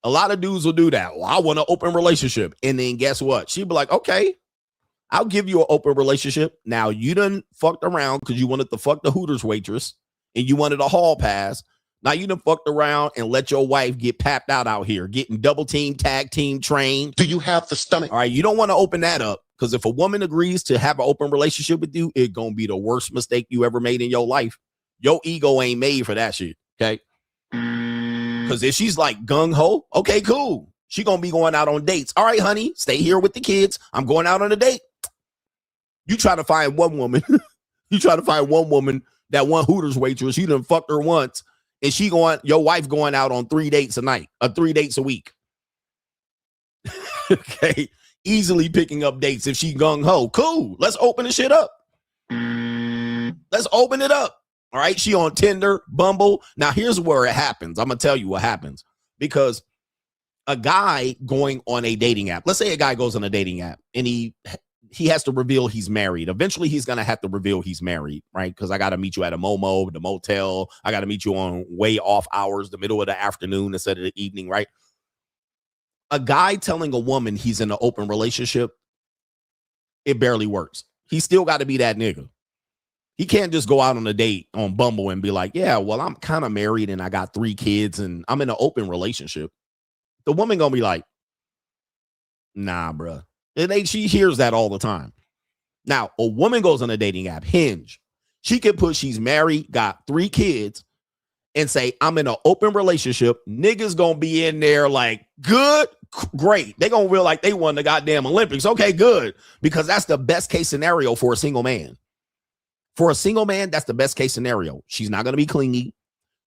A lot of dudes will do that. Well, I want an open relationship. And then guess what? She'd be like, okay, I'll give you an open relationship. Now, you done fucked around because you wanted to fuck the Hooters waitress and you wanted a hall pass. Now, you done fucked around and let your wife get papped out here, getting double team, tag team, trained. Do you have the stomach? All right, you don't want to open that up because if a woman agrees to have an open relationship with you, it's going to be the worst mistake you ever made in your life. Your ego ain't made for that shit, okay? Because if she's like gung-ho, okay, cool. She going to be going out on dates. All right, honey, stay here with the kids. I'm going out on a date. You try to find one woman. That one Hooters waitress, you done fucked her once, and your wife going out on 3 dates a night, 3 dates a week. Okay, easily picking up dates if she gung-ho. Cool, let's open the shit up. Let's open it up. All right, she on Tinder, Bumble. Now, here's where it happens. I'm going to tell you what happens. Because a guy going on a dating app, let's say a guy goes on a dating app and he has to reveal he's married. Eventually, he's going to have to reveal he's married, right? Because I got to meet you at a Momo, the motel. I got to meet you on way off hours, the middle of the afternoon instead of the evening, right? A guy telling a woman he's in an open relationship, it barely works. He still got to be that nigga. He can't just go out on a date on Bumble and be like, yeah, well, I'm kind of married and I got 3 kids and I'm in an open relationship. The woman gonna be like, nah, bruh. And she hears that all the time. Now, a woman goes on a dating app, Hinge. She can put she's married, got 3 kids, and say, I'm in an open relationship. Niggas gonna be in there like, good, great. They gonna feel like they won the goddamn Olympics. Okay, good. Because that's the best case scenario for a single man. For a single man, that's the best case scenario. She's not going to be clingy.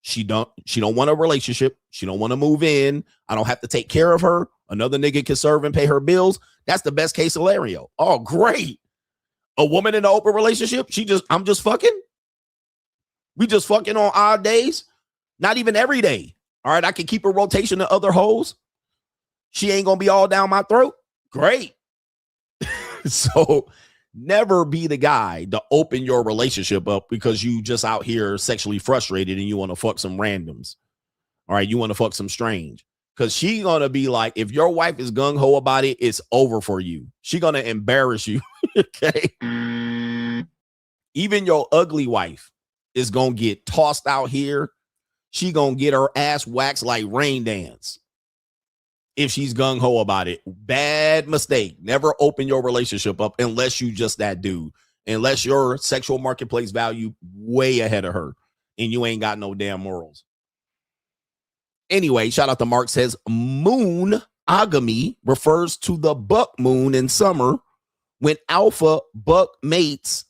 She don't want a relationship. She don't want to move in. I don't have to take care of her. Another nigga can serve and pay her bills. That's the best case scenario. Oh, great. A woman in an open relationship, I'm just fucking. We just fucking on odd days. Not even every day. All right, I can keep a rotation of other hoes. She ain't going to be all down my throat. Great. So never be the guy to open your relationship up because you just out here sexually frustrated and you want to fuck some randoms. All right, you want to fuck some strange. Because she going to be like, if your wife is gung-ho about it, it's over for you. She going to embarrass you. Okay? Even your ugly wife is going to get tossed out here. She going to get her ass waxed like Rain Dance. If she's gung-ho about it. Bad mistake. Never open your relationship up unless you just that dude. Unless your sexual marketplace value way ahead of her and you ain't got no damn morals. Anyway, shout out to Mark says, moonogamy refers to the buck moon in summer when alpha buck mates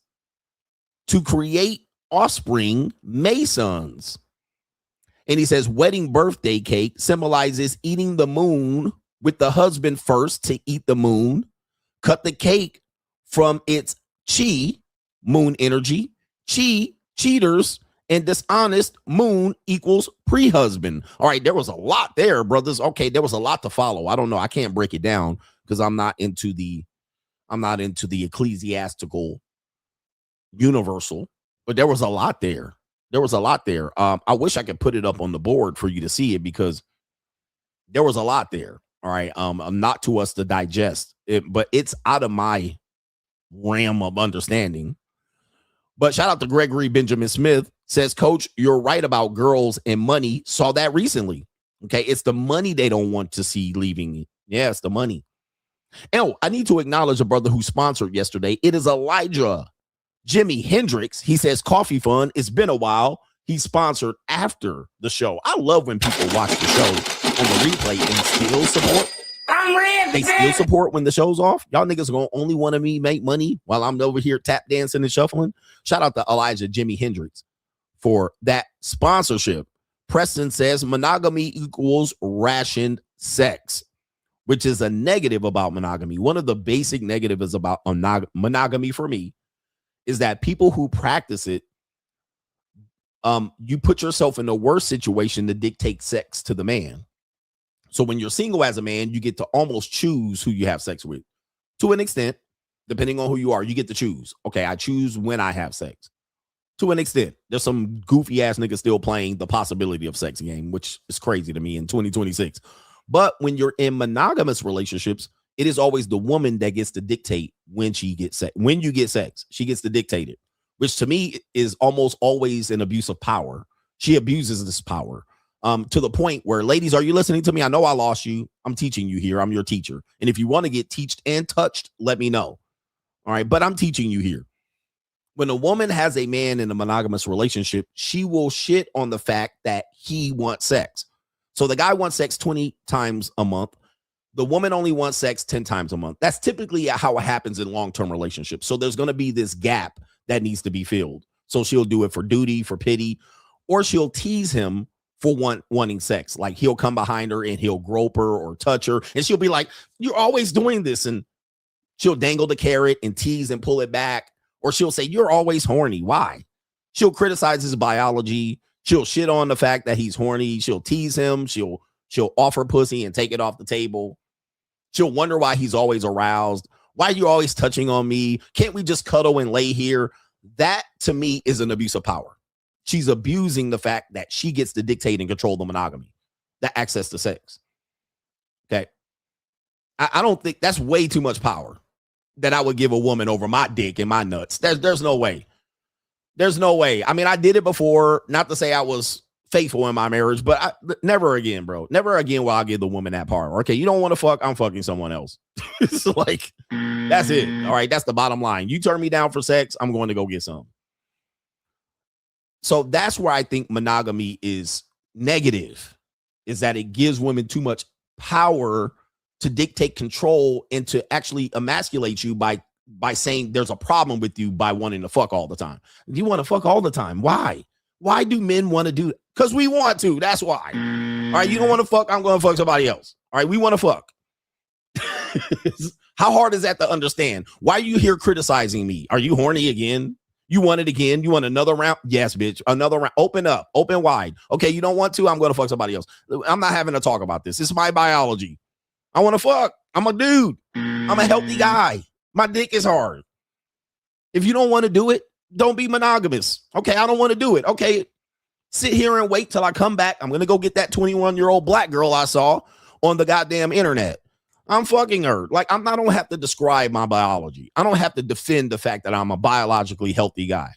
to create offspring masons. And he says wedding birthday cake symbolizes eating the moon with the husband first to eat the moon. Cut the cake from its chi, moon energy, chi, cheaters, and dishonest, moon equals pre-husband. All right, there was a lot there, brothers. Okay, there was a lot to follow. I don't know. I can't break it down because I'm not into the ecclesiastical universal, but there was a lot there. There was a lot there. I wish I could put it up on the board for you to see it because there was a lot there. All right. Not to us to digest it, but it's out of my realm of understanding. But shout out to Gregory Benjamin Smith says, Coach, you're right about girls and money. Saw that recently. Okay. It's the money they don't want to see leaving. Yeah, it's the money. Oh, I need to acknowledge a brother who sponsored yesterday. It is Elijah Jimi Hendrix. He says, Coffee Fun. It's been a while. He sponsored after the show. I love when people watch the show on the replay and still support. They still support when the show's off. Y'all niggas are gonna only want me make money while I'm over here tap dancing and shuffling. Shout out to Elijah Jimi Hendrix for that sponsorship Preston says monogamy equals rationed sex, which is a negative about monogamy. One of the basic negatives about monogamy for me is that people who practice it, you put yourself in a worse situation to dictate sex to the man. So when you're single as a man, you get to almost choose who you have sex with. To an extent, depending on who you are, you get to choose. Okay, I choose when I have sex. To an extent, there's some goofy ass niggas still playing the possibility of sex game, which is crazy to me in 2026. But when you're in monogamous relationships, it is always the woman that gets to dictate when she gets sex. When you get sex, she gets to dictate it, which to me is almost always an abuse of power. She abuses this power to the point where, ladies, are you listening to me? I know I lost you. I'm teaching you here. I'm your teacher. And if you want to get teached and touched, let me know. All right. But I'm teaching you here. When a woman has a man in a monogamous relationship, she will shit on the fact that he wants sex. So the guy wants sex 20 times a month. The woman only wants sex 10 times a month. That's typically how it happens in long-term relationships. So there's going to be this gap that needs to be filled. So she'll do it for duty, for pity, or she'll tease him for wanting sex. Like he'll come behind her and he'll grope her or touch her. And she'll be like, you're always doing this. And she'll dangle the carrot and tease and pull it back. Or she'll say, you're always horny. Why? She'll criticize his biology. She'll shit on the fact that he's horny. She'll tease him. She'll offer pussy and take it off the table. She'll wonder why he's always aroused. Why are you always touching on me? Can't we just cuddle and lay here? That, to me, is an abuse of power. She's abusing the fact that she gets to dictate and control the monogamy, the access to sex. Okay. I don't think that's way too much power that I would give a woman over my dick and my nuts. There's no way. There's no way. I mean, I did it before, not to say I was faithful in my marriage, but never again, bro. Never again will I give the woman that power. Okay, you don't want to fuck, I'm fucking someone else. It's like, that's it. All right, that's the bottom line. You turn me down for sex, I'm going to go get some. So that's where I think monogamy is negative, is that it gives women too much power to dictate control and to actually emasculate you by saying there's a problem with you by wanting to fuck all the time. You want to fuck all the time. Why? Why do men want to do it? Because we want to. That's why. All right, you don't want to fuck, I'm going to fuck somebody else. All right, we want to fuck. How hard is that to understand? Why are you here criticizing me? Are you horny again? You want it again? You want another round? Yes, bitch. Another round. Open up. Open wide. Okay, you don't want to? I'm going to fuck somebody else. I'm not having to talk about this. It's my biology. I want to fuck. I'm a dude. I'm a healthy guy. My dick is hard. If you don't want to do it, don't be monogamous. Okay, I don't want to do it. Okay, sit here and wait till I come back. I'm going to go get that 21-year-old black girl I saw on the goddamn internet. I'm fucking her. Like, I don't have to describe my biology. I don't have to defend the fact that I'm a biologically healthy guy.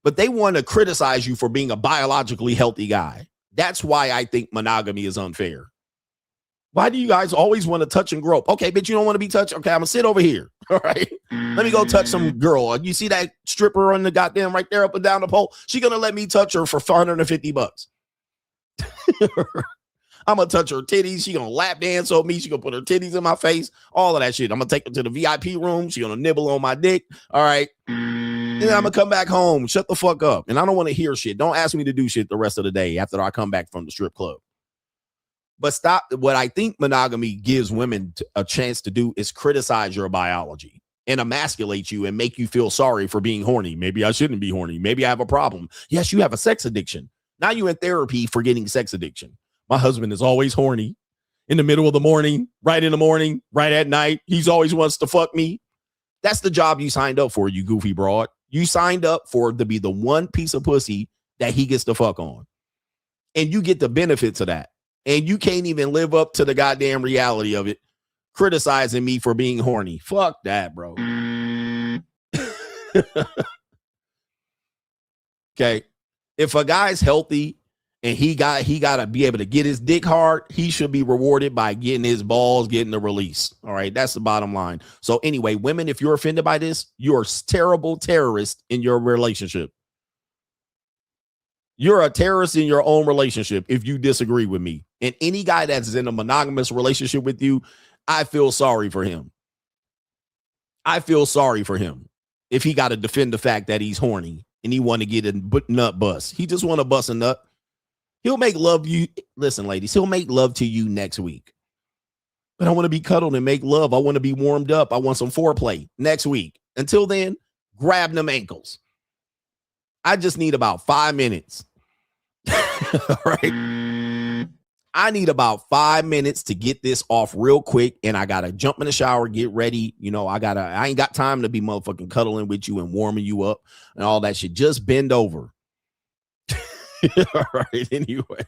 But they want to criticize you for being a biologically healthy guy. That's why I think monogamy is unfair. Why do you guys always want to touch and grope? Okay, bitch, you don't want to be touched? Okay, I'm going to sit over here. All right? Let me go touch some girl. You see that stripper on the goddamn right there up and down the pole? She going to let me touch her for $450. I'm going to touch her titties. She going to lap dance on me. She going to put her titties in my face. All of that shit. I'm going to take her to the VIP room. She going to nibble on my dick. All right? And then I'm going to come back home. Shut the fuck up. And I don't want to hear shit. Don't ask me to do shit the rest of the day after I come back from the strip club. But stop. What I think monogamy gives women a chance to do is criticize your biology and emasculate you and make you feel sorry for being horny. Maybe I shouldn't be horny. Maybe I have a problem. Yes, you have a sex addiction. Now you're in therapy for getting sex addiction. My husband is always horny in the middle of the morning, right in the morning, right at night. He's always wants to fuck me. That's the job you signed up for, you goofy broad. You signed up for to be the one piece of pussy that he gets to fuck on. And you get the benefits of that. And you can't even live up to the goddamn reality of it, criticizing me for being horny. Fuck that, bro. Okay. If a guy's healthy and he got to be able to get his dick hard, he should be rewarded by getting his balls, getting the release. All right. That's the bottom line. So anyway, women, if you're offended by this, you're a terrible terrorist in your relationship. You're a terrorist in your own relationship if you disagree with me. And any guy that's in a monogamous relationship with you, I feel sorry for him. I feel sorry for him if he got to defend the fact that he's horny and he want to get a nut bust. He just want to bust a nut. He'll make love you. Listen, ladies, he'll make love to you next week. But I want to be cuddled and make love. I want to be warmed up. I want some foreplay next week. Until then, grab them ankles. I just need about 5 minutes. All right. I need about 5 minutes to get this off real quick. And I got to jump in the shower, get ready. You know, I ain't got time to be motherfucking cuddling with you and warming you up and all that shit. Just bend over. All right. Anyway.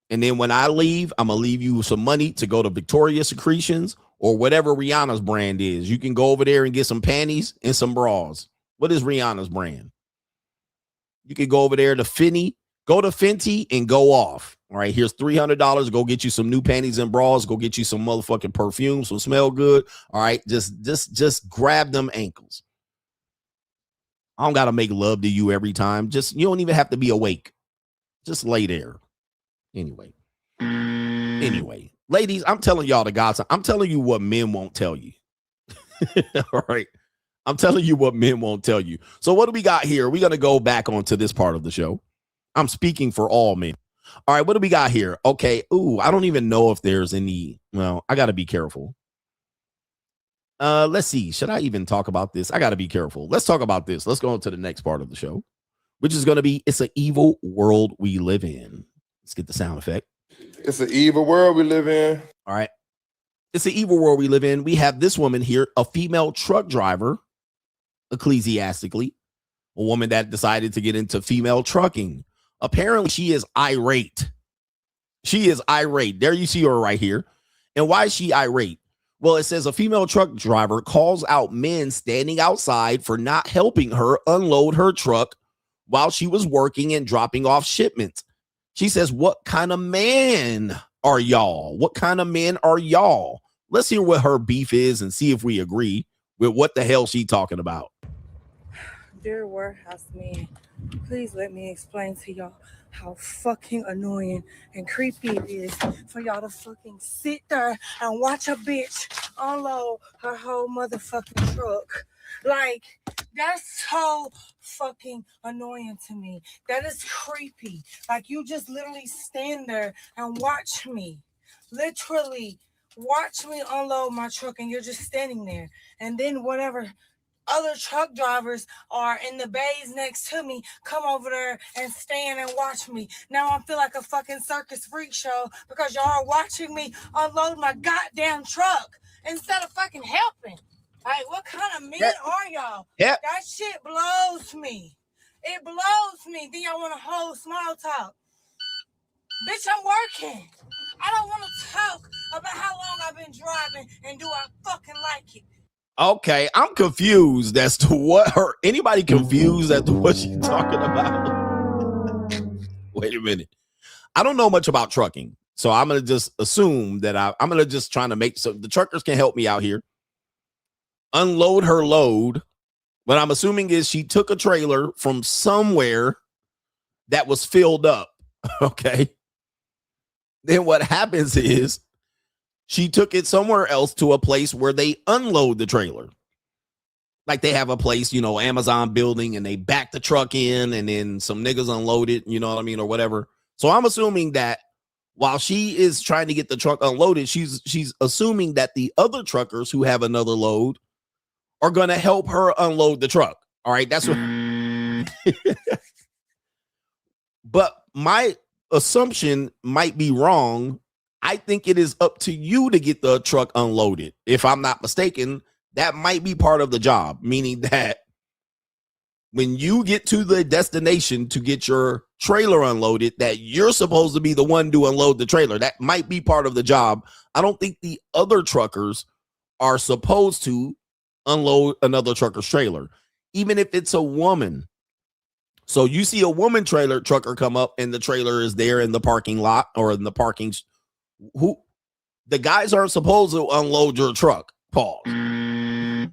And then when I leave, I'm going to leave you some money to go to Victoria's Secretions or whatever Rihanna's brand is. You can go over there and get some panties and some bras. What is Rihanna's brand? You can go over there to Finny. Go to Fenty and go off. All right, here's $300. Go get you some new panties and bras. Go get you some motherfucking perfume, some smell good. All right, just grab them ankles. I don't got to make love to you every time. You don't even have to be awake. Just lay there. Anyway, ladies, I'm telling y'all the gossip. I'm telling you what men won't tell you. All right. I'm telling you what men won't tell you. So what do we got here? We're going to go back onto this part of the show. I'm speaking for all men. All right. What do we got here? Okay. Ooh, I don't even know if there's any. Well, I got to be careful. Let's see. Should I even talk about this? I got to be careful. Let's talk about this. Let's go on to the next part of the show, which is going to be, it's an evil world we live in. Let's get the sound effect. It's an evil world we live in. All right. It's an evil world we live in. We have this woman here, a female truck driver, ecclesiastically, a woman that decided to get into female trucking. Apparently, she is irate. She is irate. There you see her right here. And why is she irate? Well, it says a female truck driver calls out men standing outside for not helping her unload her truck while she was working and dropping off shipments. She says, what kind of man are y'all? What kind of men are y'all? Let's hear what her beef is and see if we agree with what the hell she talking about. Dear warehouse men, please let me explain to y'all how fucking annoying and creepy it is for y'all to fucking sit there and watch a bitch unload her whole motherfucking truck. Like, that's so fucking annoying to me. That is creepy. Like, you just literally stand there and watch me. Literally watch me unload my truck and you're just standing there. And then whatever other truck drivers are in the bays next to me come over there and stand and watch me. Now I feel like a fucking circus freak show because y'all are watching me unload my goddamn truck instead of fucking helping. Like, what kind of men are y'all? Yeah. That shit blows me. It blows me. Then y'all want to hold small talk. Bitch, I'm working. I don't want to talk about how long I've been driving and do I fucking like it. Okay, I'm confused as to what her. Anybody confused as to what she's talking about? Wait a minute. I don't know much about trucking, so I'm gonna just assume that I'm gonna just trying to make so the truckers can help me out here. Unload her load. What I'm assuming is she took a trailer from somewhere that was filled up. Okay. Then what happens is she took it somewhere else to a place where they unload the trailer. Like they have a place, you know, Amazon building, and they back the truck in and then some niggas unload it, you know what I mean, or whatever. So I'm assuming that while she is trying to get the truck unloaded, she's assuming that the other truckers who have another load are going to help her unload the truck. All right. That's what. But my assumption might be wrong. I think it is up to you to get the truck unloaded. If I'm not mistaken, that might be part of the job, meaning that when you get to the destination to get your trailer unloaded, that you're supposed to be the one to unload the trailer. That might be part of the job. I don't think the other truckers are supposed to unload another trucker's trailer, even if it's a woman. So you see a woman trucker come up and the trailer is there in the parking lot or in the parking. Who the guys aren't supposed to unload your truck. Pause.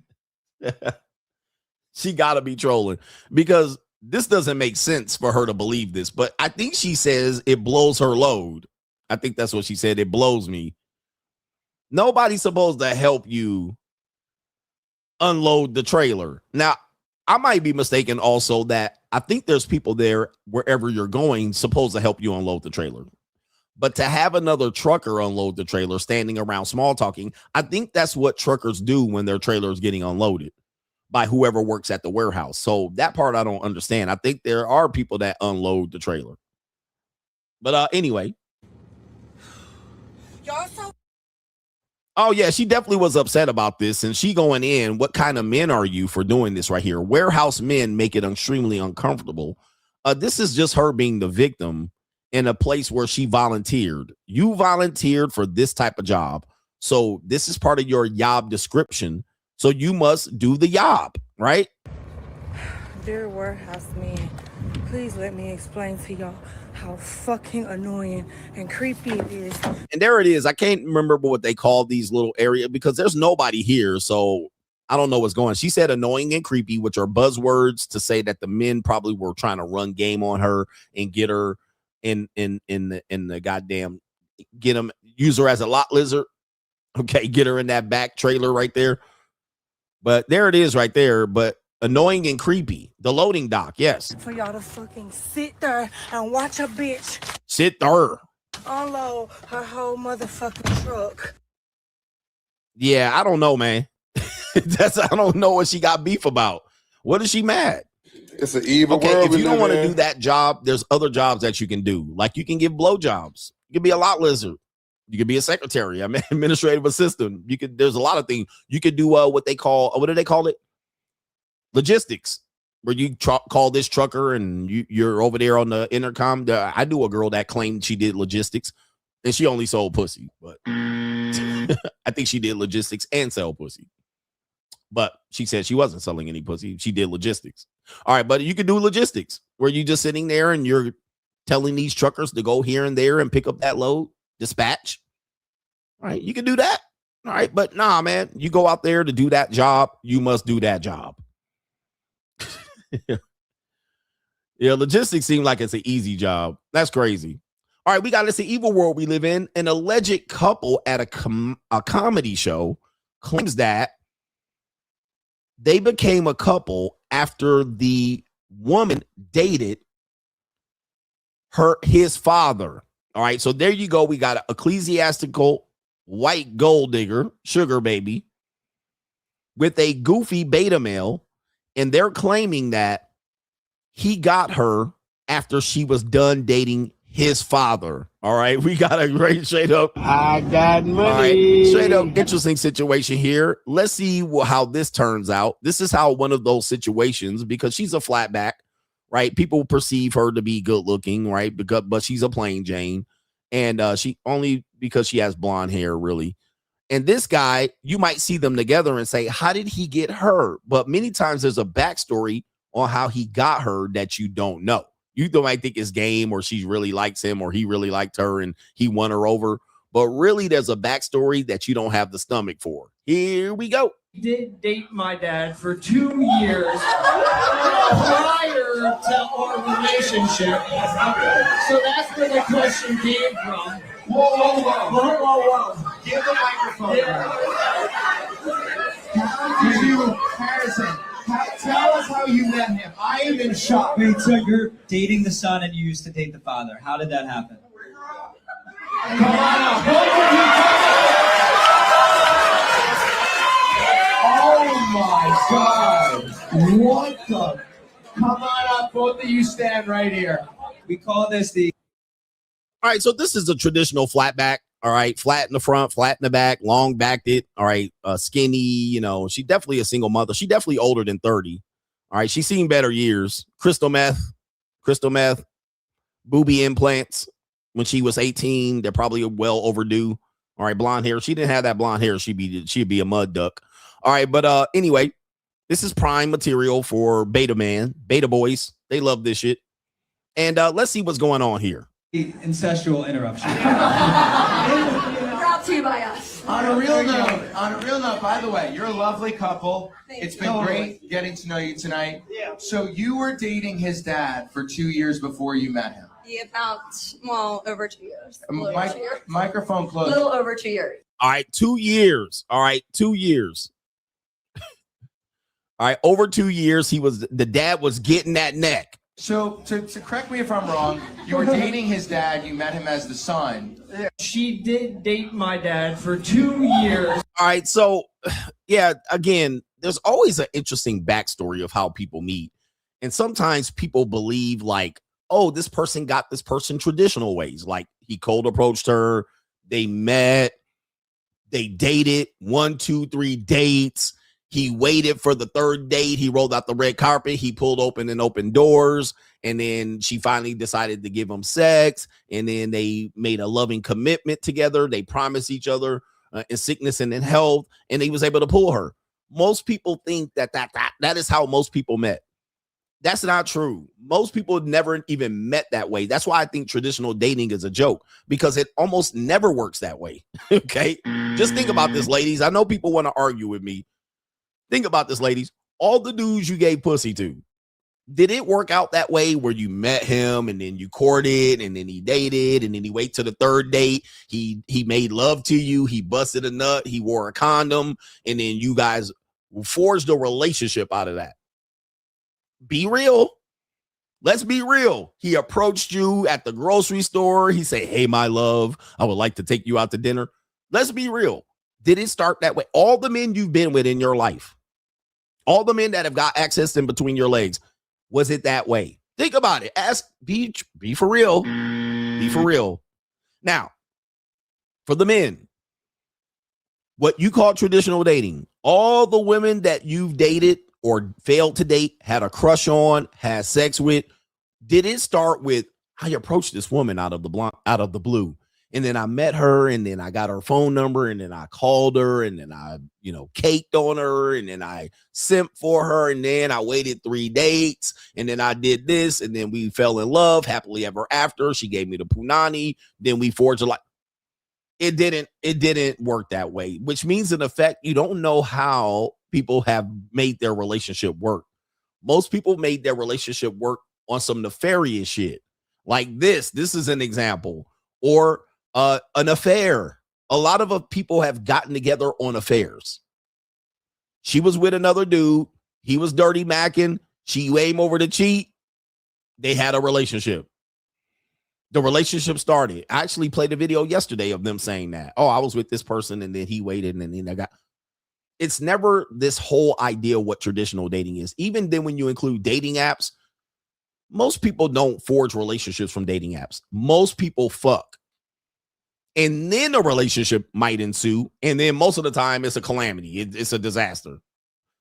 She gotta be trolling because this doesn't make sense for her to believe this, but I think she says it blows her load. I think that's what she said. It blows me. Nobody's supposed to help you unload the trailer. Now, I might be mistaken also that I think there's people there wherever you're going supposed to help you unload the trailer. But to have another trucker unload the trailer standing around small talking, I think that's what truckers do when their trailer is getting unloaded by whoever works at the warehouse. So that part I don't understand. I think there are people that unload the trailer. But anyway. Oh, yeah, she definitely was upset about this. And she going in, what kind of men are you for doing this right here? Warehouse men make it extremely uncomfortable. This is just her being the victim in a place where she volunteered. You volunteered for this type of job. So this is part of your job description. So you must do the job, right? Dear warehouse man, please let me explain to y'all how fucking annoying and creepy it is. And there it is. I can't remember what they call these little areas because there's nobody here. So I don't know what's going on. She said annoying and creepy, which are buzzwords to say that the men probably were trying to run game on her and get her in the goddamn, get them, use her as a lot lizard. Okay, get her in that back trailer right there. But there it is right there. But annoying and creepy. The loading dock, yes. For y'all to fucking sit there and watch a bitch sit there unload her whole motherfucking truck. Yeah, I don't know, man. I don't know what she got beef about. What is she mad? It's an evil world. If you don't want to do that job, there's other jobs that you can do. Like you can give blowjobs. You can be a lot lizard. You can be a secretary, administrative assistant. You could. There's a lot of things you could do. What they call, what do they call it? Logistics, where you call this trucker and you're over there on the intercom. I knew a girl that claimed she did logistics, and she only sold pussy. But I think she did logistics and sell pussy. But she said she wasn't selling any pussy. She did logistics. All right, but you could do logistics where you're just sitting there and you're telling these truckers to go here and there and pick up that load, dispatch. All right, you can do that. All right, but nah, man, you go out there to do that job, you must do that job. Yeah, logistics seem like it's an easy job. That's crazy. All right, we got this evil world we live in. An alleged couple at a comedy show claims that they became a couple after the woman dated his father. All right, so there you go. We got an ecclesiastical white gold digger, sugar baby, with a goofy beta male, and they're claiming that he got her after she was done dating his father. All right, we got a great straight up. I got money. All right, straight up interesting situation here. Let's see how this turns out. This is how one of those situations, because she's a flatback, right? People perceive her to be good looking, right? But she's a plain Jane, and she only because she has blonde hair, really. And this guy, you might see them together and say, how did he get her? But many times there's a backstory on how he got her that you don't know. You might think it's game, or she really likes him, or he really liked her and he won her over. But really, there's a backstory that you don't have the stomach for. Here we go. He did date my dad for 2 years prior to our relationship. So that's where the question came from. Whoa. Give the microphone. Harrison, tell us how you met him. I am in shock. Wait, so you're dating the son and you used to date the father. How did that happen? Come on up. Oh my God. What the? Come on up. Both of you stand right here. We call this the... All right, so this is a traditional flatback. All right, flat in the front, flat in the back, long backed it. All right, skinny, you know, she definitely a single mother. She definitely older than 30. All right, she's seen better years. Crystal meth, booby implants when she was 18. They're probably well overdue. All right, blonde hair. She didn't have that blonde hair. She'd be a mud duck. All right, but anyway, this is prime material for beta man, beta boys. They love this shit. And let's see what's going on here. Incestual interruption. Brought to you by us. On a real note, by the way, you're a lovely couple. It's been great getting to know you tonight. Yeah. So you were dating his dad for 2 years before you met him. Yeah, over 2 years. Microphone close. A little over 2 years. All right, 2 years. All right, 2 years. All right, over 2 years, the dad was getting that neck. So, to correct me if I'm wrong, you were dating his dad, you met him as the son. She did date my dad for 2 years. All right, so yeah, again, there's always an interesting backstory of how people meet. And sometimes people believe like, oh, this person got this person traditional ways. Like he cold approached her, they met, they dated 1, 2, 3 dates. He waited for the third date. He rolled out the red carpet. He pulled open and opened doors. And then she finally decided to give him sex. And then they made a loving commitment together. They promised each other in sickness and in health. And he was able to pull her. Most people think that is how most people met. That's not true. Most people never even met that way. That's why I think traditional dating is a joke, because it almost never works that way. Okay. Just think about this, ladies. I know people want to argue with me. Think about this, ladies. All the dudes you gave pussy to, did it work out that way where you met him and then you courted and then he dated and then he wait to the third date? He made love to you. He busted a nut. He wore a condom. And then you guys forged a relationship out of that. Be real. Let's be real. He approached you at the grocery store. He said, hey, my love, I would like to take you out to dinner. Let's be real. Did it start that way? All the men you've been with in your life, all the men that have got access in between your legs, was it that way? Think about it. Be for real. Be for real. Now, for the men, what you call traditional dating, all the women that you've dated or failed to date, had a crush on, had sex with, did it start with, I approached this woman out of the blue? And then I met her, and then I got her phone number, and then I called her, and then I, caked on her, and then I simped for her, and then I waited 3 dates, and then I did this, and then we fell in love happily ever after. She gave me the punani, then we forged a life. It didn't work that way, which means in effect, you don't know how people have made their relationship work. Most people made their relationship work on some nefarious shit. Like this is an example. Or an affair. A lot of people have gotten together on affairs. She was with another dude. He was dirty macking. She came over to cheat. They had a relationship. The relationship started. I actually played a video yesterday of them saying that. Oh, I was with this person and then he waited and then I got. It's never this whole idea of what traditional dating is. Even then when you include dating apps, most people don't forge relationships from dating apps. Most people fuck. And then a relationship might ensue. And then most of the time it's a calamity. It's a disaster.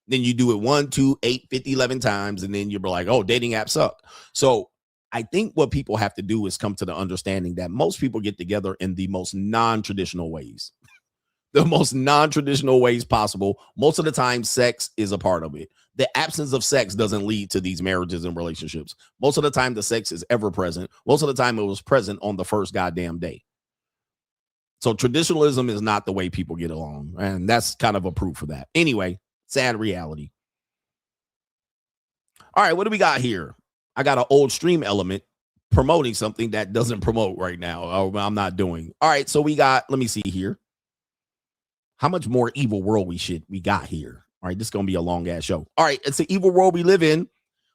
Then you do it 1, 2, 8, 50, 11 times. And then you're like, oh, dating apps suck. So I think what people have to do is come to the understanding that most people get together in the most non-traditional ways. The most non-traditional ways possible. Most of the time, sex is a part of it. The absence of sex doesn't lead to these marriages and relationships. Most of the time, the sex is ever present. Most of the time, it was present on the first goddamn day. So traditionalism is not the way people get along. And that's kind of a proof of that. Anyway, sad reality. All right, what do we got here? I got an old stream element promoting something that doesn't promote right now. I'm not doing. All right, so we got, let me see here. How much more evil world we got here? All right, this is going to be a long ass show. All right, it's the evil world we live in.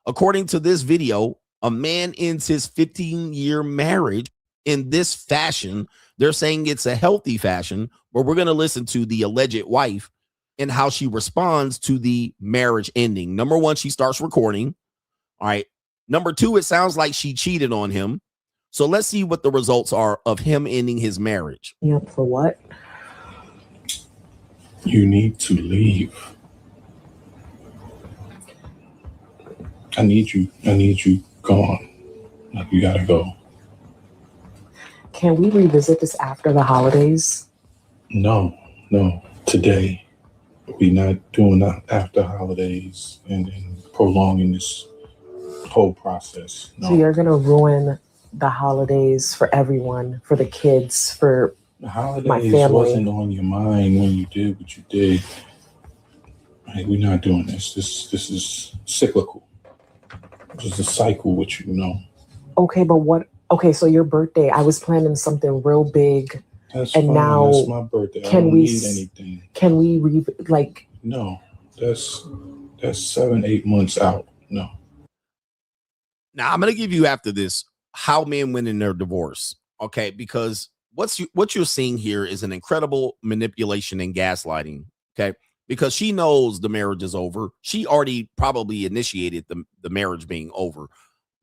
According to this video, a man ends his 15-year marriage in this fashion. They're saying it's a healthy fashion, but we're going to listen to the alleged wife and how she responds to the marriage ending. Number one, she starts recording. All right. Number two, it sounds like she cheated on him. So let's see what the results are of him ending his marriage. Yep, for what? You need to leave. I need you gone. Like, you gotta go. Can we revisit this after the holidays? No. Today. We're not doing that after holidays and prolonging this whole process. No. So you're gonna ruin the holidays for everyone, for the kids, for the holidays my family. Wasn't on your mind when you did what you did. Like, we're not doing this. This is cyclical. This is a cycle, which you know. Okay, but what? Okay, so your birthday, I was planning something real big. That's and fine. now That's my birthday. I don't need anything. Can we No, that's 7-8 months out. No. Now I'm gonna give you after this how men win in their divorce. Okay, because what you're seeing here is an incredible manipulation and gaslighting. Okay, because she knows the marriage is over. She already probably initiated the marriage being over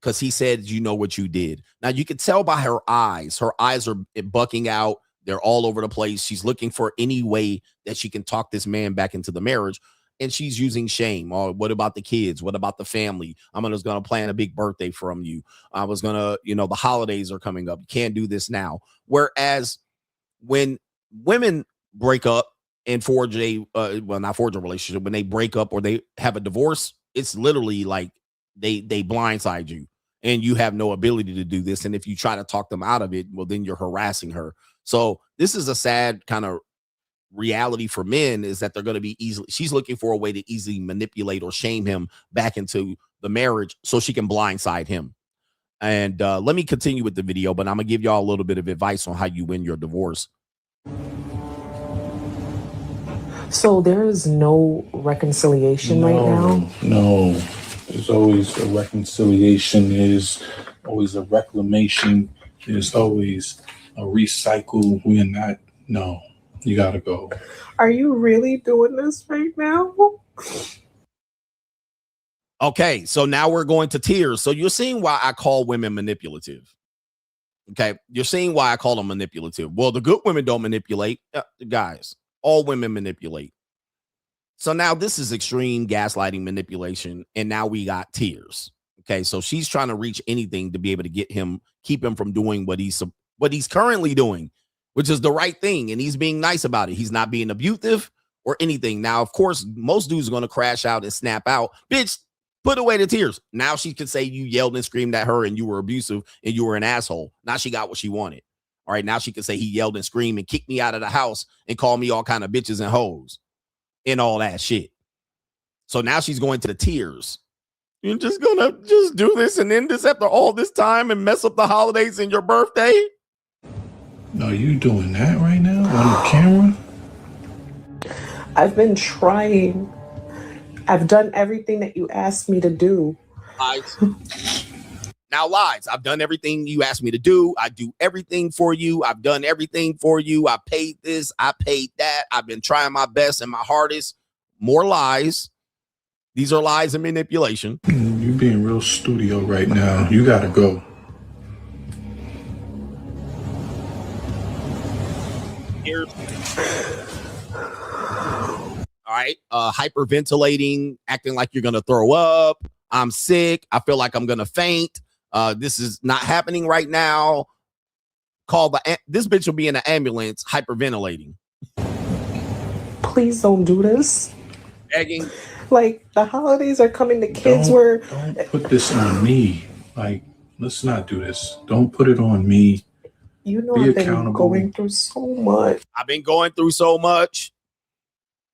because he said, you know what you did. Now you can tell by her eyes. Her eyes are bucking out. They're all over the place. She's looking for any way that she can talk this man back into the marriage. And she's using shame. Oh, what about the kids? What about the family? I'm just going to plan a big birthday from you. I was going to, the holidays are coming up. You can't do this now. Whereas when women break up and forge not forge a relationship, when they break up or they have a divorce, it's literally like they blindside you and you have no ability to do this. And if you try to talk them out of it, well, then you're harassing her. So this is a sad kind of reality for men, is that they're going to be she's looking for a way to easily manipulate or shame him back into the marriage so she can blindside him. And let me continue with the video, but I'm gonna give y'all a little bit of advice on how you win your divorce. So there is no reconciliation right now? No, there's always a reconciliation. There's always a reclamation. There's always a recycle. We're not, no. You gotta go. Are you really doing this right now? Okay, so now we're going to tears. So you're seeing why I call women manipulative. Okay, you're seeing why I call them manipulative. Well, the good women don't manipulate. Guys, all women manipulate. So now this is extreme gaslighting manipulation, and now we got tears. Okay, so she's trying to reach anything to be able to keep him from doing what he's currently doing, which is the right thing. And he's being nice about it. He's not being abusive or anything. Now, of course, most dudes are going to crash out and snap out. Bitch, put away the tears. Now she could say you yelled and screamed at her and you were abusive and you were an asshole. Now she got what she wanted. All right. Now she could say he yelled and screamed and kicked me out of the house and called me all kind of bitches and hoes and all that shit. So now she's going to the tears. You're just going to just do this and end this after all this time and mess up the holidays and your birthday? No, you doing that right now on camera? I've been trying. I've done everything that you asked me to do. Lies. Now lies. I've done everything you asked me to do. I do everything for you. I've done everything for you. I paid this. I paid that. I've been trying my best and my hardest. More lies. These are lies and manipulation. You being real studio right now. You got to go. All right. Hyperventilating, acting like you're going to throw up. I'm sick. I feel like I'm going to faint. This is not happening right now. This bitch will be in an ambulance hyperventilating. Please don't do this. Begging. Like, the holidays are coming. The kids Don't put this on me. Like, let's not do this. Don't put it on me. You know, I've been going through so much. I've been going through so much.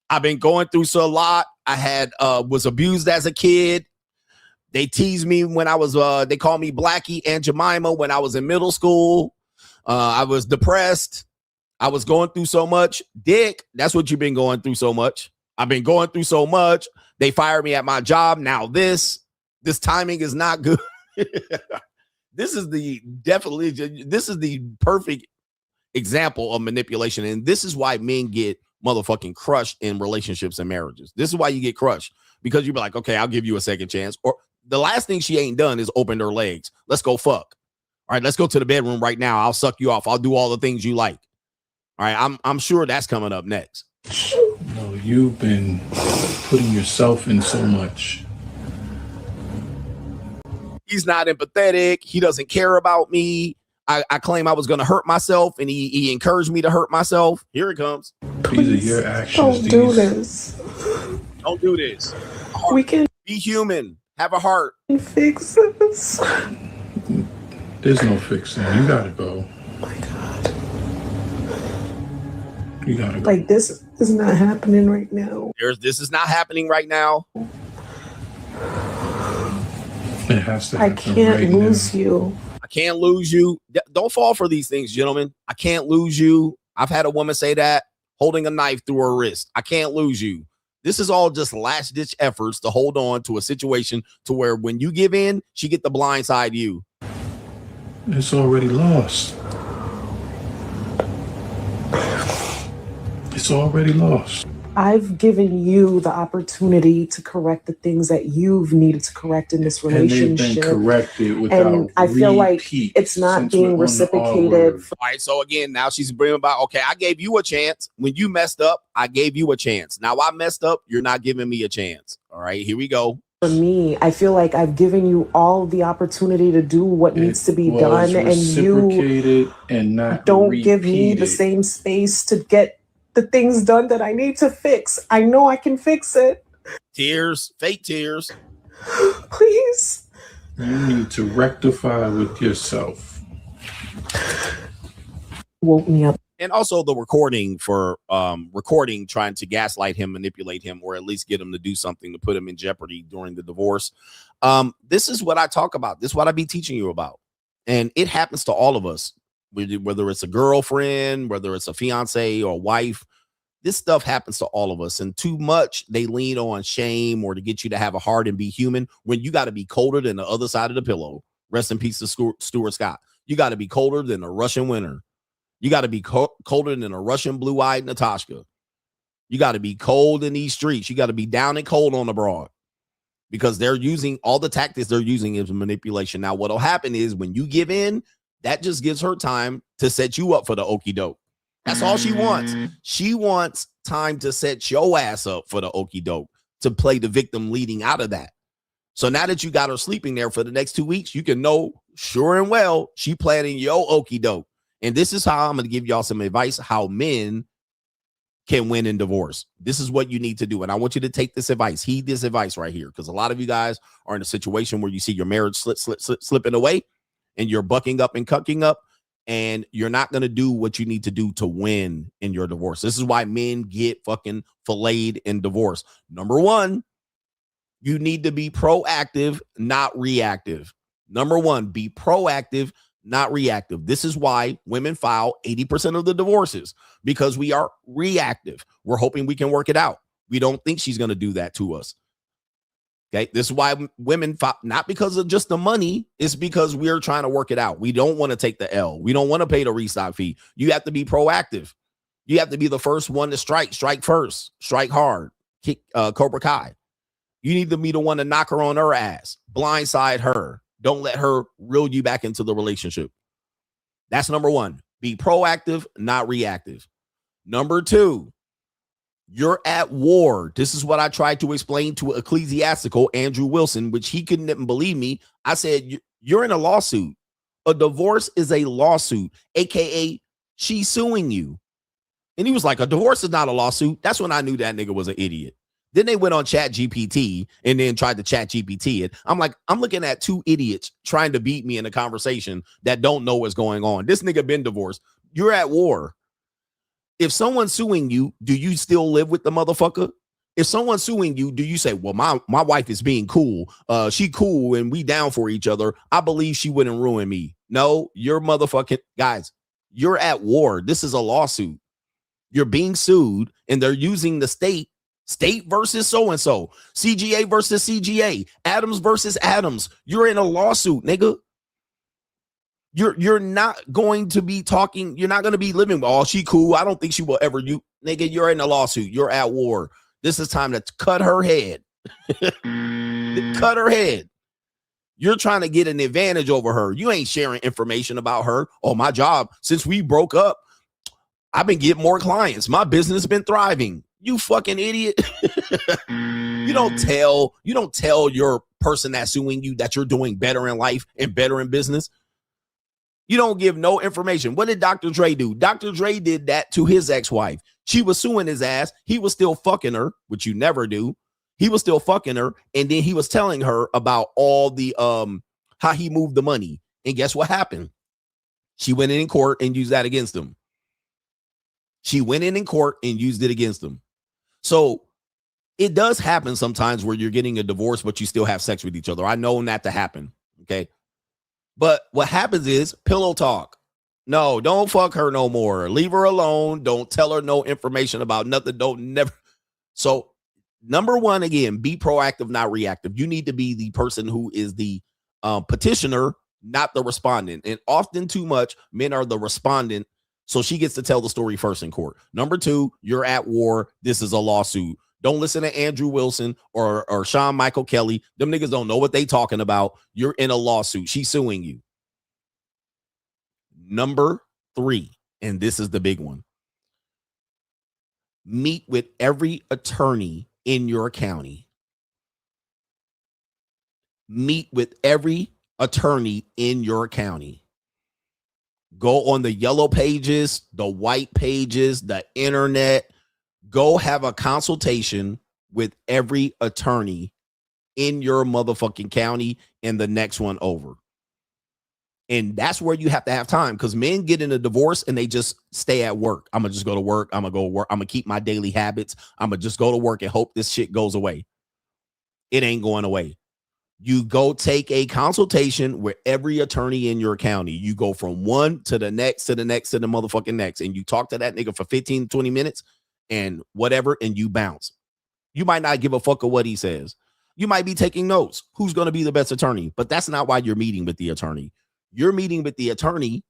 I've been going through so a lot. I was abused as a kid. They teased me when I was, they called me Blackie and Jemima when I was in middle school. I was depressed. I was going through so much. Dick, that's what you've been going through so much. I've been going through so much. They fired me at my job. Now this timing is not good. This is the perfect example of manipulation. And this is why men get motherfucking crushed in relationships and marriages. This is why you get crushed, because you be like, okay, I'll give you a second chance. Or the last thing she ain't done is opened her legs. Let's go fuck. All right, let's go to the bedroom right now. I'll suck you off. I'll do all the things you like. All right, I'm sure that's coming up next. No, you've been putting yourself in so much. He's not empathetic. He doesn't care about me. I claim I was going to hurt myself, and he encouraged me to hurt myself. Here it comes. These are your actions. Don't do this. Don't do this. We can be human. Have a heart. Fix this. There's no fixing. You gotta go. Oh my God. You gotta go. Like, this is not happening right now. This is not happening right now. It has to. I can't lose you. I can't lose you. Don't fall for these things, gentlemen. I can't lose you. I've had a woman say that, holding a knife through her wrist. I can't lose you. This is all just last ditch efforts to hold on to a situation to where when you give in, she get the blind side you. It's already lost. It's already lost. I've given you the opportunity to correct the things that you've needed to correct in this relationship. And they've been corrected without and I feel like it's not being reciprocated. All right, so again, now she's bringing about, okay, I gave you a chance. When you messed up, I gave you a chance. Now I messed up, you're not giving me a chance. All right, here we go. For me, I feel like I've given you all the opportunity to do what needs to be done, and you and not don't give me the same space to get the things done that I need to fix. I know I can fix it. Tears, fake tears. Please. You need to rectify with yourself. Woke me up. And also the recording for recording, trying to gaslight him, manipulate him, or at least get him to do something to put him in jeopardy during the divorce. This is what I talk about. This is what I be teaching you about. And it happens to all of us. Whether it's a girlfriend, whether it's a fiance or wife, this stuff happens to all of us. And too much, they lean on shame or to get you to have a heart and be human when you got to be colder than the other side of the pillow. Rest in peace to Stuart Scott. You got to be colder than a Russian winter. You got to be colder than a Russian blue-eyed Natasha. You got to be cold in these streets. You got to be down and cold on the broad because they're using all the tactics they're using is manipulation. Now, what'll happen is when you give in, that just gives her time to set you up for the okie doke. That's all she wants. She wants time to set your ass up for the okie doke, to play the victim leading out of that. So now that you got her sleeping there for the next 2 weeks, you can know sure and well she planning your okie doke. And this is how I'm going to give y'all some advice how men can win in divorce. This is what you need to do. And I want you to take this advice. Heed this advice right here, because a lot of you guys are in a situation where you see your marriage slipping away. And you're bucking up and cucking up, and you're not going to do what you need to do to win in your divorce. This is why men get fucking filleted in divorce. Number one, you need to be proactive, not reactive. Number one, be proactive, not reactive. This is why women file 80% of the divorces, because we are reactive. We're hoping we can work it out. We don't think she's going to do that to us. Okay, this is why women file, not because of just the money, it's because we're trying to work it out. We don't want to take the L. We don't want to pay the restock fee. You have to be proactive. You have to be the first one to strike first, strike hard, kick Cobra Kai. You need to be the one to knock her on her ass, blindside her. Don't let her reel you back into the relationship. That's number one. Be proactive, not reactive. Number two, you're at war. This is what I tried to explain to Ecclesiastical Andrew Wilson, which he couldn't believe me. I said, you're in a lawsuit. A divorce is a lawsuit, aka she's suing you. And he was like, a divorce is not a lawsuit. That's when I knew that nigga was an idiot. Then they went on Chat GPT and then tried to Chat GPT it. I'm like, I'm looking at two idiots trying to beat me in a conversation that don't know what's going on. This nigga been divorced. You're at war. If someone's suing you, do you still live with the motherfucker? If someone's suing you, do you say, well, my wife is being cool. She cool and we down for each other. I believe she wouldn't ruin me. No, you're motherfucking guys. You're at war. This is a lawsuit. You're being sued and they're using the state versus so-and-so, CGA versus CGA, Adams versus Adams. You're in a lawsuit, nigga. You're not going to be talking. You're not going to be living. Oh, she cool. I don't think she will ever. You nigga, you're in a lawsuit. You're at war. This is time to cut her head. Cut her head. You're trying to get an advantage over her. You ain't sharing information about her. Oh, my job, since we broke up, I've been getting more clients. My business has been thriving. You fucking idiot. You don't tell your person that's suing you that you're doing better in life and better in business. You don't give no information. What did Dr. Dre do? Dr. Dre did that to his ex-wife. She was suing his ass. He was still fucking her, which you never do. He was still fucking her. And then he was telling her about all the, how he moved the money. And guess what happened? She went in court and used that against him. She went in court and used it against him. So it does happen sometimes where you're getting a divorce, but you still have sex with each other. I know that to happen. Okay. But what happens is pillow talk. No, don't fuck her no more. Leave her alone. Don't tell her no information about nothing. Don't never. So Number one, again, be proactive, not reactive. You need to be the person who is the petitioner, not the respondent. And often too much, men are the respondent. So she gets to tell the story first in court. Number two, you're at war. This is a lawsuit. Don't listen to Andrew Wilson or Sean Michael Kelly. Them niggas don't know what they talking about. You're in a lawsuit. She's suing you. Number three, and this is the big one. Meet with every attorney in your county. Meet with every attorney in your county. Go on the yellow pages, the white pages, the internet. Go have a consultation with every attorney in your motherfucking county and the next one over. And that's where you have to have time, because men get in a divorce and they just stay at work. I'm going to just go to work. I'm going to go to work. I'm going to keep my daily habits. I'm going to just go to work and hope this shit goes away. It ain't going away. You go take a consultation with every attorney in your county. You go from one to the next, to the next, to the motherfucking next. And you talk to that nigga for 15, 20 minutes and whatever, and you bounce. You might not give a fuck of what he says. You might be taking notes. Who's going to be the best attorney? But that's not why you're meeting with the attorney. You're meeting with the attorney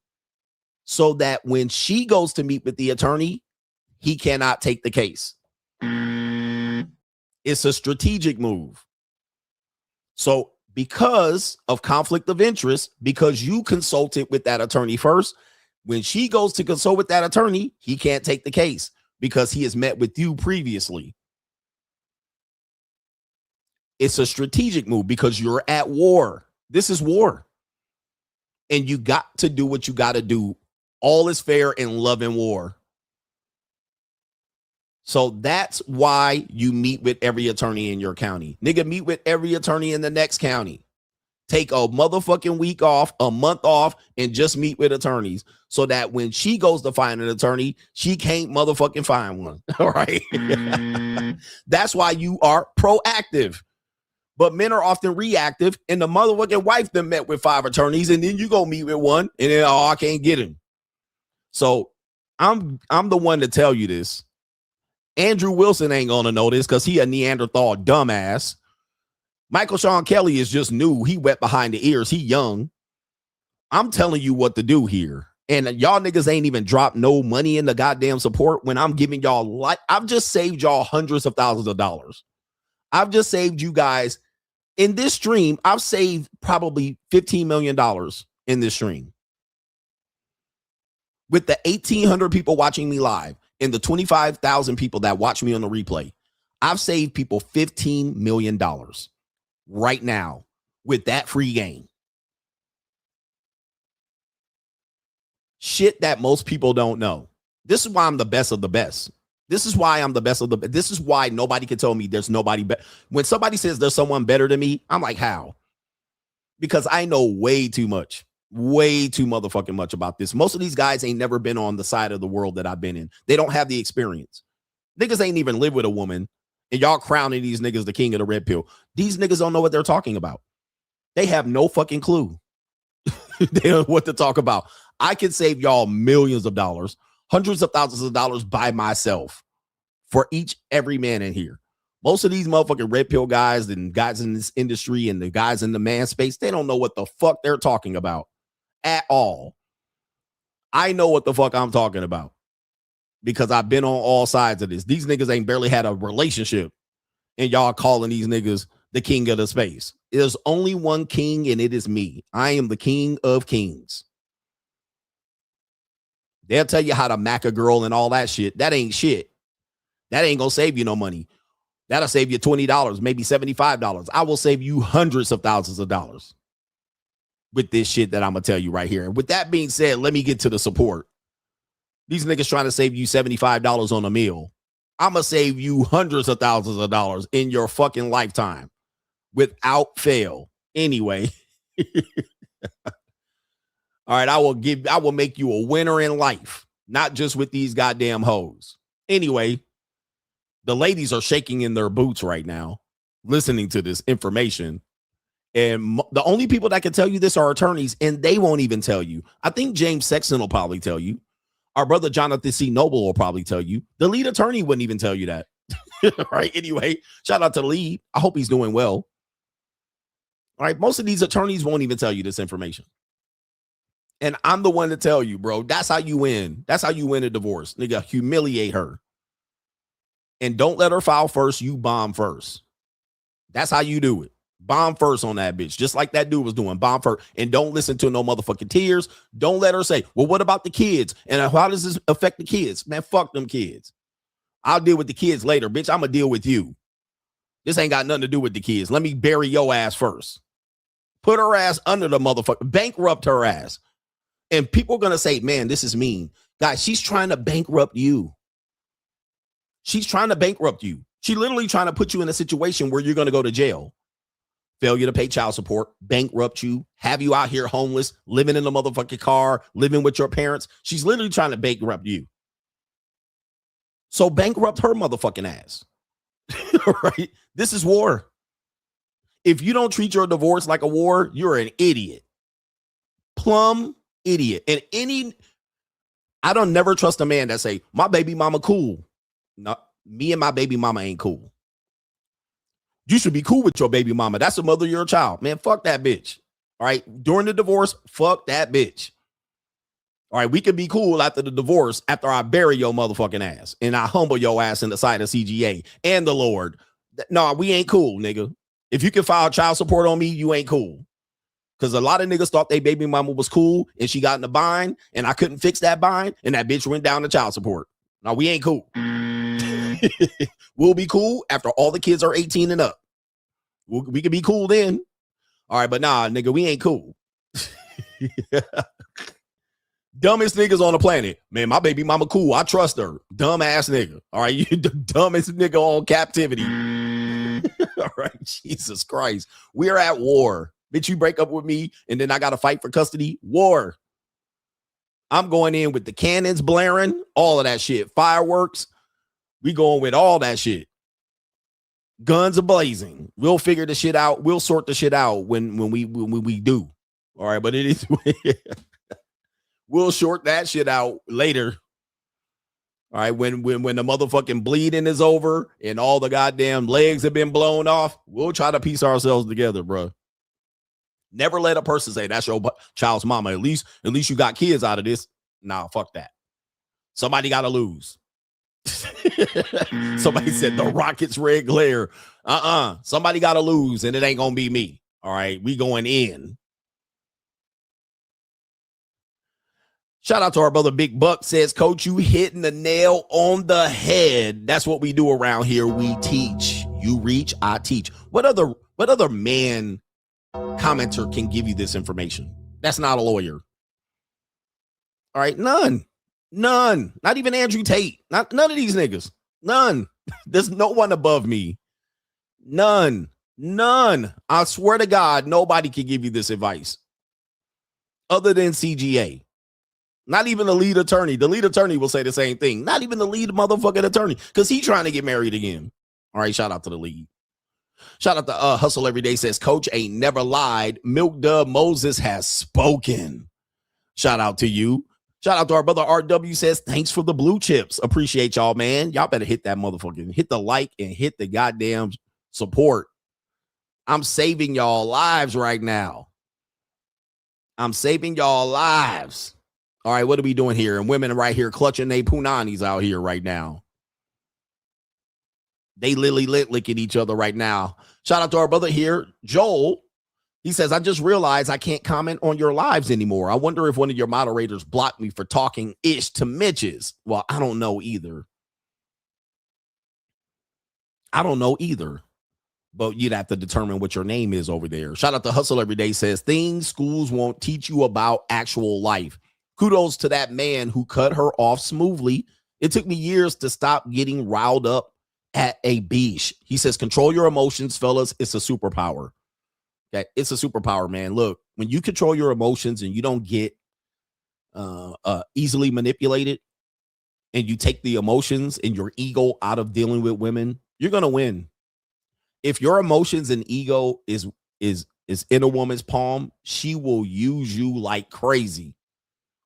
so that when she goes to meet with the attorney, he cannot take the case. It's a strategic move. So because of conflict of interest, because you consulted with that attorney first, when she goes to consult with that attorney, he can't take the case because he has met with you previously. It's a strategic move because you're at war. This is war. And you got to do what you got to do. All is fair in love and war. So that's why you meet with every attorney in your county. Nigga, meet with every attorney in the next county. Take a motherfucking week off, a month off, and just meet with attorneys so that when she goes to find an attorney, she can't motherfucking find one. All right. That's why you are proactive. But men are often reactive, and the motherfucking wife then met with 5 attorneys, and then you go meet with one, and then, oh, I can't get him. So I'm the one to tell you this. Andrew Wilson ain't gonna know this because he a Neanderthal dumbass. Michael Sean Kelly is just new. He wet behind the ears. He young. I'm telling you what to do here. And y'all niggas ain't even dropped no money in the goddamn support when I'm giving y'all I've just saved y'all hundreds of thousands of dollars. I've just saved you guys. In this stream, I've saved probably $15 million in this stream. With the 1,800 people watching me live and the 25,000 people that watch me on the replay, I've saved people $15 million right now with that free game. Shit that most people don't know. This is why I'm the best of the best. This is why I'm the best of the best. This is why nobody can tell me there's nobody better. When somebody says there's someone better than me, I'm like, how? Because I know way too much. Way too motherfucking much about this. Most of these guys ain't never been on the side of the world that I've been in. They don't have the experience. Niggas ain't even live with a woman, and y'all crowning these niggas the king of the red pill. These niggas don't know what they're talking about. They have no fucking clue. They don't know what to talk about. I can save y'all millions of dollars, hundreds of thousands of dollars by myself for every man in here. Most of these motherfucking red pill guys and guys in this industry and the guys in the man space, they don't know what the fuck they're talking about at all. I know what the fuck I'm talking about because I've been on all sides of this. These niggas ain't barely had a relationship, and y'all calling these niggas the king of the space. There's only one king, and it is me. I am the king of kings. They'll tell you how to mac a girl and all that shit. That ain't shit. That ain't gonna save you no money. That'll save you $20, maybe $75. I will save you hundreds of thousands of dollars with this shit that I'm gonna tell you right here. And with that being said, let me get to the support. These niggas trying to save you $75 on a meal. I'm gonna save you hundreds of thousands of dollars in your fucking lifetime without fail. Anyway. All right, I will make you a winner in life, not just with these goddamn hoes. Anyway, the ladies are shaking in their boots right now, listening to this information. And the only people that can tell you this are attorneys, and they won't even tell you. I think James Sexton will probably tell you. Our brother Jonathan C. Noble will probably tell you. The lead attorney wouldn't even tell you that. Right? Anyway, shout out to the lead. I hope he's doing well. All right. Most of these attorneys won't even tell you this information. And I'm the one to tell you, bro. That's how you win. That's how you win a divorce. Nigga, humiliate her. And don't let her file first. You bomb first. That's how you do it. Bomb first on that bitch. Just like that dude was doing. Bomb first. And don't listen to no motherfucking tears. Don't let her say, well, what about the kids? And how does this affect the kids? Man, fuck them kids. I'll deal with the kids later. Bitch, I'm going to deal with you. This ain't got nothing to do with the kids. Let me bury your ass first. Put her ass under the motherfucker. Bankrupt her ass. And people are going to say, man, this is mean. Guys, she's trying to bankrupt you. She's trying to bankrupt you. She literally trying to put you in a situation where you're going to go to jail. Failure to pay child support, bankrupt you, have you out here homeless, living in a motherfucking car, living with your parents. She's literally trying to bankrupt you. So bankrupt her motherfucking ass. Right? This is war. If you don't treat your divorce like a war, you're an idiot. Plumb idiot. And I don't never trust a man that say, my baby mama cool. No, me and my baby mama ain't cool. You should be cool with your baby mama. That's the mother of your child. Man, fuck that bitch. All right. During the divorce, fuck that bitch. All right. We can be cool after the divorce, after I bury your motherfucking ass and I humble your ass in the sight of CGA and the Lord. No, we ain't cool, nigga. If you can file child support on me, you ain't cool. Because a lot of niggas thought they baby mama was cool and she got in a bind and I couldn't fix that bind and that bitch went down to child support. No, we ain't cool. We'll be cool after all the kids are 18 and up. We can be cool then. All right, but nah, nigga, we ain't cool. Dumbest niggas on the planet. Man, my baby mama cool. I trust her. Dumb ass nigga. All right, you the dumbest nigga on captivity. All right, Jesus Christ. We're at war. Bitch, you break up with me and then I got to fight for custody. War. I'm going in with the cannons blaring, all of that shit. Fireworks. We going with all that shit. Guns are blazing. We'll figure the shit out. We'll sort the shit out when we do. All right, but it is we'll sort that shit out later. All right, when the motherfucking bleeding is over and all the goddamn legs have been blown off, we'll try to piece ourselves together, bro. Never let a person say that's your child's mama. At least you got kids out of this. Nah, fuck that. Somebody got to lose. Somebody said the Rockets red glare. Somebody got to lose, and it ain't gonna be me. All right, we going in. Shout out to our brother Big Buck says, Coach, you hitting the nail on the head. That's what we do around here. We teach. You reach, I teach. What other man commenter can give you this information? That's not a lawyer. All right, none. Not even Andrew Tate. None of these niggas. None. There's no one above me. None. I swear to God, nobody can give you this advice other than CGA. Not even the lead attorney. The lead attorney will say the same thing. Not even the lead motherfucking attorney, because he's trying to get married again. All right, shout out to the lead. Shout out to Hustle Every Day says, Coach ain't never lied. Milk Dub Moses has spoken. Shout out to you. Shout out to our brother RW says, thanks for the blue chips. Appreciate y'all, man. Y'all better hit that motherfucking, hit the like and hit the goddamn support. I'm saving y'all lives right now. I'm saving y'all lives. All right, what are we doing here? And women right here clutching they punanis out here right now. They literally licking each other right now. Shout out to our brother here, Joel. He says, I just realized I can't comment on your lives anymore. I wonder if one of your moderators blocked me for talking ish to Mitches. Well, I don't know either. But you'd have to determine what your name is over there. Shout out to Hustle Every Day says, things schools won't teach you about actual life. Kudos to that man who cut her off smoothly. It took me years to stop getting riled up at a beach. He says, control your emotions, fellas. It's a superpower. Okay, it's a superpower, man. Look, when you control your emotions and you don't get easily manipulated, and you take the emotions and your ego out of dealing with women, you're gonna win. If your emotions and ego is in a woman's palm, she will use you like crazy.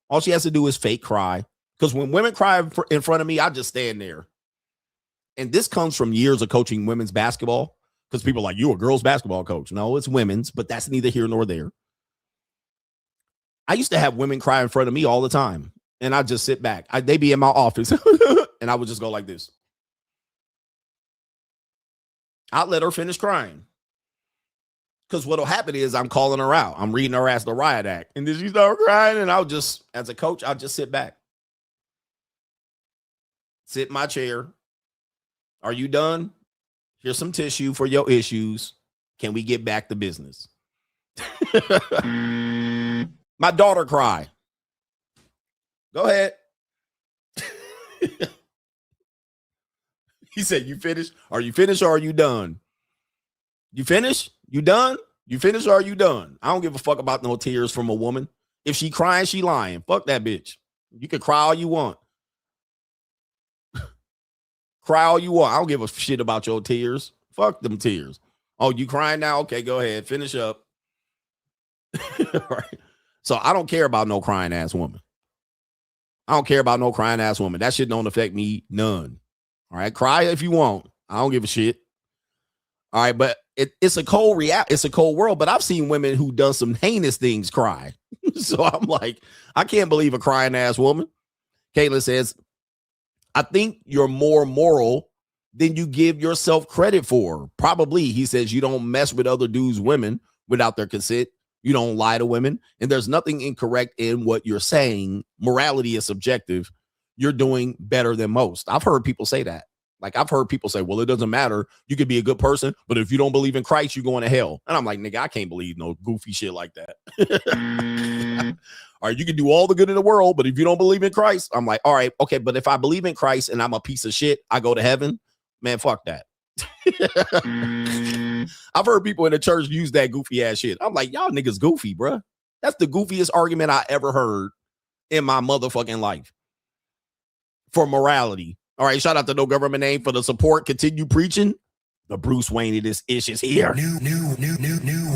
All she has to do is fake cry. Because when women cry in front of me, I just stand there. and this comes from years of coaching women's basketball, because people are like, you a girls basketball coach. No, it's women's, but that's neither here nor there. I used to have women cry in front of me all the time, and I just sit back. They'd be in my office, and I would just go like this. I'd let her finish crying. Because what'll happen is I'm calling her out. I'm reading her ass the riot act. And then she start crying, and I'll just, as a coach, I'll just sit back. Sit in my chair. Are you done? Here's some tissue for your issues. Can we get back to business? My daughter cry. Go ahead. He said, you finished? Are you finished or are you done? You finished? You done? You finished or are you done? I don't give a fuck about no tears from a woman. If she crying, she lying. Fuck that bitch. You can cry all you want. Cry all you want. I don't give a shit about your tears. Fuck them tears. Oh, you crying now? Okay, go ahead. Finish up. Right. So I don't care about no crying ass woman. I don't care about no crying ass woman. That shit don't affect me none. All right, cry if you want. I don't give a shit. All right, but it's a cold it's a cold world. But I've seen women who done some heinous things cry. So I'm like, I can't believe a crying ass woman. Caitlin says, I think you're more moral than you give yourself credit for. Probably. He says you don't mess with other dudes' women without their consent. You don't lie to women. And there's nothing incorrect in what you're saying. Morality is subjective. You're doing better than most. I've heard people say that. Like, I've heard people say, well, it doesn't matter. You could be a good person, but if you don't believe in Christ, you're going to hell. And I'm like, nigga, I can't believe no goofy shit like that. All right, you can do all the good in the world, but if you don't believe in Christ, I'm like, all right, okay, but if I believe in Christ and I'm a piece of shit, I go to heaven, man, fuck that. I've heard people in the church use that goofy ass shit. I'm like, y'all niggas goofy, bruh. That's the goofiest argument I ever heard in my motherfucking life for morality. All right, shout out to No Government Name for the support. Continue preaching. The Bruce Wayne of this ish is here. New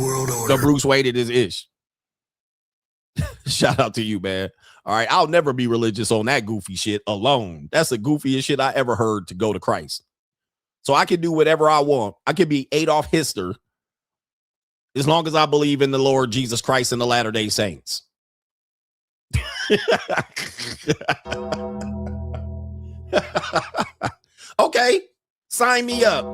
world order. The Bruce Wayne of this ish. Shout out to you, man. All right, I'll never be religious on that goofy shit alone. That's the goofiest shit I ever heard to go to Christ. So I can do whatever I want. I can be Adolf Hitler as long as I believe in the Lord Jesus Christ and the Latter-day Saints. Okay, sign me up.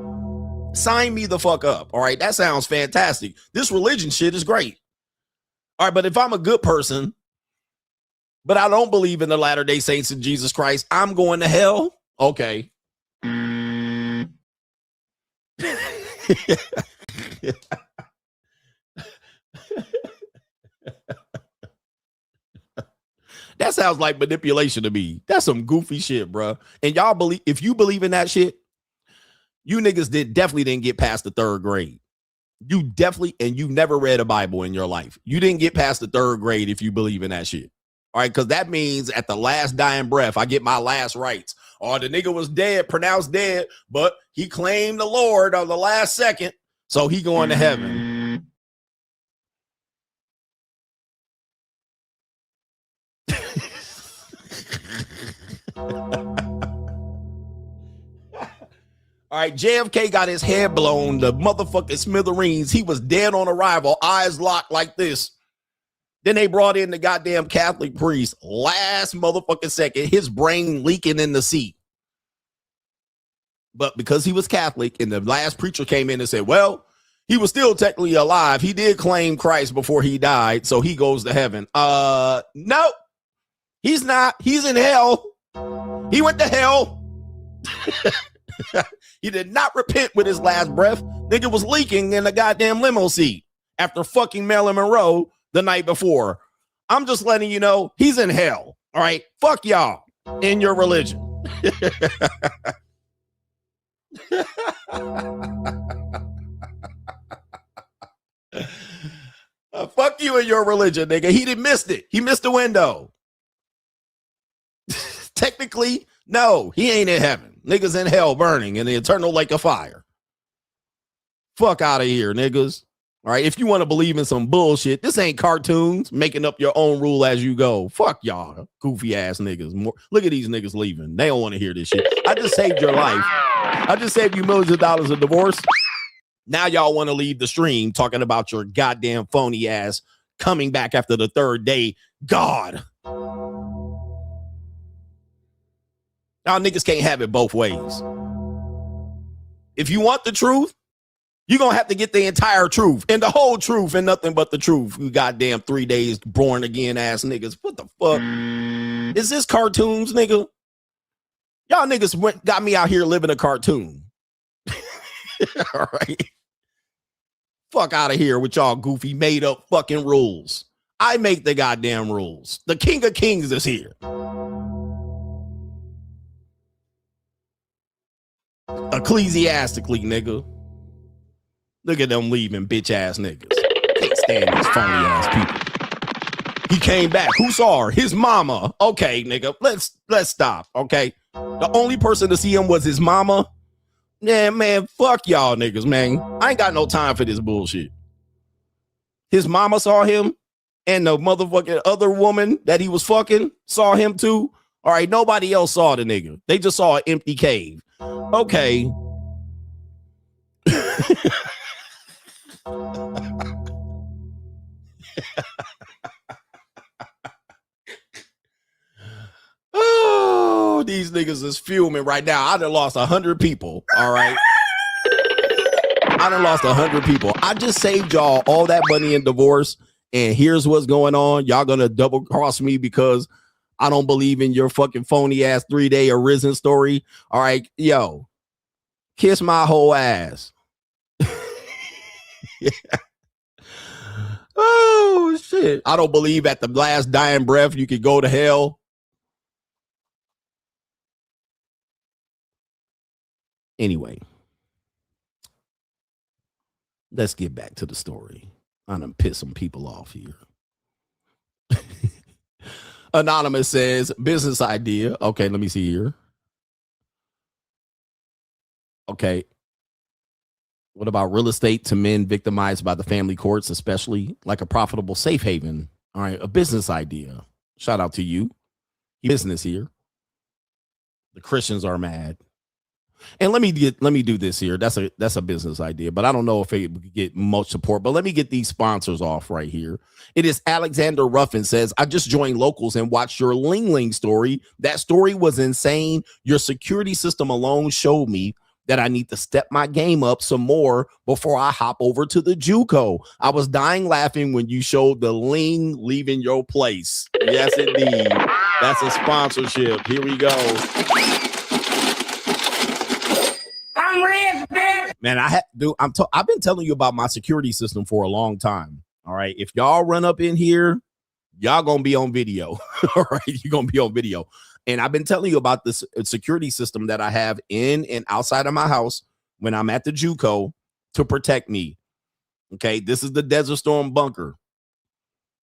Sign me the fuck up. All right, that sounds fantastic. This religion shit is great. All right, but if I'm a good person, but I don't believe in the Latter-day Saints and Jesus Christ, I'm going to hell. Okay. That sounds like manipulation to me. That's some goofy shit, bro. And y'all believe, if you believe in that shit, you niggas definitely didn't get past the 3rd grade. You definitely, and you never read a Bible in your life. You didn't get past the 3rd grade if you believe in that shit. All right, because that means at the last dying breath, I get my last rites. Or the nigga was dead, pronounced dead, but he claimed the Lord on the last second, so he going to heaven. All right, JFK got his head blown, the motherfucking smithereens. He was dead on arrival, eyes locked like this. Then they brought in the goddamn Catholic priest last motherfucking second, his brain leaking in the seat. But because he was Catholic and the last preacher came in and said, well, he was still technically alive. He did claim Christ before he died, so he goes to heaven. No, he's not. He's in hell. He went to hell. He did not repent with his last breath. Nigga was leaking in the goddamn limo seat after fucking Marilyn Monroe the night before. I'm just letting you know he's in hell. All right. Fuck y'all in your religion. Fuck you and your religion, nigga. He didn't miss it. He missed the window. Technically, no, he ain't in heaven. Niggas in hell burning in the eternal lake of fire. Fuck out of here, niggas. All right, if you want to believe in some bullshit, this ain't cartoons, making up your own rule as you go. Fuck y'all, goofy ass niggas. Look at these niggas leaving. They don't want to hear this shit. I just saved your life I just saved you millions of dollars of divorce. Now y'all want to leave the stream talking about your goddamn phony ass coming back after the third day. God. Y'all niggas can't have it both ways. If you want the truth, you're going to have to get the entire truth and the whole truth and nothing but the truth. You goddamn 3 days born again ass niggas. What the fuck? Is this cartoons, nigga? Y'all niggas got me out here living a cartoon. All right. Fuck out of here with y'all goofy made up fucking rules. I make the goddamn rules. The King of Kings is here. Ecclesiastically, nigga. Look at them leaving bitch ass niggas. Can't stand these phony ass people. He came back. Who saw her? His mama. Okay, nigga. Let's stop. Okay. The only person to see him was his mama. Yeah, man, fuck y'all niggas, man. I ain't got no time for this bullshit. His mama saw him, and the motherfucking other woman that he was fucking saw him too. All right, nobody else saw the nigga. They just saw an empty cave. Okay. Oh, these niggas is fuming right now. I done lost 100 people. All right. I done lost 100 people. I just saved y'all all that money in divorce. And here's what's going on. Y'all gonna double cross me because I don't believe in your fucking phony ass 3-day arisen story. All right. Yo, kiss my whole ass. Yeah. Oh, shit. I don't believe at the last dying breath you could go to hell. Anyway, let's get back to the story. I'm gonna piss some people off here. Anonymous says, business idea. Okay, let me see here. Okay. What about real estate to men victimized by the family courts, especially like a profitable safe haven? All right, a business idea. Shout out to you. Business here. The Christians are mad. And let me do this here. That's a business idea, but I don't know if it would get much support. But let me get these sponsors off right here. It is Alexander Ruffin says, I just joined Locals and watched your Ling Ling story. That story was insane. Your security system alone showed me that I need to step my game up some more before I hop over to the JUCO. I was dying laughing when you showed the Ling leaving your place. Yes, indeed. That's a sponsorship. Here we go. I'm rich, man. Man, I've been telling you about my security system for a long time. All right. If y'all run up in here, y'all gonna be on video. All right. You're gonna be on video. And I've been telling you about this security system that I have in and outside of my house when I'm at the JUCO to protect me. Okay. This is the Desert Storm bunker.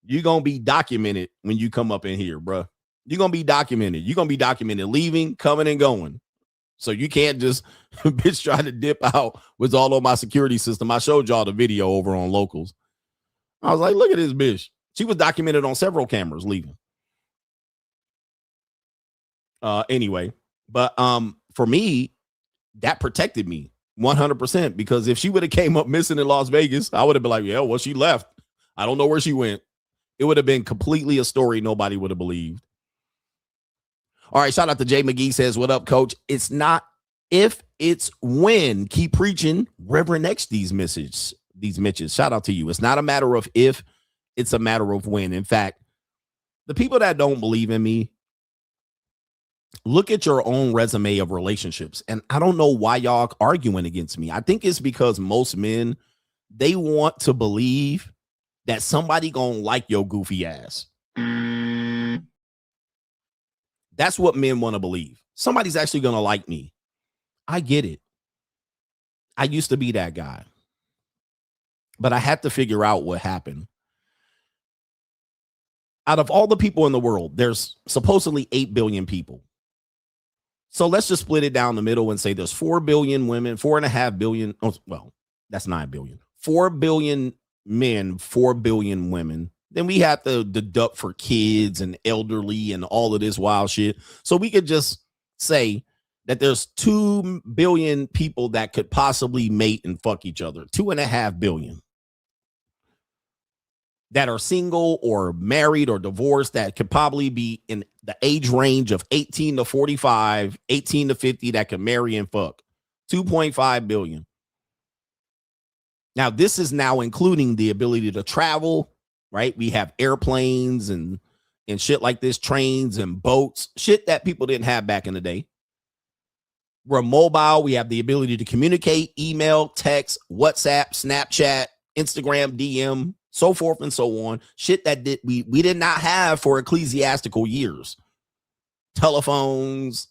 You're gonna be documented when you come up in here, bro. You're gonna be documented. You're gonna be documented leaving, coming, and going. So you can't just bitch try to dip out with all on my security system. I showed y'all the video over on Locals. I was like, look at this bitch. She was documented on several cameras leaving. Anyway, but for me, that protected me 100% because if she would have came up missing in Las Vegas, I would have been like, yeah, well, she left. I don't know where she went. It would have been completely a story nobody would have believed. All right, shout out to Jay McGee says, what up, coach? It's not if, it's when. Keep preaching. Reverend X these Mitches. Shout out to you. It's not a matter of if, it's a matter of when. In fact, the people that don't believe in me, look at your own resume of relationships. And I don't know why y'all arguing against me. I think it's because most men, they want to believe that somebody gonna like your goofy ass. That's what men want to believe. Somebody's actually going to like me. I get it. I used to be that guy. But I had to figure out what happened. Out of all the people in the world, there's supposedly 8 billion people. So let's just split it down the middle and say there's 4 billion women, 4.5 billion. Oh, well, that's 9 billion. 4 billion men, 4 billion women. Then we have to deduct for kids and elderly and all of this wild shit. So we could just say that there's 2 billion people that could possibly mate and fuck each other. 2.5 billion that are single or married or divorced that could probably be in the age range of 18 to 45, 18 to 50 that could marry and fuck. 2.5 billion. Now, this is now including the ability to travel, right? We have airplanes and shit like this, trains and boats, shit that people didn't have back in the day. We're mobile. We have the ability to communicate, email, text, WhatsApp, Snapchat, Instagram, DM, so forth and so on. Shit that we did not have for ecclesiastical years. Telephones,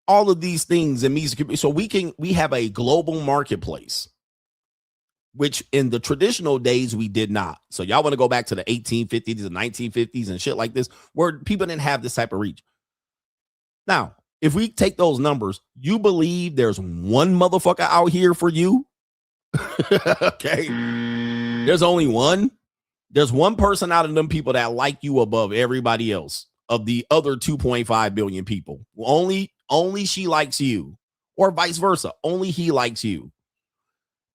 all of these things and music. So we have a global marketplace, which in the traditional days we did not. So y'all want to go back to the 1850s and 1950s and shit like this, where people didn't have this type of reach. Now, if we take those numbers, you believe there's one motherfucker out here for you? Okay. There's only one. There's one person out of them people that like you above everybody else of the other 2.5 billion people. Only she likes you, or vice versa. Only he likes you.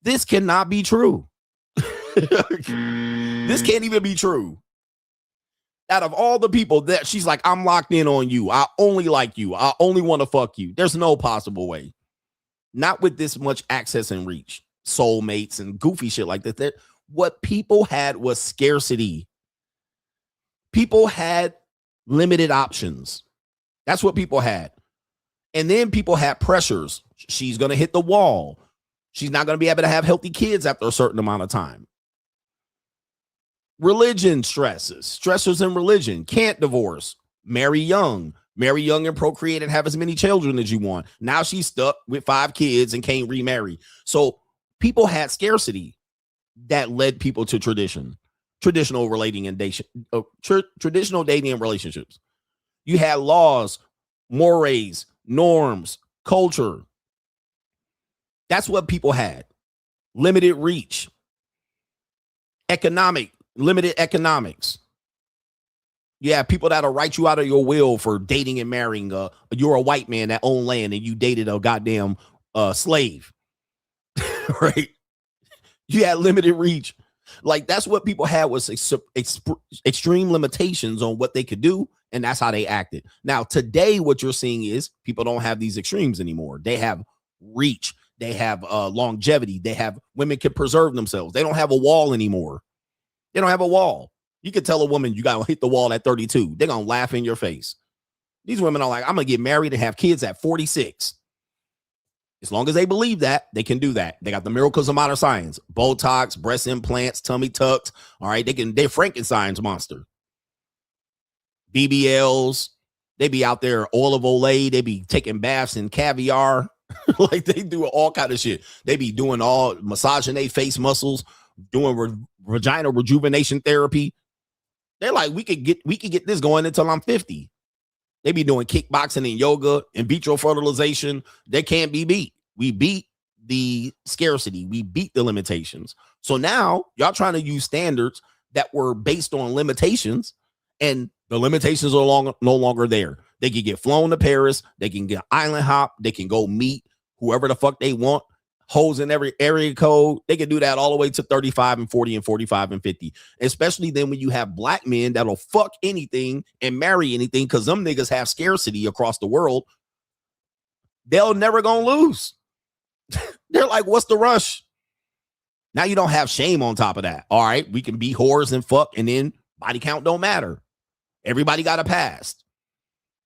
This cannot be true. This can't even be true. Out of all the people that she's like, I'm locked in on you. I only like you. I only want to fuck you. There's no possible way. Not with this much access and reach. Soulmates and goofy shit like that. What people had was scarcity. People had limited options. That's what people had. And then people had pressures. She's going to hit the wall. She's not going to be able to have healthy kids after a certain amount of time. Religion stressors in religion. Can't divorce. Marry young and procreate and have as many children as you want. Now she's stuck with 5 kids and can't remarry. So people had scarcity that led people to traditional dating and relationships. You had laws, mores, norms, culture. That's what people had. Limited reach. Limited economics. You have people that'll write you out of your will for dating and marrying. You're a white man that owned land and you dated a goddamn slave. Right? You had limited reach. Like, that's what people had, was extreme limitations on what they could do, and that's how they acted. Now, today, what you're seeing is people don't have these extremes anymore. They have reach. They have longevity. They have women can preserve themselves. They don't have a wall anymore. They don't have a wall. You could tell a woman you got to hit the wall at 32. They're going to laugh in your face. These women are like, I'm going to get married and have kids at 46. As long as they believe that, they can do that. They got the miracles of modern science. Botox, breast implants, tummy tucks. All right, they're Frankenstein's monster. BBLs. They be out there, olive Olay. They be taking baths in caviar. Like, they do all kind of shit. They be doing all massaging their face muscles, doing vagina rejuvenation therapy. They're like, we could get this going until I'm 50. They be doing kickboxing and yoga, in vitro fertilization. They can't be beat. We beat the scarcity. We beat the limitations. So now y'all trying to use standards that were based on limitations, and the limitations are no longer there. They can get flown to Paris. They can get island hop. They can go meet whoever the fuck they want. Hoes in every area code. They can do that all the way to 35 and 40 and 45 and 50. Especially then when you have black men that'll fuck anything and marry anything, because them niggas have scarcity across the world. They'll never gonna lose. They're like, what's the rush? Now you don't have shame on top of that. All right, we can be whores and fuck, and then body count don't matter. Everybody got a past.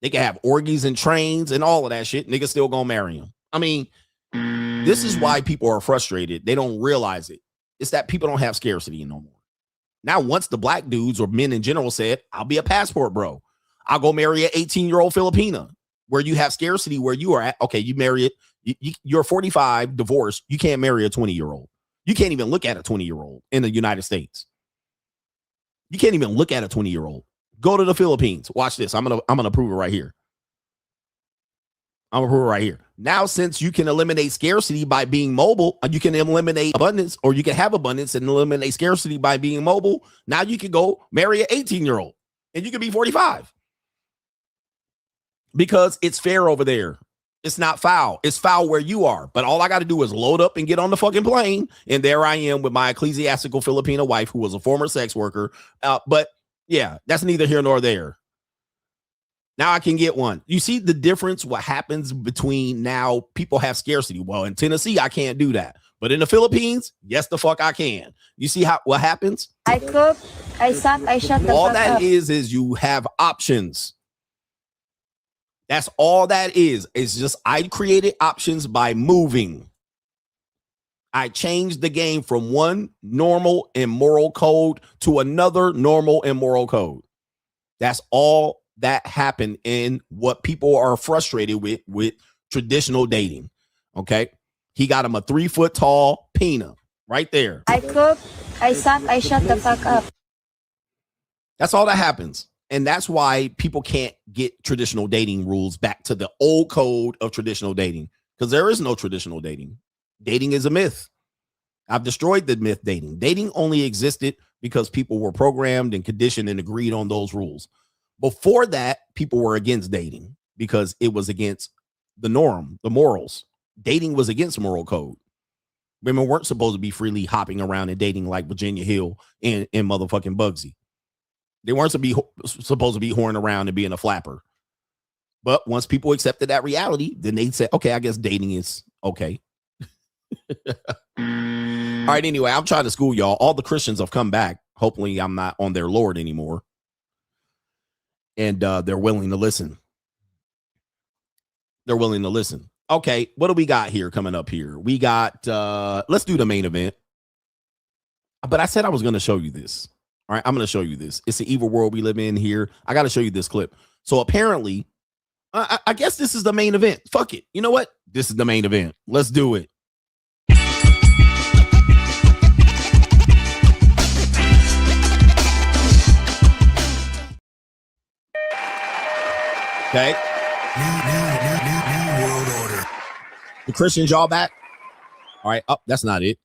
They can have orgies and trains and all of that shit. Niggas still gonna marry them. I mean, this is why people are frustrated. They don't realize it. It's that people don't have scarcity no more. Now, once the black dudes or men in general said, I'll be a passport bro. I'll go marry an 18-year-old Filipina, where you have scarcity where you are at. Okay, you marry it. You're 45, divorced. You can't marry a 20-year-old. You can't even look at a 20-year-old in the United States. You can't even look at a 20-year-old. Go to the Philippines. Watch this. I'm gonna prove it right here. I'm gonna prove it right here. Now, since you can eliminate scarcity by being mobile, you can eliminate abundance, or you can have abundance and eliminate scarcity by being mobile. Now you can go marry an 18-year-old and you can be 45 because it's fair over there. It's not foul. It's foul where you are. But all I got to do is load up and get on the fucking plane. And there I am with my ecclesiastical Filipino wife who was a former sex worker. But yeah, that's neither here nor there. Now I can get one. You see the difference? What happens between now? People have scarcity. Well, in Tennessee, I can't do that. But in the Philippines, yes, the fuck I can. You see what happens? I cook, I suck, I shut the all fuck that up. is you have options. That's all that is. It's just I created options by moving. I changed the game from one normal and moral code to another normal and moral code. That's all that happened in what people are frustrated with traditional dating. Okay. He got him a 3 foot tall peanut right there. I cook, I suck, I shut the fuck up. That's all that happens. And that's why people can't get traditional dating rules back to the old code of traditional dating, because there is no traditional dating. Dating is a myth. I've destroyed the myth dating. Dating only existed because people were programmed and conditioned and agreed on those rules. Before that, people were against dating because it was against the norm, the morals. Dating was against moral code. Women weren't supposed to be freely hopping around and dating like Virginia Hill and motherfucking Bugsy. They weren't supposed to be horning around and being a flapper. But once people accepted that reality, then they said, okay, I guess dating is okay. All right, anyway, I'm trying to school y'all. All the Christians have come back. Hopefully I'm not on their Lord anymore. And they're willing to listen. They're willing to listen. Okay, what do we got here coming up here? We got, let's do the main event. But I said I was going to show you this. All right, I'm going to show you this. It's the evil world we live in here. I got to show you this clip. So apparently, I guess this is the main event. Fuck it. You know what? This is the main event. Let's do it. Okay. New world order. The Christians, y'all back? All right. Oh, that's not it.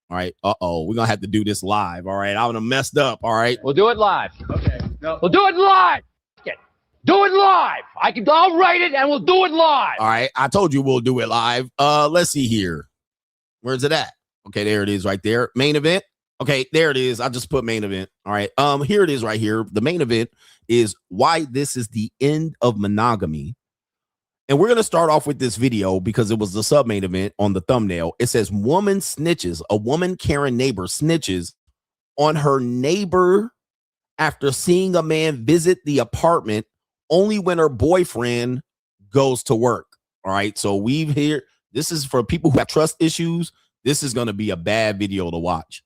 All right. Uh-oh. We're going to have to do this live. All right. I would have messed up. All right. We'll do it live. Okay. No. We'll do it live. Do it live. I'll write it and we'll do it live. All right. I told you we'll do it live. Let's see here. Where's it at? Okay. There it is right there. Main event. Okay. There it is. I just put main event. All right. Here it is right here. The main event is why this is the end of monogamy. And we're going to start off with this video because it was the sub main event on the thumbnail. It says woman snitches. A woman Karen neighbor snitches on her neighbor after seeing a man visit the apartment only when her boyfriend goes to work. All right. So we've here. This is for people who have trust issues. This is going to be a bad video to watch.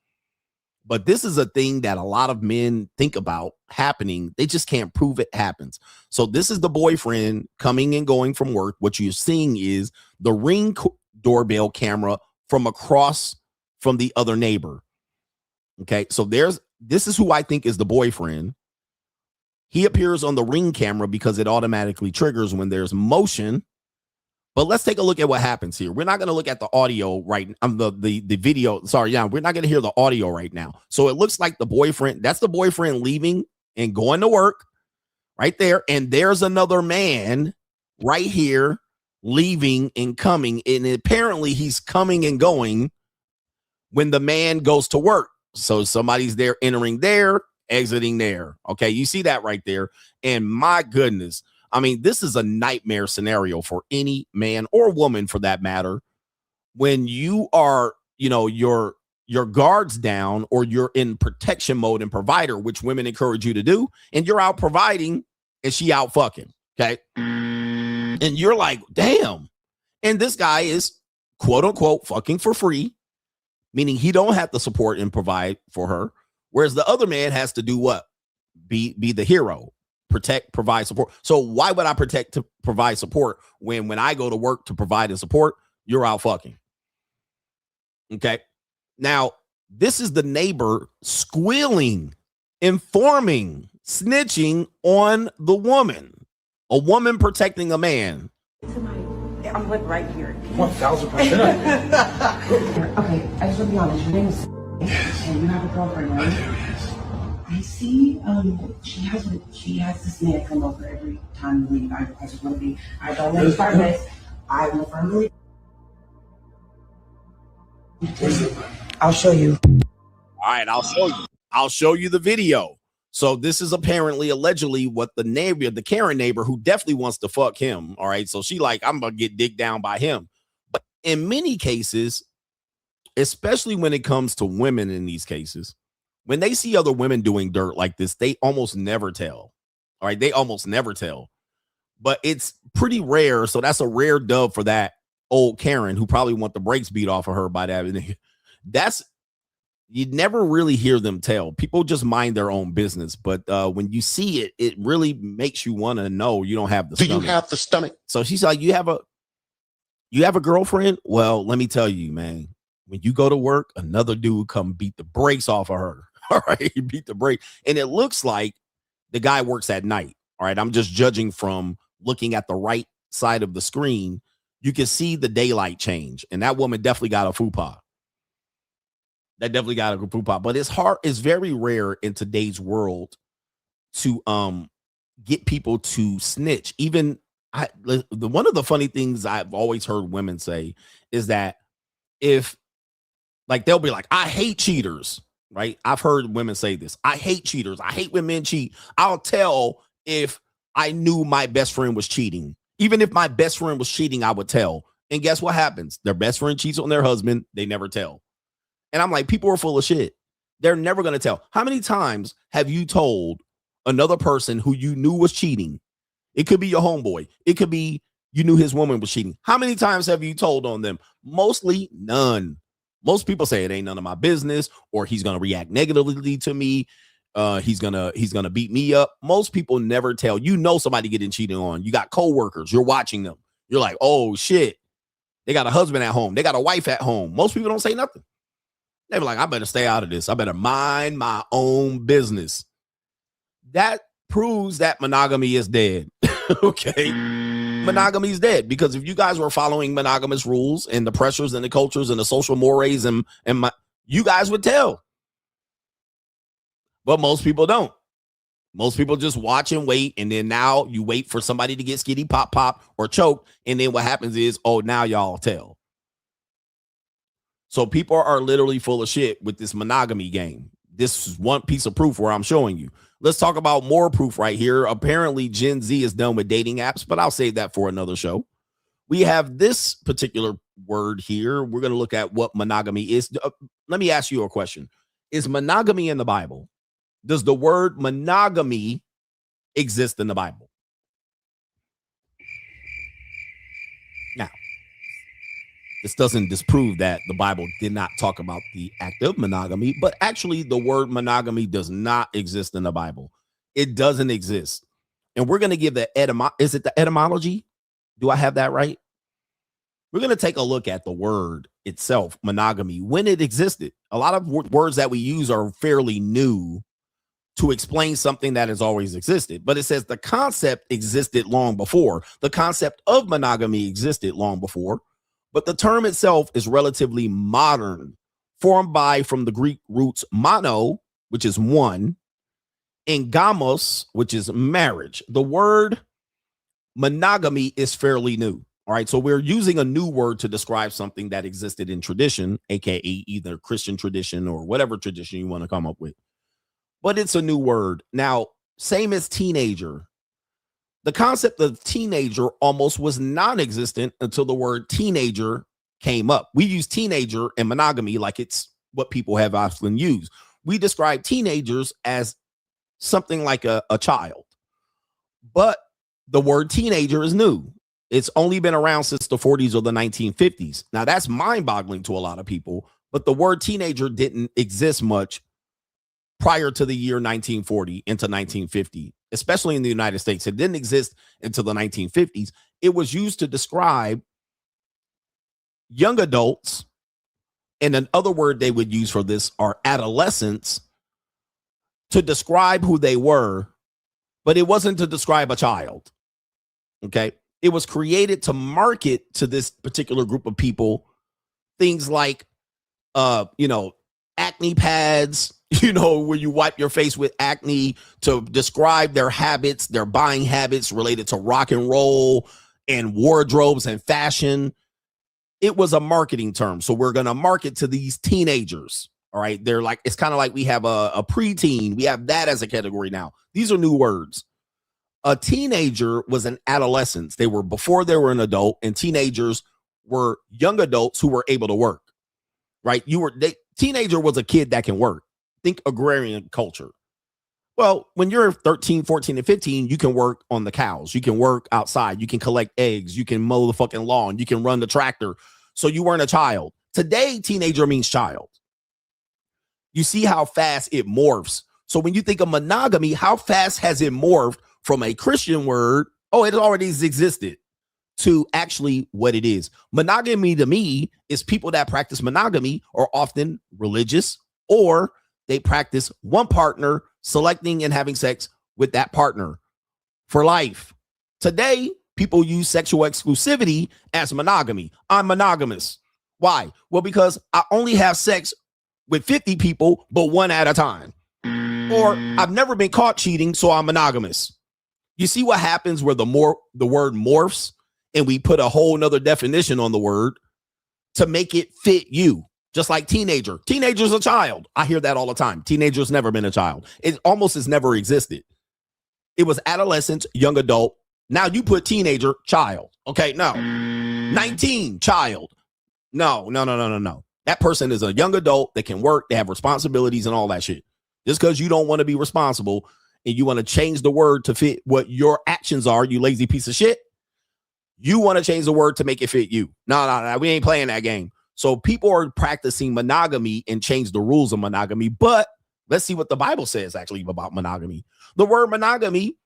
But this is a thing that a lot of men think about happening. They just can't prove it happens. So this is the boyfriend coming and going from work. What you're seeing is the Ring doorbell camera from across from the other neighbor. Okay, so this is who I think is the boyfriend. He appears on the Ring camera because it automatically triggers when there's motion. But let's take a look at what happens here. We're not going to look at the audio right now. The video. Sorry, yeah, we're not going to hear the audio right now. So it looks like the boyfriend, that's the boyfriend leaving and going to work right there. And there's another man right here leaving and coming. And apparently he's coming and going when the man goes to work. So somebody's there entering there, exiting there. Okay, you see that right there. And my goodness. I mean, this is a nightmare scenario for any man or woman for that matter. When you are, your guards down or you're in protection mode and provider, which women encourage you to do, and you're out providing and she out fucking. Okay. And you're like, damn. And this guy is quote unquote fucking for free, meaning he don't have to support and provide for her. Whereas the other man has to do what? Be the hero. Protect, provide, support. So why would I protect to provide support when I go to work to provide and support, you're out fucking? Okay. Now, this is the neighbor squealing, informing, snitching on the woman. A woman protecting a man. I'm like right here. 1000%. Okay, I just want to be honest. Your name is and you have a girlfriend, right? I do, yes. I see. She has this man come over every time you leave. I just want to be. I don't want to start this. I will firmly. I'll show you. All right, I'll show you. I'll show you the video. So this is apparently, allegedly, what the neighbor, the Karen neighbor, who definitely wants to fuck him. All right, so she like, I'm gonna get digged down by him. But in many cases, especially when it comes to women in these cases, when they see other women doing dirt like this, they almost never tell. All right, they almost never tell. But it's pretty rare, so that's a rare dub for that old Karen who probably want the brakes beat off of her by that. That's, you never really hear them tell. People just mind their own business. But when you see it, it really makes you want to know you don't have the stomach. Do you have the stomach? So she's like, you have a girlfriend? Well, let me tell you, man, when you go to work, another dude come beat the brakes off of her. All right, he beat the brake. And it looks like the guy works at night. All right, I'm just judging from looking at the right side of the screen. You can see the daylight change. And that woman definitely got a fupa. That definitely got a fupa. But it's very rare in today's world to get people to snitch. Even one of the funny things I've always heard women say is that if, like, they'll be like, I hate cheaters, right? I've heard women say this. I hate cheaters. I hate when men cheat. I'll tell if I knew my best friend was cheating. Even if my best friend was cheating, I would tell. And guess what happens? Their best friend cheats on their husband. They never tell. And I'm like, people are full of shit. They're never going to tell. How many times have you told another person who you knew was cheating? It could be your homeboy. It could be you knew his woman was cheating. How many times have you told on them? Mostly none. Most people say it ain't none of my business, or he's going to react negatively to me. He's gonna beat me up. Most people never tell. You know somebody getting cheated on. You got coworkers. You're watching them. You're like, oh shit, they got a husband at home. They got a wife at home. Most people don't say nothing. They be like, I better stay out of this. I better mind my own business. That proves that monogamy is dead. Okay, monogamy is dead, because if you guys were following monogamous rules and the pressures and the cultures and the social mores and you guys would tell. But most people don't. Most people just watch and wait, and then now you wait for somebody to get skitty pop or choke, and then what happens is, oh, now y'all tell. So people are literally full of shit with this monogamy game. This is one piece of proof where I'm showing you. Let's talk about more proof right here. Apparently, Gen Z is done with dating apps, but I'll save that for another show. We have this particular word here. We're going to look at what monogamy is. Let me ask you a question. Is monogamy in the Bible? Does the word monogamy exist in the Bible? Now, this doesn't disprove that the Bible did not talk about the act of monogamy, but actually the word monogamy does not exist in the Bible. It doesn't exist. And we're going to give the is it the etymology? Do I have that right? We're going to take a look at the word itself, monogamy, when it existed. A lot of words that we use are fairly new to explain something that has always existed. But it says the concept existed long before. The concept of monogamy existed long before, but the term itself is relatively modern, formed from the Greek roots mono, which is one, and gamos, which is marriage. The word monogamy is fairly new. All right, so we're using a new word to describe something that existed in tradition, aka either Christian tradition or whatever tradition you want to come up with. But it's a new word. Now, same as teenager. The concept of teenager almost was non-existent until the word teenager came up. We use teenager and monogamy like it's what people have often used. We describe teenagers as something like a child. But the word teenager is new. It's only been around since the 40s or the 1950s. Now, that's mind-boggling to a lot of people, but the word teenager didn't exist much prior to the year 1940 into 1950, especially in the United States. It didn't exist until the 1950s. It was used to describe young adults, and another word they would use for this are adolescents, to describe who they were, but it wasn't to describe a child. Okay? It was created to market to this particular group of people things like, acne pads, where you wipe your face with acne, to describe their habits, their buying habits related to rock and roll and wardrobes and fashion. It was a marketing term. So we're going to market to these teenagers. All right. They're like, it's kind of like we have a preteen. We have that as a category now. These are new words. A teenager was an adolescent. They were before they were an adult, and teenagers were young adults who were able to work. Right. Teenager was a kid that can work. Think agrarian culture. Well, when you're 13, 14, and 15, you can work on the cows. You can work outside. You can collect eggs. You can mow the fucking lawn. You can run the tractor. So you weren't a child. Today, teenager means child. You see how fast it morphs. So when you think of monogamy, how fast has it morphed from a Christian word, oh, it already existed, to actually what it is? Monogamy to me is people that practice monogamy are often religious, or they practice one partner selecting and having sex with that partner for life. Today, people use sexual exclusivity as monogamy. I'm monogamous. Why? Well, because I only have sex with 50 people, but one at a time. Or I've never been caught cheating, so I'm monogamous. You see what happens where the word morphs and we put a whole nother definition on the word to make it fit you. Just like teenager. Teenager's a child. I hear that all the time. Teenager's never been a child. It almost has never existed. It was adolescent, young adult. Now you put teenager, child. Okay, no. 19, child. No. That person is a young adult. They can work. They have responsibilities and all that shit. Just because you don't want to be responsible and you want to change the word to fit what your actions are, you lazy piece of shit, you want to change the word to make it fit you. No. We ain't playing that game. So people are practicing monogamy and change the rules of monogamy. But let's see what the Bible says actually about monogamy. The word monogamy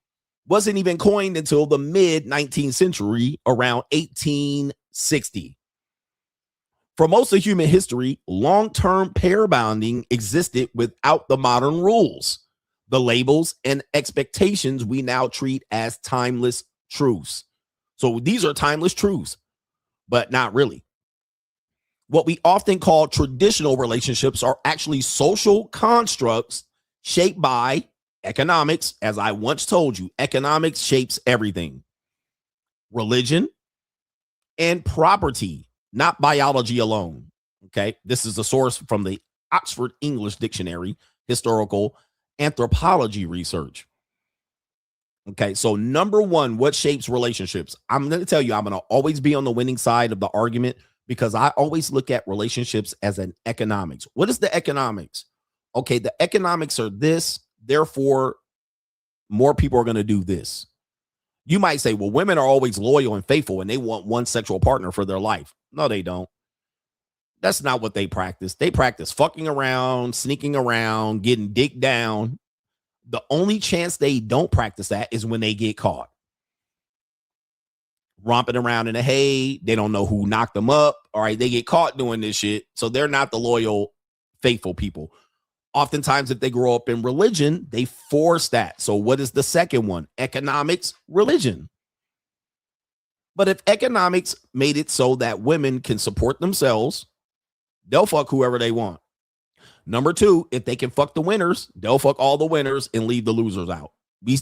wasn't even coined until the mid-19th century, around 1860. For most of human history, long-term pair bonding existed without the modern rules, the labels, and expectations we now treat as timeless truths. So these are timeless truths, but not really. What we often call traditional relationships are actually social constructs shaped by economics. As I once told you, economics shapes everything. Religion and property, not biology alone. Okay, this is a source from the Oxford English Dictionary, historical anthropology research. Okay, so number one, what shapes relationships? I'm going to tell you, I'm going to always be on the winning side of the argument, because I always look at relationships as an economics. What is the economics? Okay, the economics are this, therefore, more people are going to do this. You might say, well, women are always loyal and faithful and they want one sexual partner for their life. No, they don't. That's not what they practice. They practice fucking around, sneaking around, getting dick down. The only chance they don't practice that is when they get caught romping around in the hay. They don't know who knocked them up. All right, they get caught doing this shit. So they're not the loyal, faithful people. Oftentimes, if they grow up in religion, they force that. So what is the second one? Economics, religion. But if economics made it so that women can support themselves, they'll fuck whoever they want. Number two, if they can fuck the winners, they'll fuck all the winners and leave the losers out.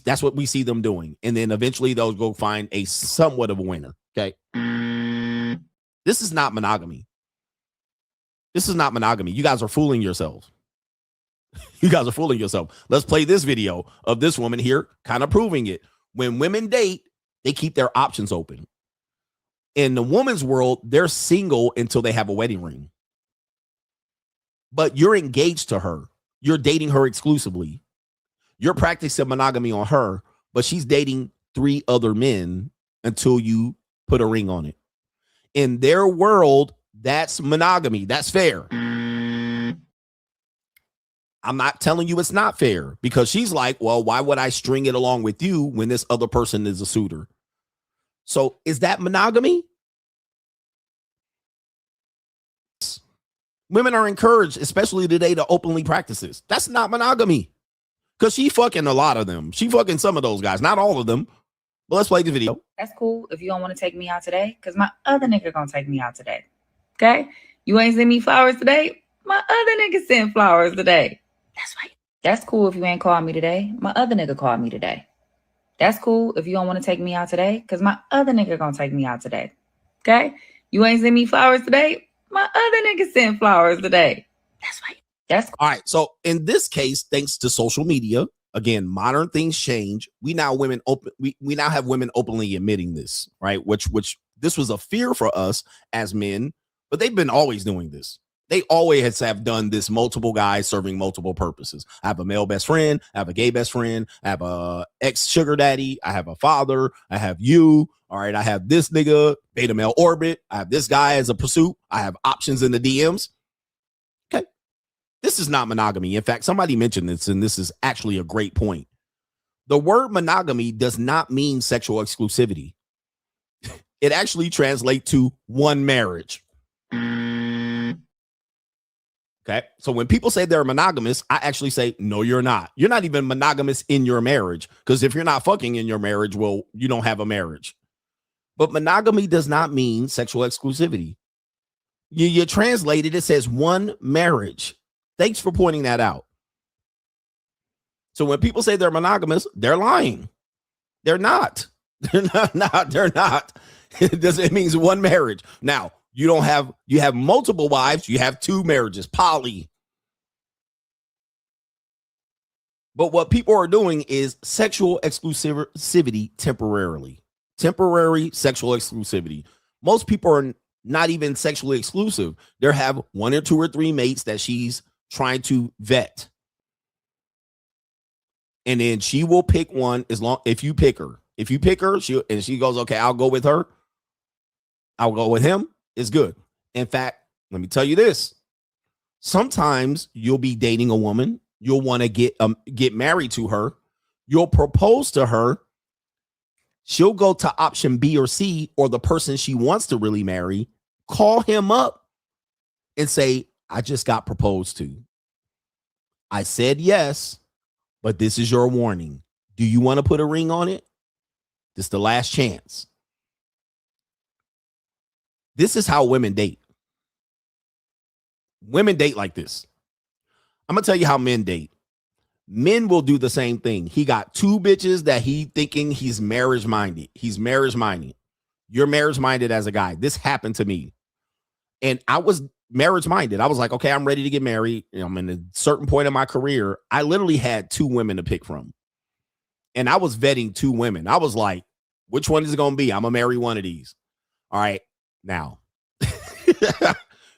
That's what we see them doing. And then eventually they'll go find a somewhat of a winner. Okay. This is not monogamy. This is not monogamy. You guys are fooling yourselves. You guys are fooling yourself. Let's play this video of this woman here kind of proving it. When women date, they keep their options open. In the woman's world, they're single until they have a wedding ring. But you're engaged to her. You're dating her exclusively. You're practicing monogamy on her, but she's dating 3 other men until you put a ring on it. In their world, that's monogamy. That's fair. I'm not telling you it's not fair, because she's like, well, why would I string it along with you when this other person is a suitor? So is that monogamy? Women are encouraged, especially today, to openly practice this. That's not monogamy. Because she fucking a lot of them. She fucking some of those guys. Not all of them. But let's play the video. That's cool if you don't want to take me out today, because my other nigga gonna take me out today. Okay? You ain't send me flowers today? My other nigga sent flowers today. That's right. That's cool if you ain't called me today. My other nigga called me today. That's cool if you don't want to take me out today, because my other nigga gonna take me out today. Okay? You ain't send me flowers today. My other nigga sent flowers today. That's right. That's cool. All right. So in this case, thanks to social media, again, modern things change. We now have women openly admitting this, right? Which this was a fear for us as men, but they've been always doing this. They always have done this, multiple guys serving multiple purposes. I have a male best friend. I have a gay best friend. I have a ex sugar daddy. I have a father. I have you. All right. I have this nigga, beta male orbit. I have this guy as a pursuit. I have options in the DMs. Okay. This is not monogamy. In fact, somebody mentioned this, and this is actually a great point. The word monogamy does not mean sexual exclusivity. It actually translates to one marriage. Okay. So when people say they're monogamous, I actually say, no, you're not. You're not even monogamous in your marriage. Because if you're not fucking in your marriage, well, you don't have a marriage. But monogamy does not mean sexual exclusivity. You translate it, it says one marriage. Thanks for pointing that out. So when people say they're monogamous, they're lying. They're not. They're not. It means one marriage. Now, you have multiple wives, you have two marriages, poly. But what people are doing is sexual exclusivity temporarily. Temporary sexual exclusivity. Most people are not even sexually exclusive. They have one or two or three mates that she's trying to vet. And then she will pick one if you pick her. If you pick her, she goes, okay, I'll go with her. I'll go with him. It's good. In fact, let me tell you this. Sometimes you'll be dating a woman. You'll want to get married to her. You'll propose to her. She'll go to option B or C, or the person she wants to really marry, call him up and say, I just got proposed to. I said yes, but this is your warning. Do you want to put a ring on it? This is the last chance. This is how women date. Women date like this. I'm going to tell you how men date. Men will do the same thing. He got two bitches that he thinking he's marriage minded. He's marriage minded. You're marriage minded as a guy. This happened to me. And I was marriage minded. I was like, okay, I'm ready to get married. I'm in a certain point in my career. I literally had two women to pick from. And I was vetting two women. I was like, which one is it going to be? I'm going to marry one of these. All right. Now,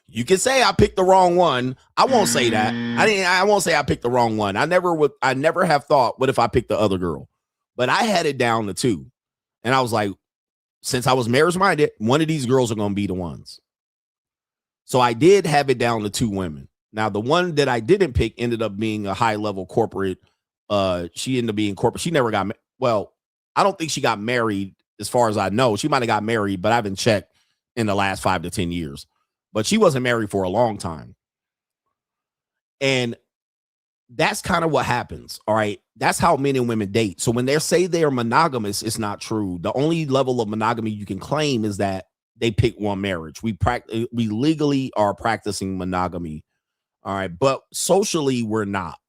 you can say I picked the wrong one. I won't say that. I won't say I picked the wrong one. I never have thought, what if I picked the other girl? But I had it down to two. And I was like, since I was marriage minded, one of these girls are going to be the ones. So I did have it down to two women. Now, the one that I didn't pick ended up being a high level corporate. She ended up being corporate. She never got, I don't think she got married as far as I know. She might've got married, but I haven't checked in the last 5 to 10 years. But she wasn't married for a long time. And that's kind of what happens. All right. That's how men and women date. So when they say they are monogamous, it's not true. The only level of monogamy you can claim is that they pick one marriage. We legally are practicing monogamy. All right. But socially, we're not.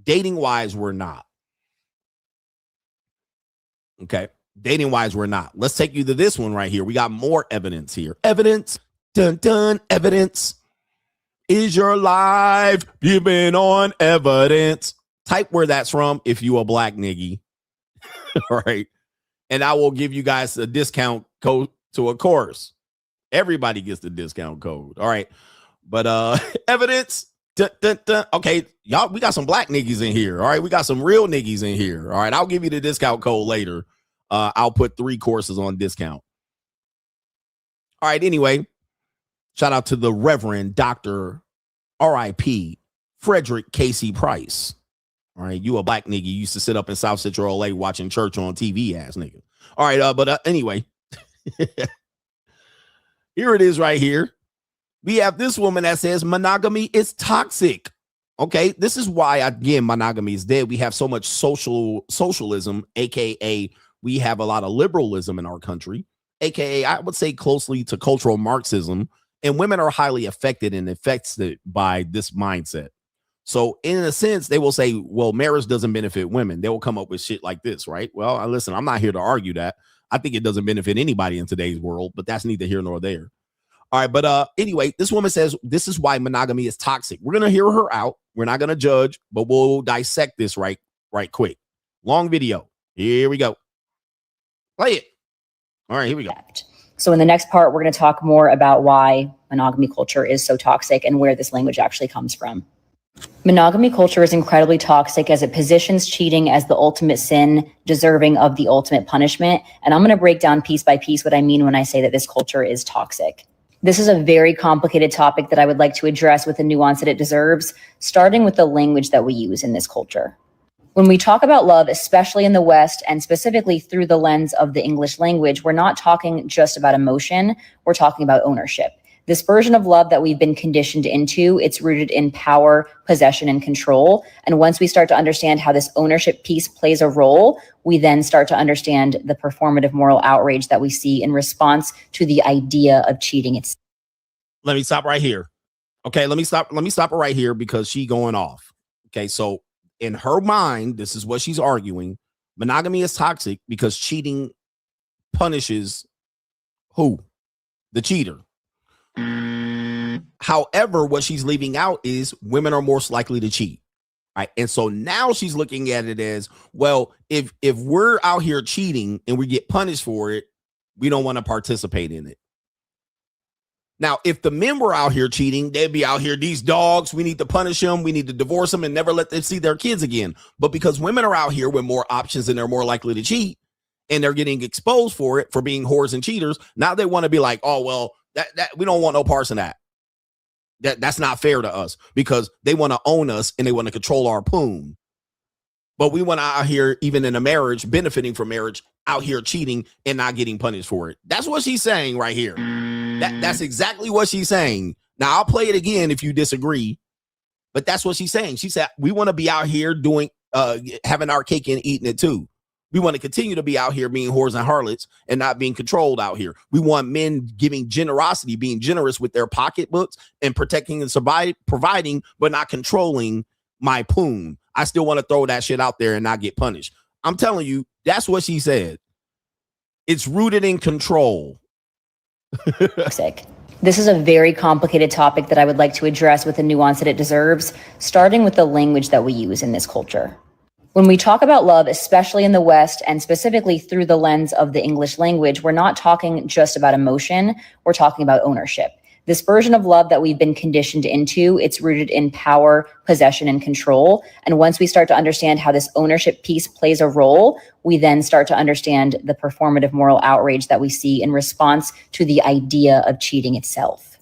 Dating wise, we're not. Okay. Dating wise, we're not. Let's take you to this one right here. We got more evidence here. Evidence. Dun, dun, evidence. Is your life giving on evidence? Type where that's from if you a black niggy. All right. And I will give you guys a discount code to a course. Everybody gets the discount code. All right. But evidence. Dun, dun, dun. Okay. Y'all, we got some black niggies in here. All right. We got some real niggies in here. All right. I'll give you the discount code later. I'll put 3 courses on discount. All right. Anyway, shout out to the Reverend Dr. R.I.P. Frederick Casey Price. All right. You a black nigga. You used to sit up in South Central LA watching church on TV, ass nigga. All right. But anyway, here it is right here. We have this woman that says monogamy is toxic. Okay. This is why, again, monogamy is dead. We have so much socialism, AKA we have a lot of liberalism in our country, AKA I would say closely to cultural Marxism, and women are highly affected and affected by this mindset. So in a sense, they will say, well, marriage doesn't benefit women. They will come up with shit like this, right? Well, listen, I'm not here to argue that. I think it doesn't benefit anybody in today's world, but that's neither here nor there. All right, but anyway, this woman says this is why monogamy is toxic. We're gonna hear her out. We're not gonna judge, but we'll dissect this right quick. Long video. Here we go. Play it. All right, here we go. So in the next part, we're going to talk more about why monogamy culture is so toxic and where this language actually comes from. Monogamy culture is incredibly toxic as it positions cheating as the ultimate sin, deserving of the ultimate punishment. And I'm going to break down piece by piece what I mean when I say that this culture is toxic. This is a very complicated topic that I would like to address with the nuance that it deserves, starting with the language that we use in this culture. When we talk about love, especially in the West, and specifically through the lens of the English language, we're not talking just about emotion, we're talking about ownership. This version of love that we've been conditioned into, it's rooted in power, possession, and control. And once we start to understand how this ownership piece plays a role, we then start to understand the performative moral outrage that we see in response to the idea of cheating itself. Let me stop right here. Okay, let me stop it right here because she's going off. Okay, so in her mind, this is what she's arguing. Monogamy is toxic because cheating punishes who? The cheater. However, what she's leaving out is women are most likely to cheat. Right. And so now she's looking at it as, well, if we're out here cheating and we get punished for it, we don't want to participate in it. Now, if the men were out here cheating, they'd be out here, these dogs, we need to punish them. We need to divorce them and never let them see their kids again. But because women are out here with more options and they're more likely to cheat and they're getting exposed for it, for being whores and cheaters, now they want to be like, oh, well, that we don't want no parts in that. That's not fair to us because they want to own us and they want to control our poon. But we want out here, even in a marriage, benefiting from marriage, out here cheating and not getting punished for it. That's what she's saying right here. That's exactly what she's saying. Now, I'll play it again if you disagree, but that's what she's saying. She said, we want to be out here doing, having our cake and eating it too. We want to continue to be out here being whores and harlots and not being controlled out here. We want men giving generosity, being generous with their pocketbooks and protecting and providing, but not controlling my poon. I still want to throw that shit out there and not get punished. I'm telling you, that's what she said. It's rooted in control. This is a very complicated topic that I would like to address with the nuance that it deserves, starting with the language that we use in this culture. When we talk about love, especially in the West, and specifically through the lens of the English language, we're not talking just about emotion, we're talking about ownership. This version of love that we've been conditioned into, it's rooted in power, possession, and control. And once we start to understand how this ownership piece plays a role, we then start to understand the performative moral outrage that we see in response to the idea of cheating itself.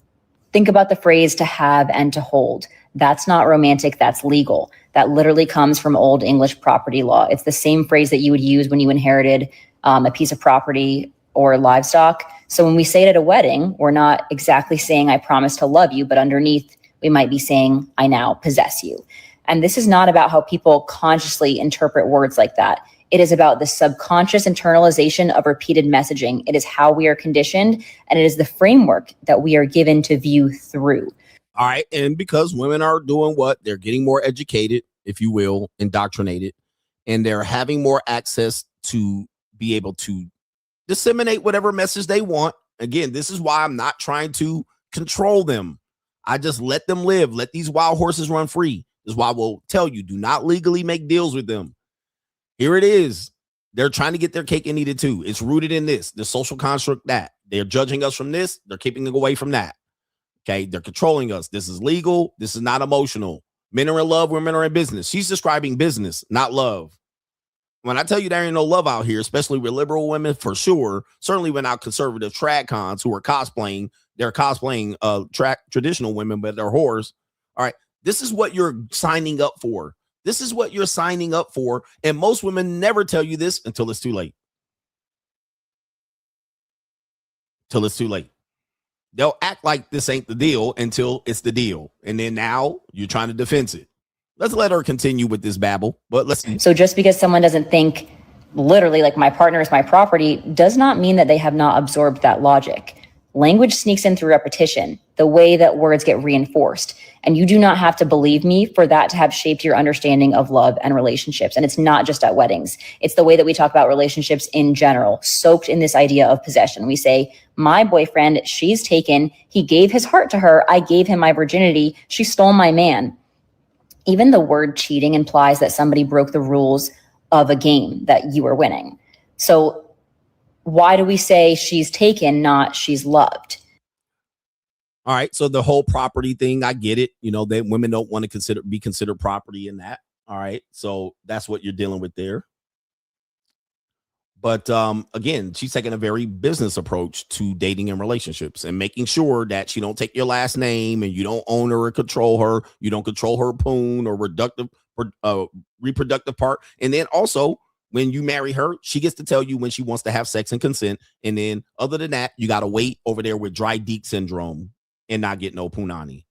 Think about the phrase to have and to hold. That's not romantic, that's legal. That literally comes from Old English property law. It's the same phrase that you would use when you inherited a piece of property or livestock. So when we say it at a wedding, we're not exactly saying, I promise to love you, but underneath we might be saying, I now possess you. And this is not about how people consciously interpret words like that. It is about the subconscious internalization of repeated messaging. It is how we are conditioned, and it is the framework that we are given to view through. All right. And because women are doing what? They're getting more educated, if you will, indoctrinated, and they're having more access to be able to disseminate whatever message they want. Again, this is why I'm not trying to control them. I just let them live. Let these wild horses run free. This is why I will tell you, do not legally make deals with them. Here it is. They're trying to get their cake and eat it too. It's rooted in this, the social construct that they're judging us from this. They're keeping it away from that. Okay. They're controlling us. This is legal. This is not emotional. Men are in love. Women are in business. She's describing business, not love. When I tell you there ain't no love out here, especially with liberal women, for sure, certainly when our conservative trad cons who are cosplaying, they're cosplaying traditional women, but they're whores. All right. This is what you're signing up for. This is what you're signing up for. And most women never tell you this until it's too late. Till it's too late. They'll act like this ain't the deal until it's the deal. And then now you're trying to defend it. Let's let her continue with this babble, but let's see. So just because someone doesn't think literally like my partner is my property does not mean that they have not absorbed that logic. Language sneaks in through repetition. the way that words get reinforced. And you do not have to believe me for that to have shaped your understanding of love and relationships. And it's not just at weddings. It's the way that we talk about relationships in general, soaked in this idea of possession. We say, my boyfriend, she's taken, he gave his heart to her, I gave him my virginity, she stole my man. Even the word cheating implies that somebody broke the rules of a game that you were winning. So why do we say she's taken, not she's loved? All right. So the whole property thing, I get it. You know, that women don't want to be considered property in that. All right. So that's what you're dealing with there. But again, she's taking a very business approach to dating and relationships and making sure that she don't take your last name and you don't own her or control her. You don't control her poon or reproductive part. And then also, when you marry her, she gets to tell you when she wants to have sex and consent. And then other than that, you got to wait over there with dry deek syndrome and not get no punani.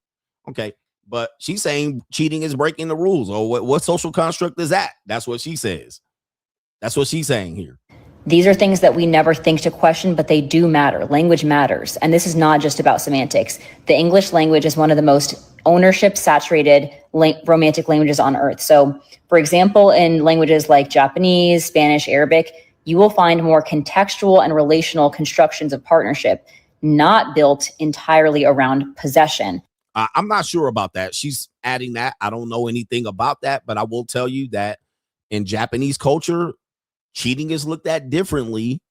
Okay. But she's saying cheating is breaking the rules. Oh, what social construct is that? That's what she says. That's what she's saying here. These are things that we never think to question, but they do matter. Language matters. And this is not just about semantics. The English language is one of the most ownership-saturated romantic languages on earth. So, for example, in languages like Japanese, Spanish, Arabic, you will find more contextual and relational constructions of partnership, not built entirely around possession. I'm not sure about that. She's adding that. I don't know anything about that, but I will tell you that in Japanese culture, cheating is looked at differently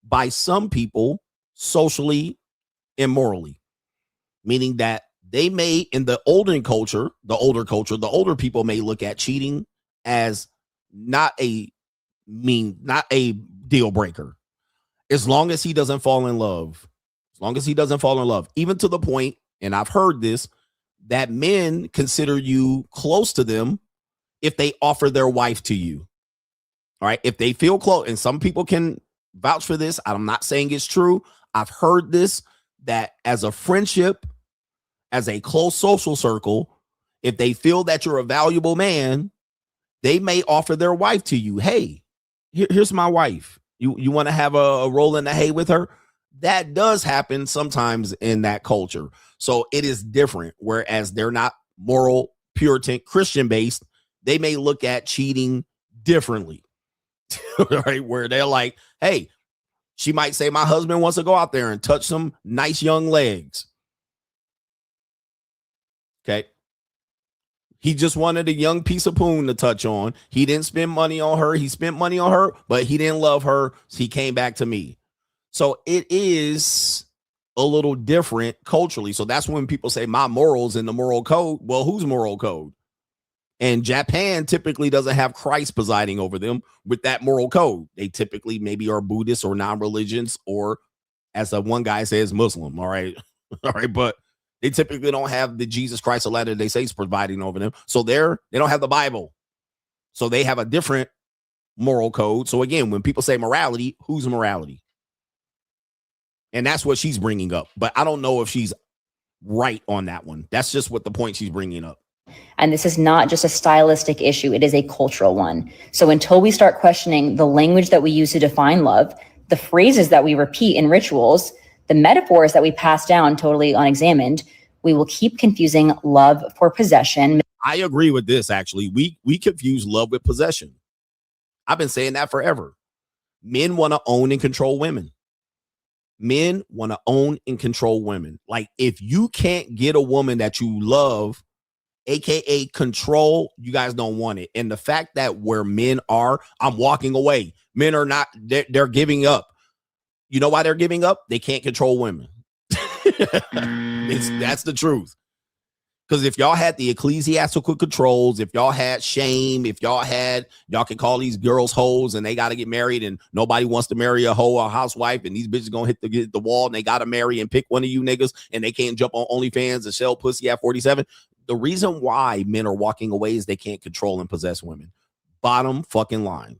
by some people socially and morally, meaning that they may, in the older people may look at cheating as not a deal breaker. As long as he doesn't fall in love, even to the point, and I've heard this, that men consider you close to them if they offer their wife to you. All right. If they feel close, and some people can vouch for this. I'm not saying it's true. I've heard this, that as a friendship, as a close social circle, if they feel that you're a valuable man, they may offer their wife to you. Hey, here's my wife. You want to have a roll in the hay with her? That does happen sometimes in that culture. So it is different. Whereas they're not moral, Puritan, Christian based, they may look at cheating differently. Right, where they're like, hey, she might say, my husband wants to go out there and touch some nice young legs. Okay. He just wanted a young piece of poon to touch on. He didn't spend money on her. He spent money on her, but he didn't love her. So he came back to me. So it is a little different culturally. So that's when people say my morals in the moral code. Well, whose moral code? And Japan typically doesn't have Christ presiding over them with that moral code. They typically maybe are Buddhists or non-religions, or as the one guy says, Muslim. All right. All right. But they typically don't have the Jesus Christ of Latter-day Saints providing over them. So they don't have the Bible. So they have a different moral code. So again, when people say morality, whose morality? And that's what she's bringing up. But I don't know if she's right on that one. That's just what the point she's bringing up. And this is not just a stylistic issue. It is a cultural one. So until we start questioning the language that we use to define love, the phrases that we repeat in rituals, the metaphors that we pass down totally unexamined, we will keep confusing love for possession. I agree with this, actually. We confuse love with possession. I've been saying that forever. Men want to own and control women. Men want to own and control women. Like, if you can't get a woman that you love, AKA control, you guys don't want it. And the fact that where men are, I'm walking away. Men are not, they're giving up. You know why they're giving up? They can't control women. That's the truth. Because if y'all had the ecclesiastical controls, if y'all had shame, if y'all can call these girls hoes and they got to get married and nobody wants to marry a hoe or a housewife and these bitches going to hit the wall and they got to marry and pick one of you niggas and they can't jump on OnlyFans and sell pussy at 47. The reason why men are walking away is they can't control and possess women. Bottom fucking line.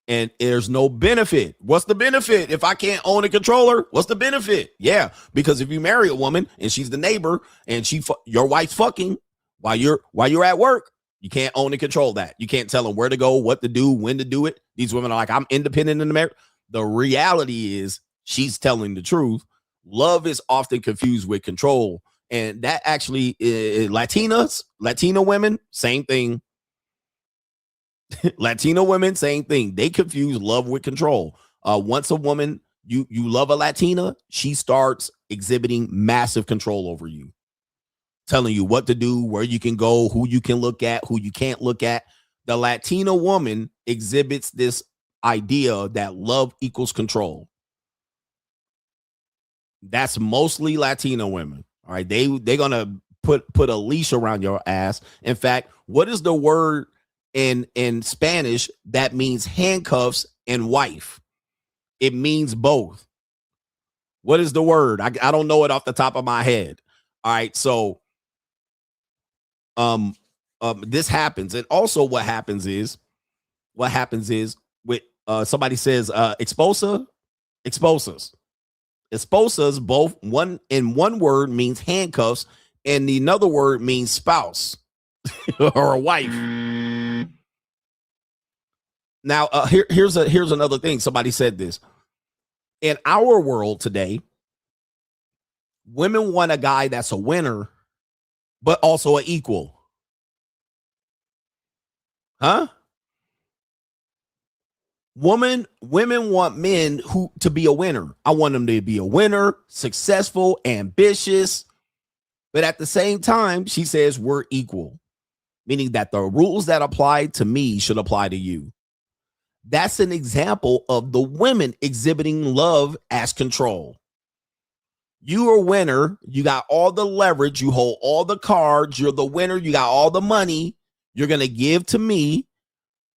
And there's no benefit. What's the benefit? If I can't own and control her, what's the benefit? Yeah, because if you marry a woman and she's the neighbor and your wife's fucking while you're at work, you can't own and control that. You can't tell them where to go, what to do, when to do it. These women are like, I'm independent in the marriage. The reality is she's telling the truth love is often confused with control. And that actually is Latino women, same thing. Latino women, same thing. They confuse love with control. Once a woman, you love a Latina, she starts exhibiting massive control over you, telling you what to do, where you can go, who you can look at, who you can't look at. The Latina woman exhibits this idea that love equals control. That's mostly Latino women. All right. They're gonna put a leash around your ass. In fact, what is the word in Spanish that means handcuffs and wife? It means both. What is the word? I don't know it off the top of my head. All right. So this happens. And also what happens is with somebody says esposas, both one in one word means handcuffs, and the another word means spouse or a wife. Now, here's another thing. Somebody said this. In our world today, women want a guy that's a winner, but also an equal. Huh? Women want men who to be a winner. I want them to be a winner, successful, ambitious. But at the same time, she says we're equal, meaning that the rules that apply to me should apply to you. That's an example of the women exhibiting love as control. You are a winner. You got all the leverage. You hold all the cards. You're the winner. You got all the money. You're going to give to me,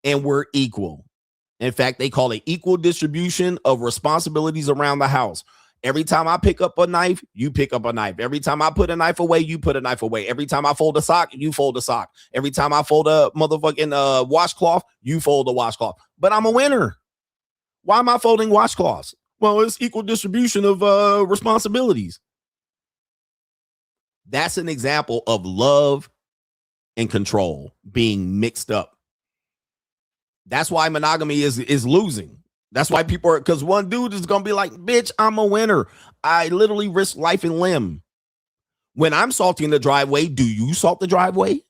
and we're equal. In fact, they call it equal distribution of responsibilities around the house. Every time I pick up a knife, you pick up a knife. Every time I put a knife away, you put a knife away. Every time I fold a sock, you fold a sock. Every time I fold a motherfucking washcloth, you fold a washcloth. But I'm a winner. Why am I folding washcloths? Well, it's equal distribution of responsibilities. That's an example of love and control being mixed up. That's why monogamy is losing. That's why people are, because one dude is going to be like, bitch, I'm a winner. I literally risk life and limb. When I'm salting the driveway, do you salt the driveway?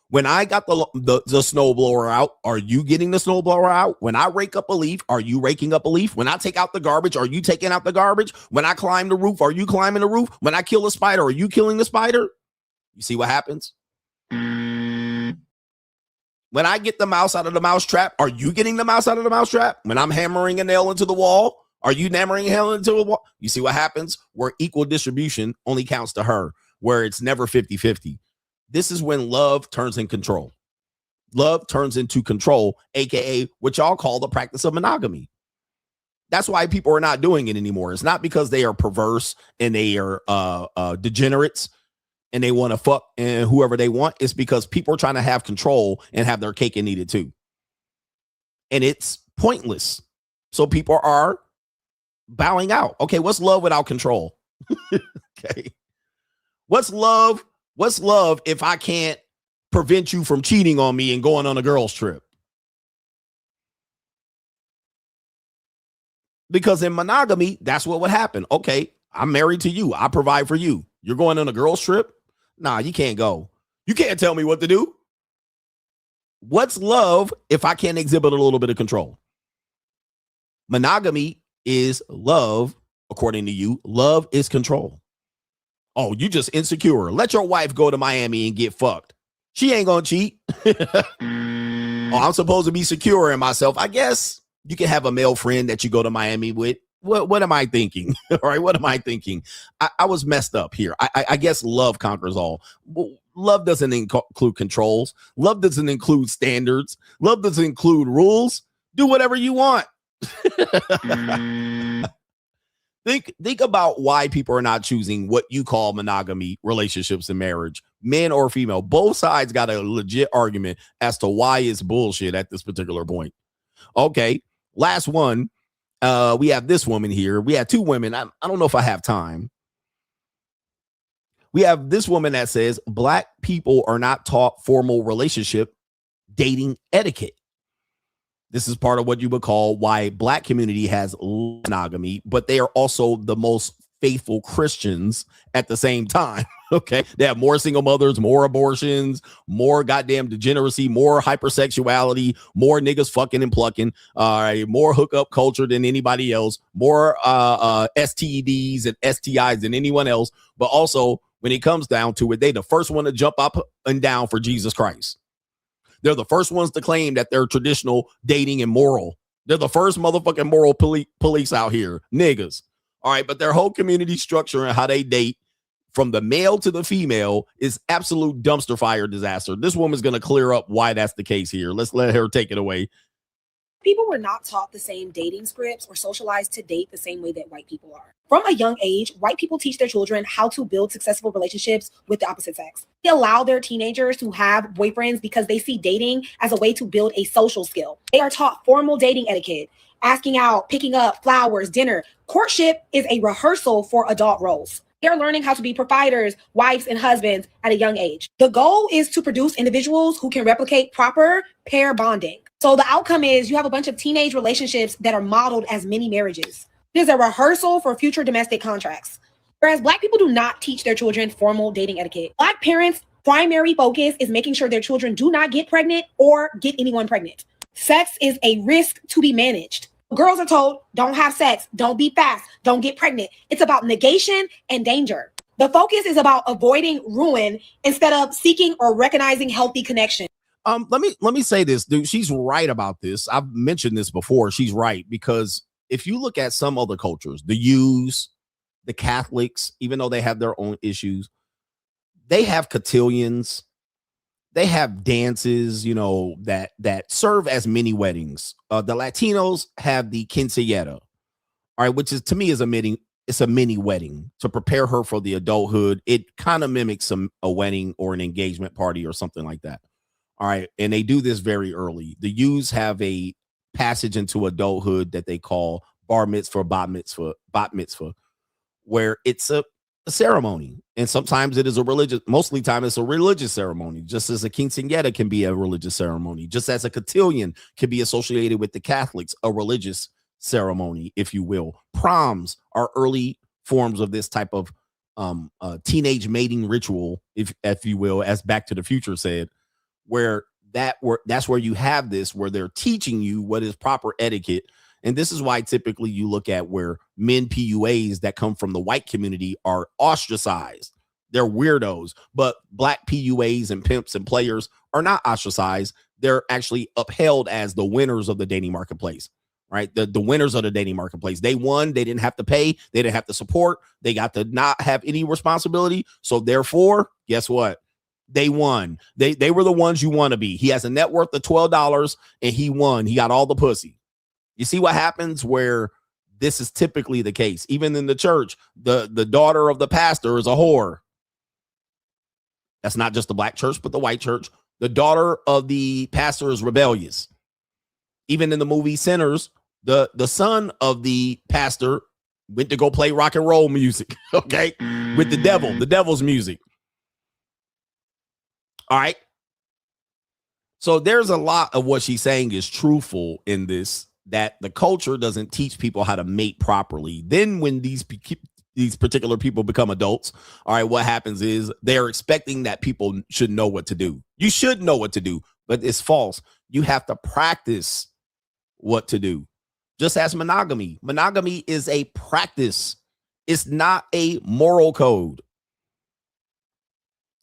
When I got the snowblower out, are you getting the snowblower out? When I rake up a leaf, are you raking up a leaf? When I take out the garbage, are you taking out the garbage? When I climb the roof, are you climbing the roof? When I kill a spider, are you killing the spider? You see what happens? When I get the mouse out of the mouse trap, are you getting the mouse out of the mouse trap? When I'm hammering a nail into the wall, are you hammering a nail into the wall? You see what happens? Where equal distribution only counts to her, where it's never 50-50. This is when love turns in control. Love turns into control, aka what y'all call the practice of monogamy. That's why people are not doing it anymore. It's not because they are perverse and they are degenerates and they want to fuck and whoever they want. It's because people are trying to have control and have their cake and eat it too. And it's pointless. So people are bowing out. Okay, what's love without control? Okay. What's love? What's love if I can't prevent you from cheating on me and going on a girl's trip? Because in monogamy, that's what would happen. Okay, I'm married to you. I provide for you. You're going on a girl's trip? Nah, you can't go. You can't tell me what to do. What's love if I can't exhibit a little bit of control? Monogamy is love, according to you. Love is control. Oh, you just insecure. Let your wife go to Miami and get fucked. She ain't gonna cheat. Oh, I'm supposed to be secure in myself. I guess you can have a male friend that you go to Miami with. What am I thinking? All right, what am I thinking? I was messed up here. I guess love conquers all. Love doesn't include controls. Love doesn't include standards. Love doesn't include rules. Do whatever you want. Think about why people are not choosing what you call monogamy relationships in marriage, men or female. Both sides got a legit argument as to why it's bullshit at this particular point. Okay, last one. We have this woman here. We have two women. I don't know if I have time. We have this woman that says Black people are not taught formal relationship dating etiquette. This is part of what you would call why Black community has monogamy, but they are also the most faithful Christians at the same time. Okay. They have more single mothers, more abortions, more goddamn degeneracy, more hypersexuality, more niggas fucking and plucking, more hookup culture than anybody else, more STDs and STIs than anyone else. But also, when it comes down to it, they the first one to jump up and down for Jesus Christ. They're the first ones to claim that they're traditional, dating, and moral. They're the first motherfucking moral police out here, niggas. All right, but their whole community structure and how they date from the male to the female is absolute dumpster fire disaster. This woman's going to clear up why that's the case here. Let's let her take it away. People were not taught the same dating scripts or socialized to date the same way that white people are. From a young age, white people teach their children how to build successful relationships with the opposite sex. They allow their teenagers to have boyfriends because they see dating as a way to build a social skill. They are taught formal dating etiquette, asking out, picking up, flowers, dinner. Courtship is a rehearsal for adult roles. They're learning how to be providers, wives, and husbands at a young age. The goal is to produce individuals who can replicate proper pair bonding. So the outcome is you have a bunch of teenage relationships that are modeled as mini marriages. It is a rehearsal for future domestic contracts. Whereas Black people do not teach their children formal dating etiquette. Black parents' primary focus is making sure their children do not get pregnant or get anyone pregnant. Sex is a risk to be managed. Girls are told, don't have sex, don't be fast, don't get pregnant. It's about negation and danger. The focus is about avoiding ruin instead of seeking or recognizing healthy connection. Let me say this, dude. She's right about this. I've mentioned this before. She's right, because if you look at some other cultures, the Jews, the Catholics, even though they have their own issues, they have cotillions. They have dances, you know, that serve as mini weddings. The Latinos have the quinceañera, all right, which is, to me, is it's a mini wedding to prepare her for the adulthood. It kind of mimics a wedding or an engagement party or something like that. All right, and they do this very early. The Jews have a passage into adulthood that they call bar mitzvah, bat mitzvah, where it's a ceremony, and sometimes it is mostly time it's a religious ceremony, just as a quinceañera can be a religious ceremony, just as a cotillion can be associated with the Catholics, a religious ceremony, if you will. Proms are early forms of this type of teenage mating ritual, if you will, as Back to the Future said, that's where you have this, where they're teaching you what is proper etiquette. And this is why typically you look at where men PUAs that come from the white community are ostracized. They're weirdos, but Black PUAs and pimps and players are not ostracized. They're actually upheld as the winners of the dating marketplace, right? The winners of the dating marketplace. They won. They didn't have to pay. They didn't have to support. They got to not have any responsibility. So therefore, guess what? They won. They were the ones you want to be. He has a net worth of $12 and he won. He got all the pussy. You see what happens where this is typically the case. Even in the church, the daughter of the pastor is a whore. That's not just the Black church, but the white church. The daughter of the pastor is rebellious. Even in the movie Sinners, the son of the pastor went to go play rock and roll music, okay, with the devil's music. All right. So there's a lot of what she's saying is truthful in this, that the culture doesn't teach people how to mate properly. Then when these particular people become adults, all right, what happens is they're expecting that people should know what to do. You should know what to do, but it's false. You have to practice what to do. Just as monogamy. Monogamy is a practice. It's not a moral code.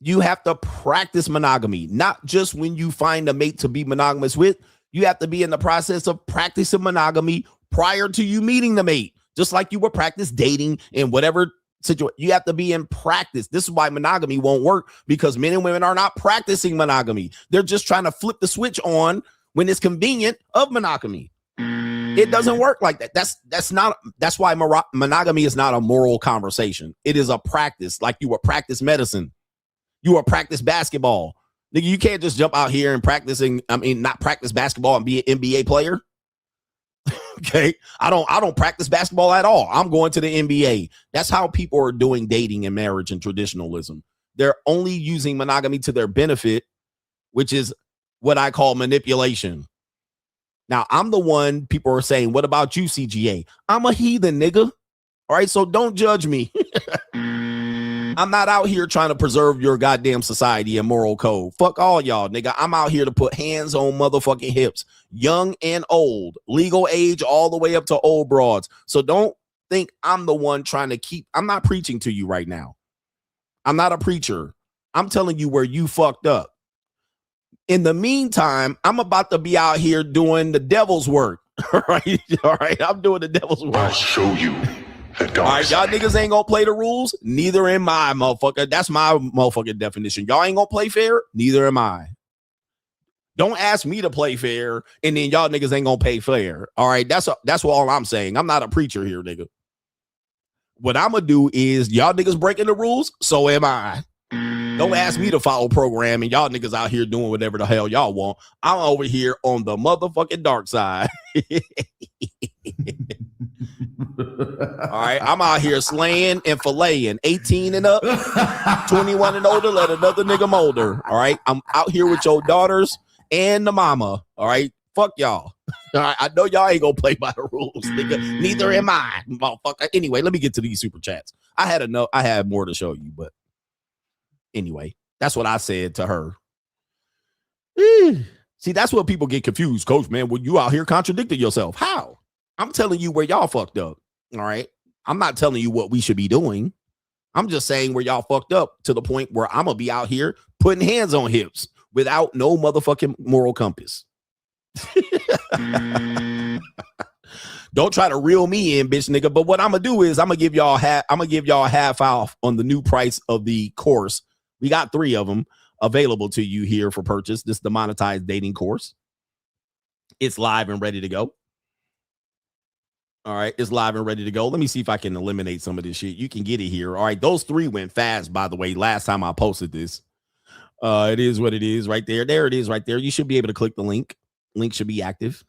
You have to practice monogamy, not just when you find a mate to be monogamous with. You have to be in the process of practicing monogamy prior to you meeting the mate, just like you would practice dating in whatever situation. You have to be in practice. This is why monogamy won't work, because men and women are not practicing monogamy. They're just trying to flip the switch on when it's convenient of monogamy. It doesn't work like that. That's why monogamy is not a moral conversation. It is a practice, like you would practice medicine. You will practice basketball. Nigga, you can't just jump out here and not practice basketball and be an NBA player. Okay. I don't practice basketball at all. I'm going to the NBA. That's how people are doing dating and marriage and traditionalism. They're only using monogamy to their benefit, which is what I call manipulation. Now, I'm the one people are saying, what about you, CGA? I'm a heathen, nigga. All right, so don't judge me. I'm not out here trying to preserve your goddamn society and moral code. Fuck all y'all, nigga. I'm out here to put hands on motherfucking hips, young and old, legal age all the way up to old broads. So don't think I'm the one trying to keep. I'm not preaching to you right now. I'm not a preacher. I'm telling you where you fucked up. In the meantime, I'm about to be out here doing the devil's work. All right. All right. I'm doing the devil's work. I'll show you. All right, y'all niggas ain't gonna play the rules. Neither am I, motherfucker. That's my motherfucking definition. Y'all ain't gonna play fair. Neither am I. Don't ask me to play fair, and then y'all niggas ain't gonna pay fair. All right, that's all I'm saying. I'm not a preacher here, nigga. What I'm gonna do is y'all niggas breaking the rules. So am I. Don't ask me to follow program, and y'all niggas out here doing whatever the hell y'all want. I'm over here on the motherfucking dark side. All right, I'm out here slaying and filleting 18 and up, 21 and older, let another nigga molder. All right, I'm out here with your daughters and the mama. All right, fuck y'all. All right, I know y'all ain't gonna play by the rules, nigga. Neither am I, motherfucker. Anyway, let me get to these super chats. I had more to show you, but anyway, that's what I said to her. See, that's what people get confused, Coach, man. When you out here contradicting yourself, how? I'm telling you where y'all fucked up. All right. I'm not telling you what we should be doing. I'm just saying where y'all fucked up to the point where I'm going to be out here putting hands on hips without no motherfucking moral compass. Don't try to reel me in, bitch nigga. But what I'm going to do is I'm going to give y'all half off on the new price of the course. We got 3 of them available to you here for purchase. This is the monetized dating course. It's live and ready to go. All right, it's live and ready to go. Let me see if I can eliminate some of this shit. You can get it here. All right, those 3 went fast, by the way, last time I posted this. It is what it is right there. There it is right there. You should be able to click the link. Link should be active.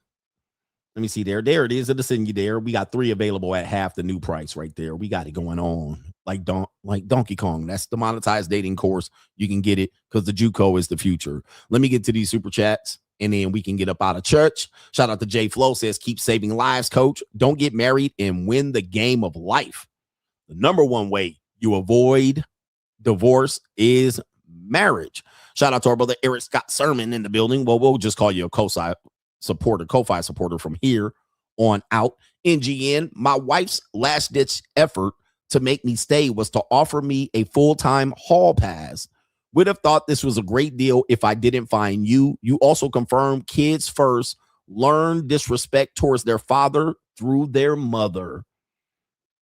Let me see there. There it is. It'll send you there. We got 3 available at half the new price right there. We got it going on like Donkey Kong. That's the monetized dating course. You can get it because the JUCO is the future. Let me get to these super chats. And then we can get up out of church. Shout out to J Flow says, keep saving lives, coach. Don't get married and win the game of life. The number one way you avoid divorce is marriage. Shout out to our brother Eric Scott Sermon in the building. Well, we'll just call you a Ko-Fi supporter from here on out. NGN, my wife's last ditch effort to make me stay was to offer me a full-time hall pass. Would have thought this was a great deal if I didn't find you. You also confirm kids first learn disrespect towards their father through their mother.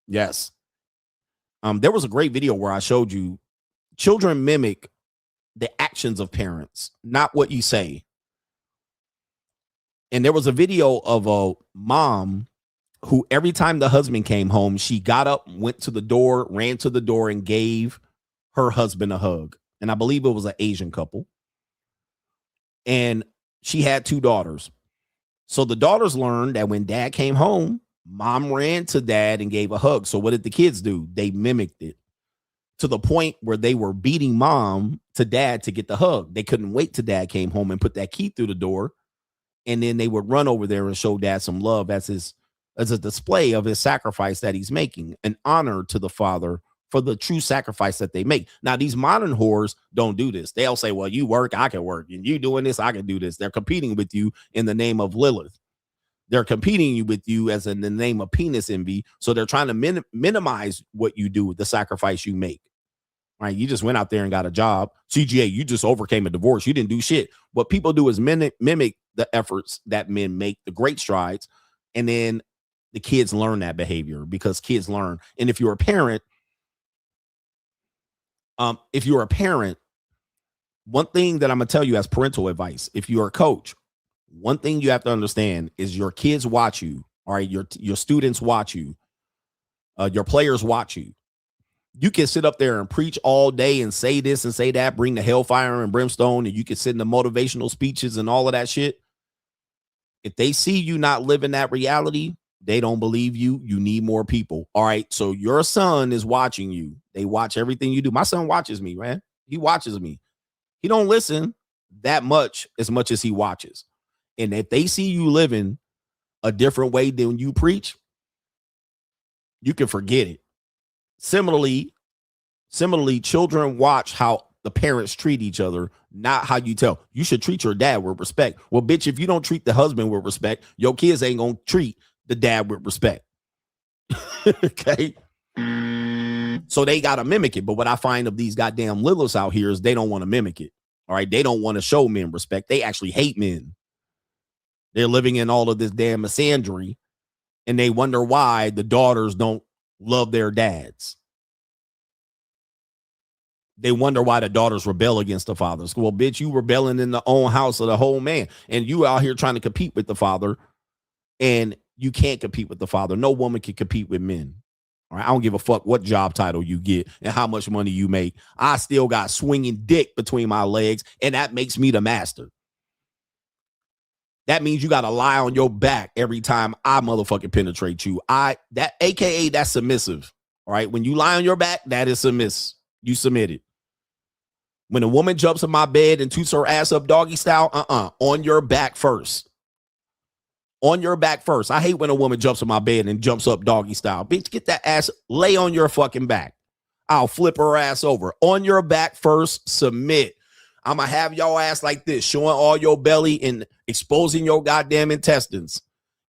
Yes. There was a great video where I showed you children mimic the actions of parents, not what you say. And there was a video of a mom who every time the husband came home, she got up, went to the door, ran to the door and gave her husband a hug. And I believe it was an Asian couple. And she had 2 daughters. So the daughters learned that when dad came home, mom ran to dad and gave a hug. So what did the kids do? They mimicked it to the point where they were beating mom to dad to get the hug. They couldn't wait till dad came home and put that key through the door. And then they would run over there and show dad some love as a display of his sacrifice that he's making, an honor to the father for the true sacrifice that they make. Now, these modern whores don't do this. They'll say, well, you work, I can work. And you doing this, I can do this. They're competing with you in the name of Lilith. They're competing with you as in the name of penis envy. So they're trying to minimize what you do, the sacrifice you make. Right? You just went out there and got a job. CGA, you just overcame a divorce. You didn't do shit. What people do is mimic the efforts that men make, the great strides. And then the kids learn that behavior because kids learn. And if you're a parent, one thing that I'm going to tell you as parental advice, if you're a coach, one thing you have to understand is your kids watch you. All right. Your students watch you. Your players watch you. You can sit up there and preach all day and say this and say that, bring the hellfire and brimstone, and you can sit in the motivational speeches and all of that shit. If they see you not living that reality, they don't believe you. You need more people. All right. So your son is watching you. They watch everything you do. My son watches me, man. He watches me. He don't listen that much as he watches. And if they see you living a different way than you preach, you can forget it. Similarly, children watch how the parents treat each other, not how you tell. You should treat your dad with respect. Well, bitch, if you don't treat the husband with respect, your kids ain't gonna treat the dad with respect. Okay. So they gotta mimic it. But what I find of these goddamn Liliths out here is they don't want to mimic it. All right. They don't want to show men respect. They actually hate men. They're living in all of this damn misandry, and they wonder why the daughters don't love their dads. They wonder why the daughters rebel against the fathers. Well, bitch, you rebelling in the own house of the whole man, and you out here trying to compete with the father, and you can't compete with the father. No woman can compete with men. All right, I don't give a fuck what job title you get and how much money you make. I still got swinging dick between my legs, and that makes me the master. That means you got to lie on your back every time I motherfucking penetrate you. AKA that's submissive. All right, when you lie on your back, that is submissive. You submitted. When a woman jumps in my bed and toots her ass up doggy style, on your back first. On your back first. I hate when a woman jumps in my bed and jumps up doggy style. Bitch, get that ass, lay on your fucking back. I'll flip her ass over. On your back first, submit. I'm going to have your ass like this, showing all your belly and exposing your goddamn intestines.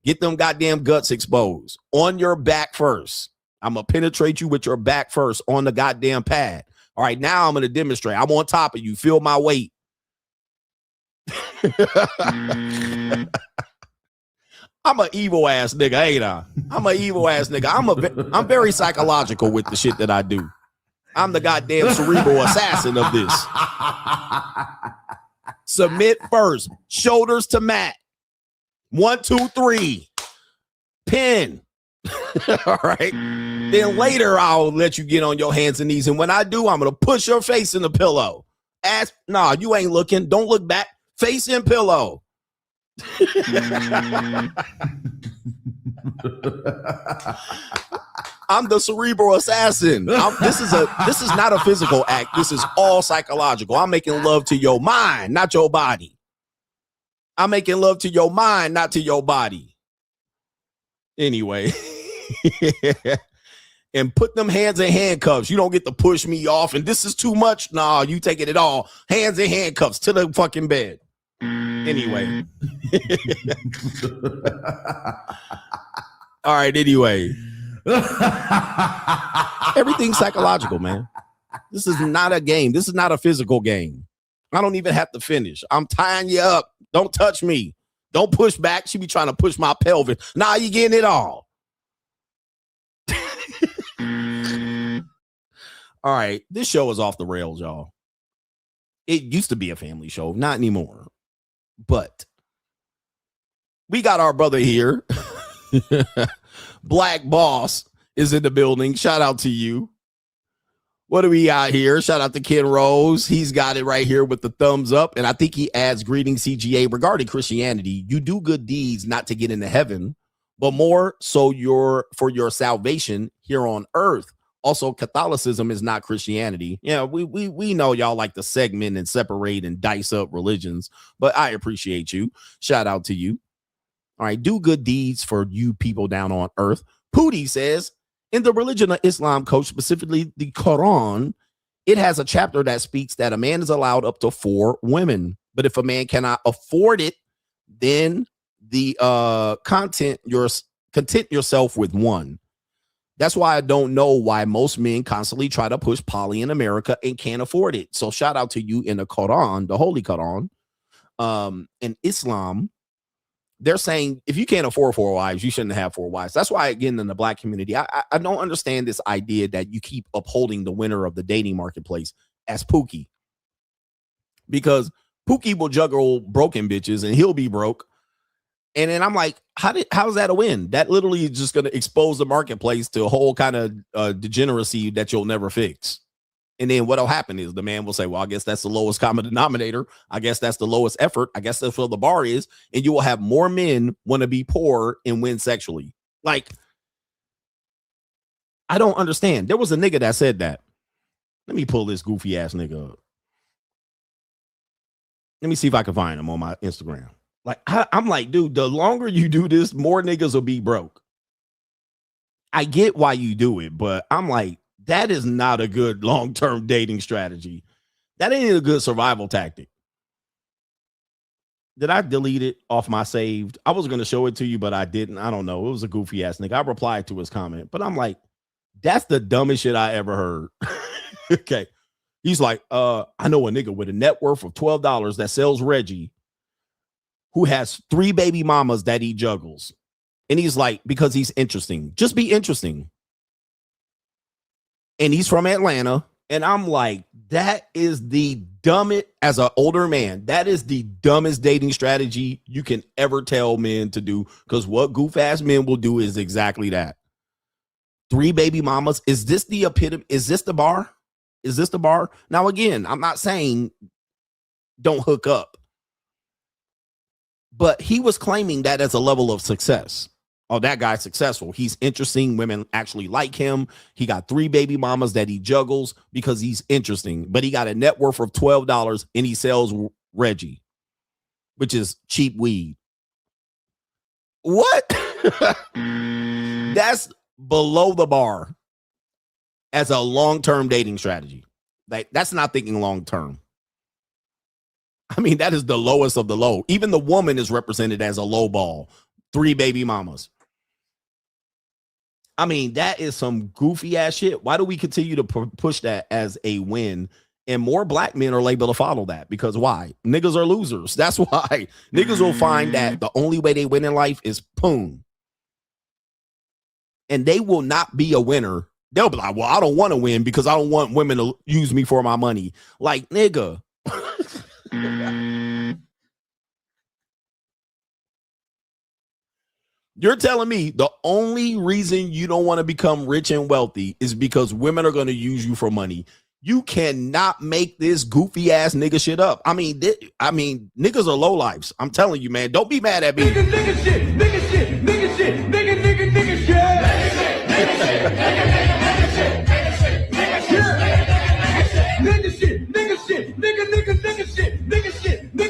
Get them goddamn guts exposed. On your back first. I'm going to penetrate you with your back first on the goddamn pad. All right, now I'm going to demonstrate. I'm on top of you. Feel my weight. I'm an evil ass nigga, ain't I? I'm an evil ass nigga. I'm very psychological with the shit that I do. I'm the goddamn cerebral assassin of this. Submit first. Shoulders to mat. 1, 2, 3. Pin. All right. Then later I'll let you get on your hands and knees. And when I do, I'm going to push your face in the pillow. Ask, nah, you ain't looking. Don't look back. Face in pillow. I'm the cerebral assassin. This is not a physical act. This is all psychological. I'm making love to your mind, not your body. I'm making love to your mind, not to your body. Anyway. And put them hands in handcuffs. You don't get to push me off. And this is too much. Nah, you taking it all. Hands in handcuffs to the fucking bed. Anyway. All right, anyway. Everything's psychological, man. This is not a game. This is not a physical game. I don't even have to finish. I'm tying you up. Don't touch me. Don't push back. She be trying to push my pelvis. Nah, you getting it all. All right, this show is off the rails, y'all. It used to be a family show, not anymore. But we got our brother here. Black Boss is in the building. Shout out to you. What do we got here? Shout out to Ken Rose. He's got it right here with the thumbs up. And I think he adds greetings CGA regarding Christianity. You do good deeds not to get into heaven, but more so for your salvation here on earth. Also, Catholicism is not Christianity. Yeah, we know y'all like to segment and separate and dice up religions, but I appreciate you. Shout out to you. All right, do good deeds for you people down on earth. Pootie says, in the religion of Islam, coach, specifically the Quran, it has a chapter that speaks that a man is allowed up to 4 women. But if a man cannot afford it, then the content yourself with one. That's why I don't know why most men constantly try to push poly in America and can't afford it. So shout out to you in the Quran, the Holy Quran. In Islam, they're saying if you can't afford 4 wives, you shouldn't have 4 wives. That's why, again, in the black community, I don't understand this idea that you keep upholding the winner of the dating marketplace as Pookie. Because Pookie will juggle broken bitches and he'll be broke. And then I'm like, how's that a win? That literally is just going to expose the marketplace to a whole kind of degeneracy that you'll never fix. And then what'll happen is the man will say, well, I guess that's the lowest common denominator. I guess that's the lowest effort. I guess that's where the bar is. And you will have more men want to be poor and win sexually. Like, I don't understand. There was a nigga that said that. Let me pull this goofy ass nigga up. Let me see if I can find him on my Instagram. Like, I'm like, dude, the longer you do this, more niggas will be broke. I get why you do it, but I'm like, that is not a good long-term dating strategy. That ain't a good survival tactic. Did I delete it off my saved? I was going to show it to you, but I didn't. I don't know. It was a goofy ass nigga. I replied to his comment, but I'm like, that's the dumbest shit I ever heard. Okay. He's like, I know a nigga with a net worth of $12 that sells Reggie who has 3 baby mamas that he juggles. And he's like, because he's interesting. Just be interesting. And he's from Atlanta. And I'm like, that is the dumbest, as an older man, that is the dumbest dating strategy you can ever tell men to do. Because what goof ass men will do is exactly that. 3 baby mamas. Is this the epitome? Is this the bar? Is this the bar? Now, again, I'm not saying don't hook up. But he was claiming that as a level of success. Oh, that guy's successful. He's interesting. Women actually like him. He got 3 baby mamas that he juggles because he's interesting. But he got a net worth of $12 and he sells Reggie, which is cheap weed. What? That's below the bar as a long-term dating strategy. Like, that's not thinking long-term. I mean, that is the lowest of the low. Even the woman is represented as a low ball. 3 baby mamas. I mean, that is some goofy ass shit. Why do we continue to push that as a win? And more black men are able to follow that because why? Niggas are losers. That's why niggas will find that the only way they win in life is boom. And they will not be a winner. They'll be like, well, I don't want to win because I don't want women to use me for my money. Like, nigga. You're telling me the only reason you don't want to become rich and wealthy is because women are going to use you for money. You cannot make this goofy ass nigga shit up. I mean, niggas are low lives. I'm telling you, man. Don't be mad at me. Nigga shit, nigga shit, nigga shit, nigga shit, nigga shit, nigga shit, nigga shit, nigga shit, nigga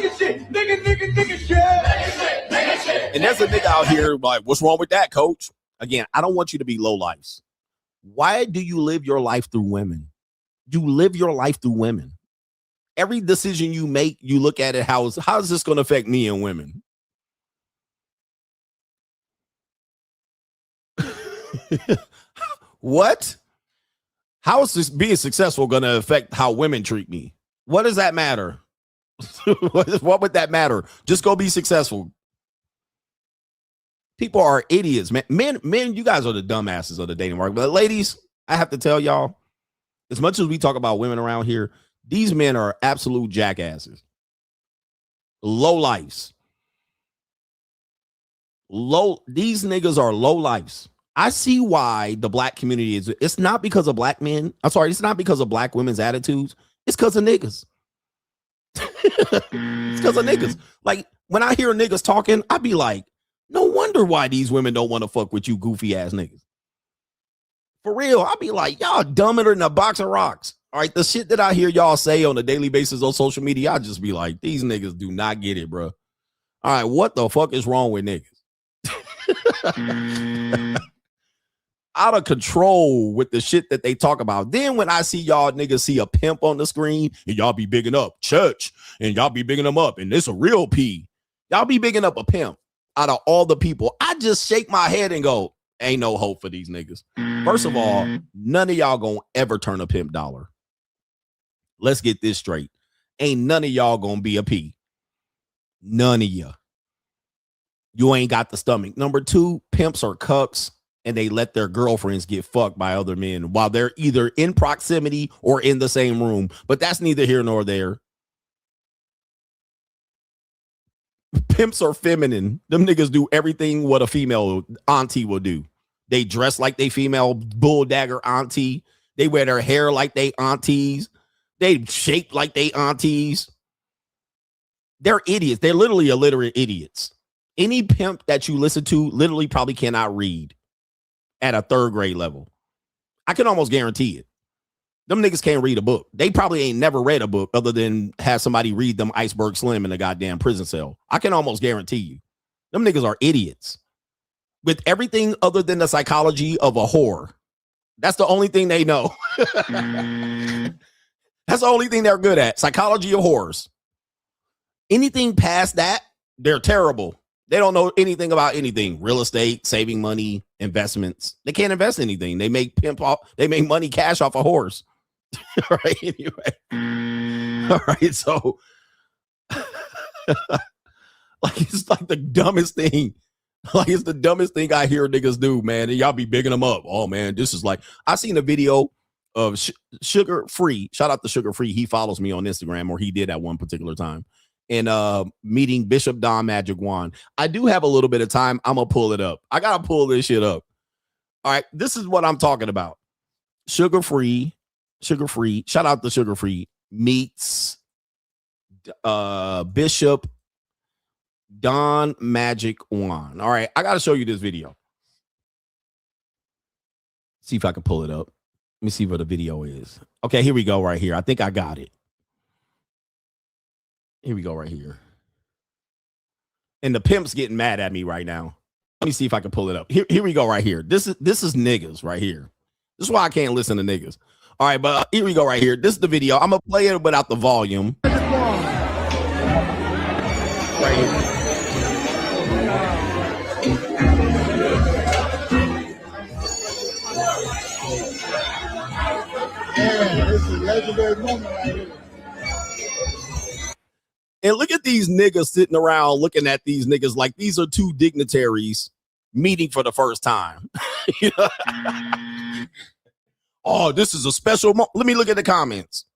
shit. And there's a nigga out here like, what's wrong with that, coach? Again, I don't want you to be low lives. Why do you live your life through women? You live your life through women. Every decision you make, you look at it, how is this going to affect me and women? What? How is this being successful going to affect how women treat me? What does that matter? What would that matter? Just go be successful. People are idiots, man. Men, you guys are the dumbasses of the dating market. But ladies, I have to tell y'all, as much as we talk about women around here, these men are absolute jackasses. Low lives. These niggas are low lives. I see why the black community is. It's not because of black men. I'm sorry. It's not because of black women's attitudes. It's because of niggas. It's because of niggas. Like, when I hear niggas talking, I be like, no wonder why these women don't want to fuck with you goofy ass niggas. For real, I be like, y'all dumber than a box of rocks. All right, the shit that I hear y'all say on a daily basis on social media, I just be like, these niggas do not get it, bro. All right, what the fuck is wrong with niggas? Out of control with the shit that they talk about. Then when I see y'all niggas see a pimp on the screen and y'all be bigging up church and y'all be bigging them up and it's a real P. Y'all be bigging up a pimp out of all the people. I just shake my head and go, ain't no hope for these niggas. First of all, none of y'all gonna ever turn a pimp dollar. Let's get this straight. Ain't none of y'all gonna be a P. None of you. You ain't got the stomach. Number 2, pimps are cucks and they let their girlfriends get fucked by other men while they're either in proximity or in the same room. But that's neither here nor there. Pimps are feminine. Them niggas do everything what a female auntie will do. They dress like they female bull dagger auntie. They wear their hair like they aunties. They shape like they aunties. They're idiots. They're literally illiterate idiots. Any pimp that you listen to literally probably cannot read at a 3rd grade level. I can almost guarantee it. Them niggas can't read a book. They probably ain't never read a book other than have somebody read them Iceberg Slim in a goddamn prison cell. I can almost guarantee you. Them niggas are idiots. with everything other than the psychology of a whore. That's the only thing they know. That's the only thing they're good at. Psychology of whores. Anything past that, they're terrible. They don't know anything about anything. Real estate, saving money, investments. They can't invest anything. They make money cash off a horse. All right. Anyway. All right. So like it's like the dumbest thing. Like it's the dumbest thing I hear niggas do, man. And y'all be bigging them up. Oh man, this is like I seen a video of Sugar Free. Shout out to Sugar Free. He follows me on Instagram, or he did at one particular time. And meeting Bishop Don Magic Wand. I do have a little bit of time. I'm gonna pull it up. I gotta pull this shit up. All right, this is what I'm talking about. Sugar Free. Shout out to Sugar Free meets Bishop Don Magic Wand. All right, I gotta show you this video. See if I can pull it up. Let me see what the video is. Okay, here we go right here. I think I got it. Here we go right here. And the pimp's getting mad at me right now. Let me see if I can pull it up. Here we go right here. This is niggas right here. This is why I can't listen to niggas. All right, but here we go right here. This is the video. I'm going to play it without the volume. Right here. Yeah, this is a legendary moment right here. And look at these niggas sitting around looking at these niggas like these are two dignitaries meeting for the first time. You know? Oh, this is a special moment. Let me look at the comments.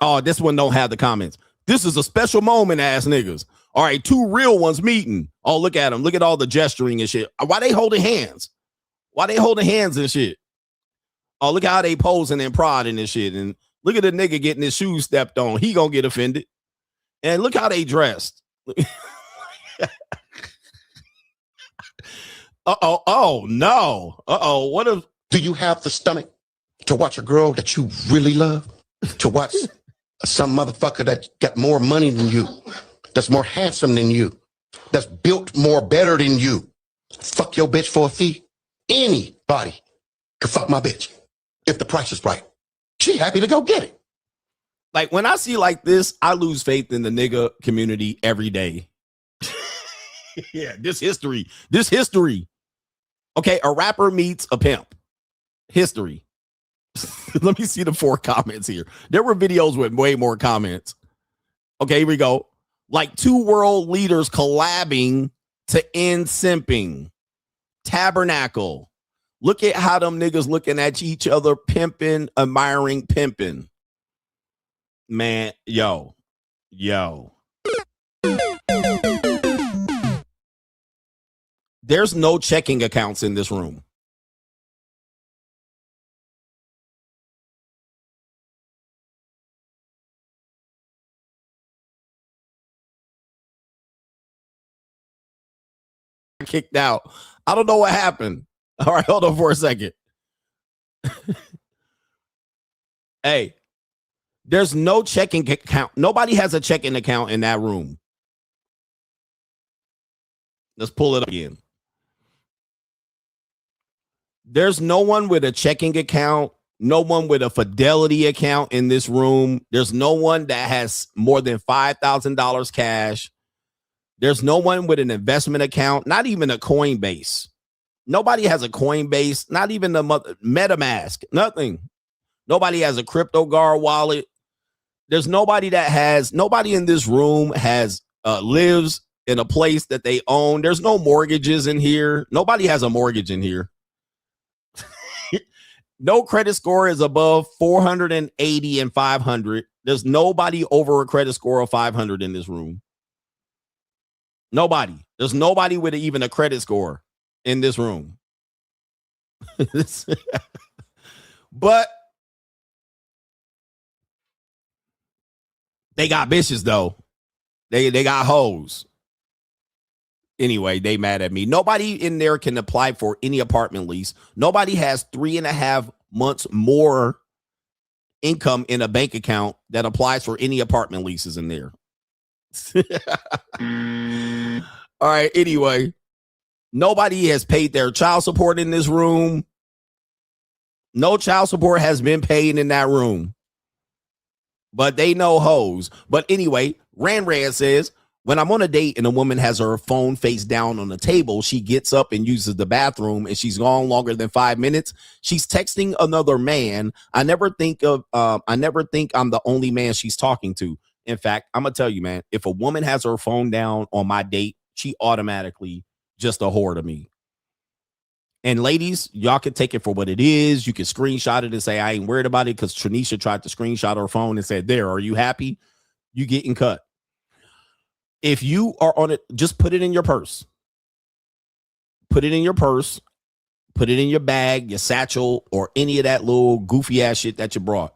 Oh, this one don't have the comments. This is a special moment, ass niggas. All right, two real ones meeting. Oh, look at them. Look at all the gesturing and shit. Why they holding hands? Why they holding hands and shit? Oh, look how they posing and prodding and shit. And look at the nigga getting his shoes stepped on. He gonna get offended. And look how they dressed. Uh-oh. Oh, no. Uh-oh. What if... Do you have the stomach to watch a girl that you really love? To watch some motherfucker that got more money than you, that's more handsome than you, that's built more better than you? Fuck your bitch for a fee? Anybody can fuck my bitch if the price is right. She happy to go get it. Like, when I see like this, I lose faith in the nigga community every day. Yeah, this history. Okay, a rapper meets a pimp. History. Let me see the 4 comments here. There were videos with way more comments. Okay, here we go. Like 2 world leaders collabing to end simping. Tabernacle. Look at how them niggas looking at each other, pimping, admiring, pimping. Man, yo. There's no checking accounts in this room. Kicked out. I don't know what happened. All right, hold on for a second. Hey. There's no checking account. Nobody has a checking account in that room. Let's pull it up again. There's no one with a checking account, no one with a Fidelity account in this room. There's no one that has more than $5,000 cash. There's no one with an investment account, not even a Coinbase. Nobody has a Coinbase, not even the MetaMask, nothing. Nobody has a CryptoGuard wallet. There's nobody in this room has lives in a place that they own. There's no mortgages in here. Nobody has a mortgage in here. No credit score is above 480 and 500. There's nobody over a credit score of 500 in this room. Nobody. There's nobody with even a credit score in this room. But they got bitches though. They got hoes. Anyway, they mad at me. Nobody in there can apply for any apartment lease. Nobody has 3.5 months more income in a bank account that applies for any apartment leases in there. All right. Anyway, Nobody has paid their child support in this room. No child support has been paid in that room. But they know hoes. But anyway, Rand says, when I'm on a date and a woman has her phone face down on the table, she gets up and uses the bathroom and she's gone longer than 5 minutes. She's texting another man. I never think I'm the only man she's talking to. In fact, I'm going to tell you, man, if a woman has her phone down on my date, she automatically just a whore to me. And ladies, y'all can take it for what it is. You can screenshot it and say, I ain't worried about it, because Tranisha tried to screenshot her phone and said, there, are you happy? You getting cut. If you are on it, just put it in your purse. Put it in your purse. Put it in your bag, your satchel, or any of that little goofy ass shit that you brought.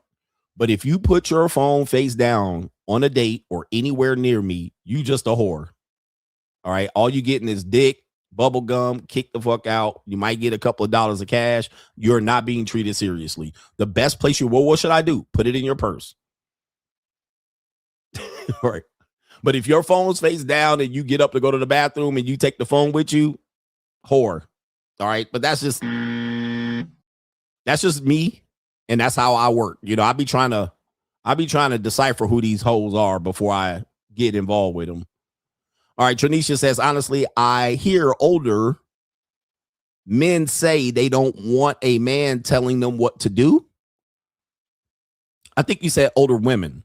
But if you put your phone face down on a date or anywhere near me, you just a whore. All right. All you getting is dick, bubble gum, kick the fuck out. You might get a couple of dollars of cash. You're not being treated seriously. The best place what should I do? Put it in your purse. All right. But if your phone's face down and you get up to go to the bathroom and you take the phone with you, whore. All right. But that's just me. And that's how I work. You know, I be trying to decipher who these hoes are before I get involved with them. All right. Tranisha says, honestly, I hear older men say they don't want a man telling them what to do. I think you said older women.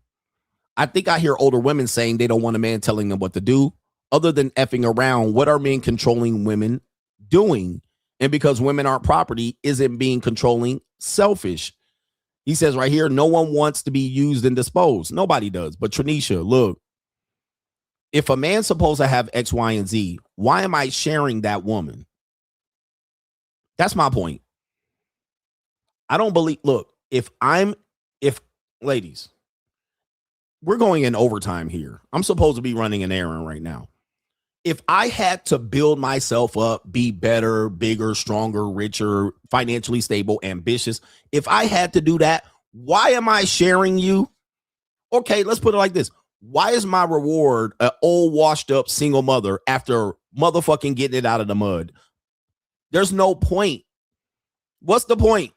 I think I hear older women saying they don't want a man telling them what to do. Other than effing around, what are men controlling women doing? And because women aren't property, isn't being controlling selfish? He says right here, no one wants to be used and disposed. Nobody does. But Tranisha, look, if a man's supposed to have X, Y, and Z, why am I sharing that woman? That's my point. I don't believe, look, if ladies, we're going in overtime here. I'm supposed to be running an errand right now. If I had to build myself up, be better, bigger, stronger, richer, financially stable, ambitious, if I had to do that, why am I sharing you? Okay, let's put it like this. Why is my reward an old, washed up single mother after motherfucking getting it out of the mud? There's no point. What's the point?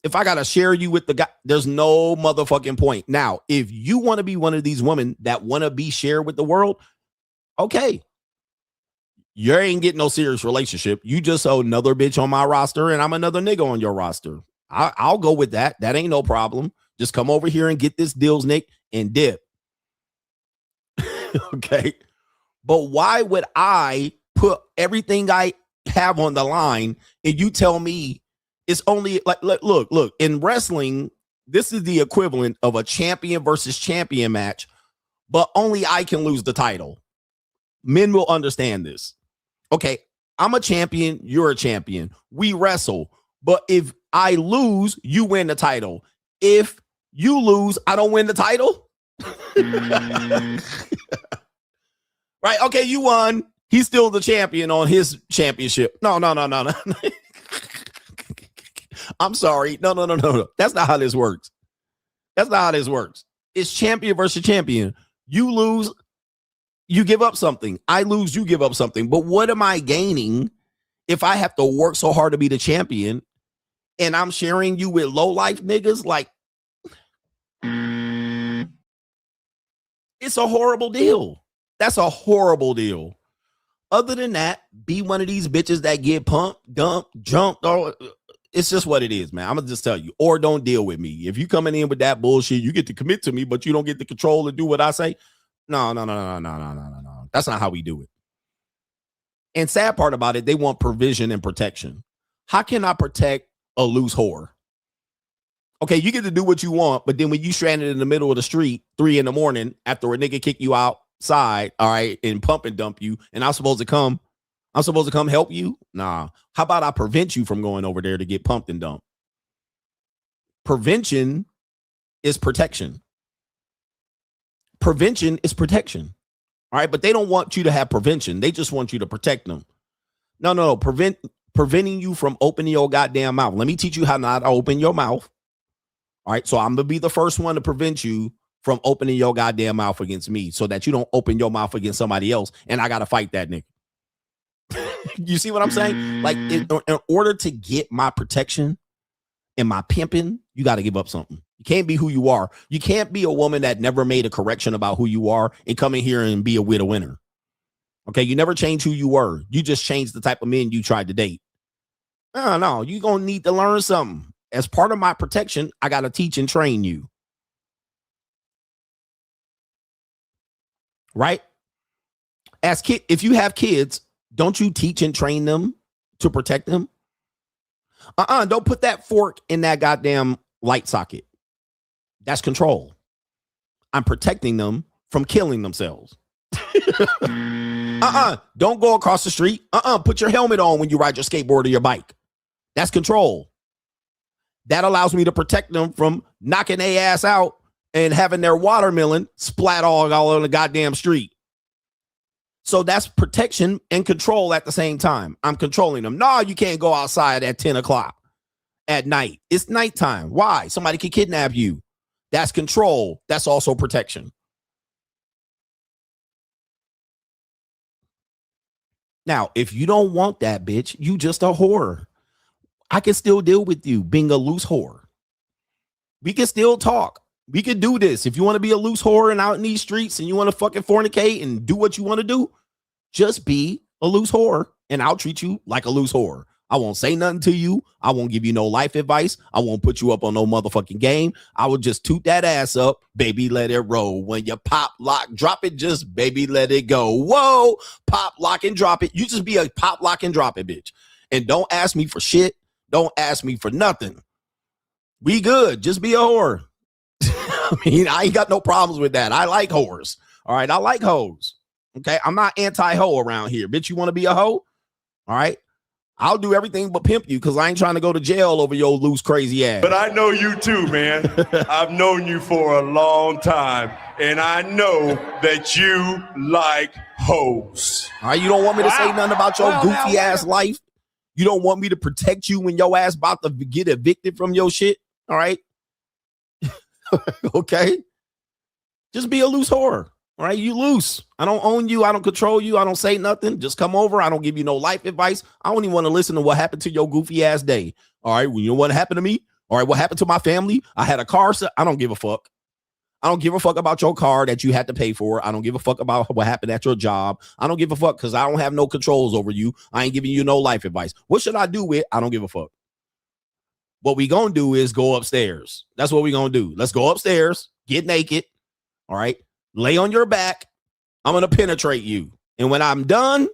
If I got to share you with the guy, there's no motherfucking point. Now, if you want to be one of these women that want to be shared with the world, okay. You ain't getting no serious relationship. You just another bitch on my roster and I'm another nigga on your roster. I'll go with that. That ain't no problem. Just come over here and get this deals, Nick, and dip. Okay. But why would I put everything I have on the line and you tell me it's only like, look, in wrestling, this is the equivalent of a champion versus champion match, but only I can lose the title. Men will understand this. Okay, I'm a champion, you're a champion. We wrestle, but if I lose, you win the title. If you lose, I don't win the title. Right? Okay, you won. He's still the champion on his championship. No. I'm sorry. No. That's not how this works. It's champion versus champion. You lose, you give up something. I lose, you give up something. But what am I gaining if I have to work so hard to be the champion and I'm sharing you with low life niggas? Like, it's a horrible deal. That's a horrible deal. Other than that, be one of these bitches that get pumped, dumped, jumped. Or it's just what it is, man. I'm going to just tell you. Or don't deal with me. If you coming in with that bullshit, you get to commit to me, but you don't get to control and do what I say. No. That's not how we do it. And sad part about it, they want provision and protection. How can I protect a loose whore? Okay, you get to do what you want, but then when you stranded in the middle of the street, 3 a.m. after a nigga kick you outside, all right, and pump and dump you, and I'm supposed to come help you? Nah. How about I prevent you from going over there to get pumped and dumped? Prevention is protection. Prevention is protection. All right, but they don't want you to have prevention. They just want you to protect them. No. Preventing you from opening your goddamn mouth. Let me teach you how not to open your mouth. All right, so I'm going to be the first one to prevent you from opening your goddamn mouth against me so that you don't open your mouth against somebody else and I got to fight that nigga. You see what I'm saying? Like, in order to get my protection and my pimping, you got to give up something. You can't be who you are. You can't be a woman that never made a correction about who you are and come in here and be a widow winner. Okay, you never changed who you were. You just changed the type of men you tried to date. No, you're going to need to learn something. As part of my protection, I got to teach and train you. Right? If you have kids, don't you teach and train them to protect them? Don't put that fork in that goddamn light socket. That's control. I'm protecting them from killing themselves. Don't go across the street. Put your helmet on when you ride your skateboard or your bike. That's control. That allows me to protect them from knocking their ass out and having their watermelon splat all on the goddamn street. So that's protection and control at the same time. I'm controlling them. No, you can't go outside at 10 o'clock at night. It's nighttime. Why? Somebody can kidnap you. That's control. That's also protection. Now, if you don't want that, bitch, you just a whore. I can still deal with you being a loose whore. We can still talk. We can do this. If you want to be a loose whore and out in these streets and you want to fucking fornicate and do what you want to do, just be a loose whore and I'll treat you like a loose whore. I won't say nothing to you. I won't give you no life advice. I won't put you up on no motherfucking game. I will just toot that ass up. Baby, let it roll. When you pop, lock, drop it, just baby, let it go. Whoa, pop, lock, and drop it. You just be a pop, lock, and drop it, bitch. And don't ask me for shit. Don't ask me for nothing. We good. Just be a whore. I mean, I ain't got no problems with that. I like whores. All right. I like hoes. Okay. I'm not anti-hoe around here. Bitch, you want to be a hoe? All right. I'll do everything but pimp you because I ain't trying to go to jail over your loose, crazy ass. But I know you too, man. I've known you for a long time, and I know that you like hoes. All right. You don't want me to say nothing about your goofy ass life? You don't want me to protect you when your ass about to get evicted from your shit? All right. Okay. Just be a loose whore. All right. You loose. I don't own you. I don't control you. I don't say nothing. Just come over. I don't give you no life advice. I don't even want to listen to what happened to your goofy ass day. All right. Well, you know what happened to me? All right. What happened to my family? I had a car. I don't give a fuck. I don't give a fuck about your car that you had to pay for. I don't give a fuck about what happened at your job. I don't give a fuck because I don't have no controls over you. I ain't giving you no life advice. What should I do with? I don't give a fuck. What we gonna do is go upstairs. That's what we gonna do. Let's go upstairs, get naked. All right. Lay on your back. I'm gonna penetrate you. And when I'm done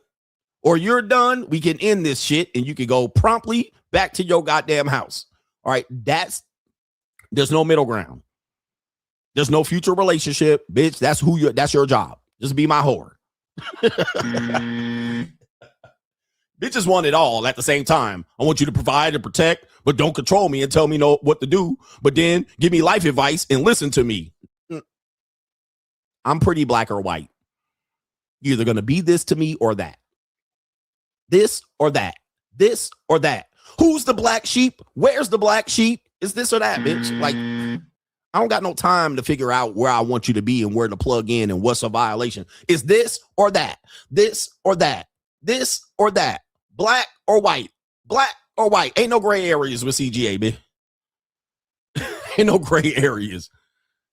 or you're done, we can end this shit and you can go promptly back to your goddamn house. All right. There's no middle ground. There's no future relationship, bitch. That's your job. Just be my whore. Bitches want it all at the same time. I want you to provide and protect, but don't control me and tell me what to do. But then give me life advice and listen to me. I'm pretty black or white. You're either going to be this to me or that. This or that. This or that. Who's the black sheep? Where's the black sheep? Is this or that, bitch? Like, I don't got no time to figure out where I want you to be and where to plug in and what's a violation. Is this or that? This or that? This or that? Black or white? Black or white? Ain't no gray areas with CGA, man. Ain't no gray areas.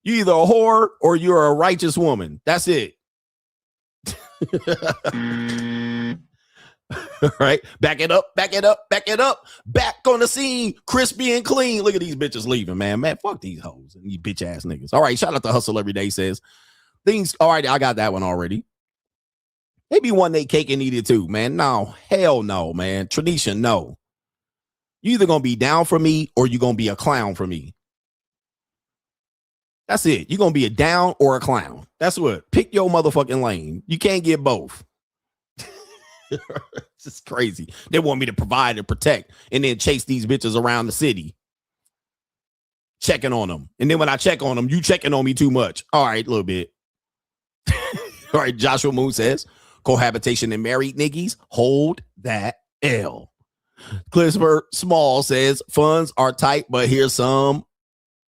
You either a whore or you're a righteous woman. That's it. All right. Back it up. Back it up. Back it up. Back on the scene. Crispy and clean. Look at these bitches leaving, man. Man, fuck these hoes and these bitch ass niggas. All right. Shout out to Hustle Every Day says things. All right. I got that one already. Maybe one day cake and eat it too, man. No, hell no, man. Tradition, no. You either gonna be down for me or you gonna be a clown for me. That's it. You're gonna be a down or a clown. That's what. Pick your motherfucking lane. You can't get both. It's just crazy. They want me to provide and protect and then chase these bitches around the city. Checking on them. And then when I check on them, you checking on me too much. All right, a little bit. All right, Joshua Moon says, cohabitation and married niggies, hold that L. Clifford Small says, funds are tight, but here's some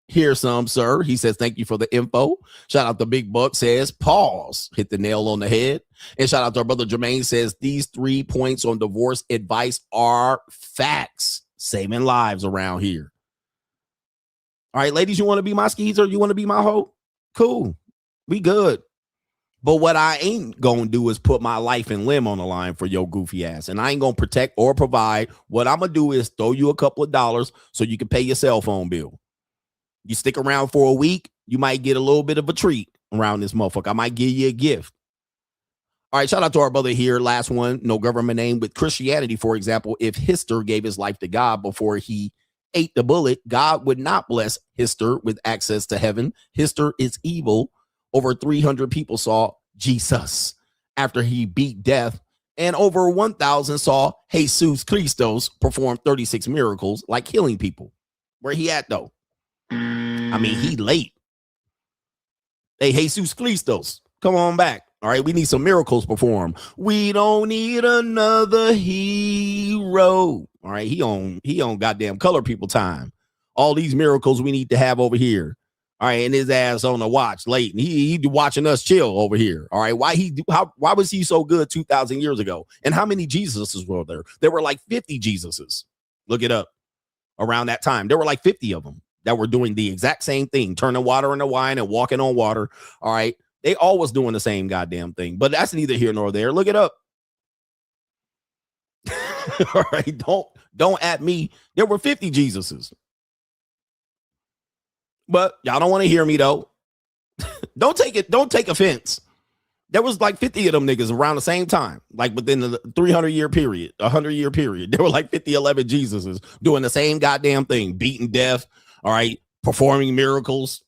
Here's some, sir. He says, thank you for the info. Shout out to Big Buck says, pause. Hit the nail on the head. And shout out to our brother Jermaine says, these 3 points on divorce advice are facts. Saving lives around here. All right, ladies, you want to be my skeezer? You want to be my hoe? Cool. We good. But what I ain't going to do is put my life and limb on the line for your goofy ass. And I ain't going to protect or provide. What I'm going to do is throw you a couple of dollars so you can pay your cell phone bill. You stick around for a week, you might get a little bit of a treat around this motherfucker. I might give you a gift. All right, shout out to our brother here. Last one, no government name. With Christianity, for example, if Hister gave his life to God before he ate the bullet, God would not bless Hister with access to heaven. Hister is evil. Over 300 people saw Jesus after he beat death, and over 1,000 saw Jesus Christos perform 36 miracles, like healing people. Where he at, though? I mean, he late. Hey, Jesus Christos, come on back. All right, we need some miracles performed. We don't need another hero. All right, he on goddamn color people time. All these miracles we need to have over here. All right, and his ass on the watch late, and he watching us chill over here. All right, why was he so good 2,000 years ago? And how many Jesuses were there? There were like 50 Jesuses. Look it up. Around that time, there were like 50 of them that were doing the exact same thing, turning water into wine and walking on water. All right. They always doing the same goddamn thing, but that's neither here nor there. Look it up. All right. Don't at me. There were 50 Jesuses. But y'all don't want to hear me though. Don't take offense. There was like 50 of them niggas around the same time, like within the 300-year period, 100-year period. There were like 50, 11 Jesuses doing the same goddamn thing, beating death. All right, performing miracles.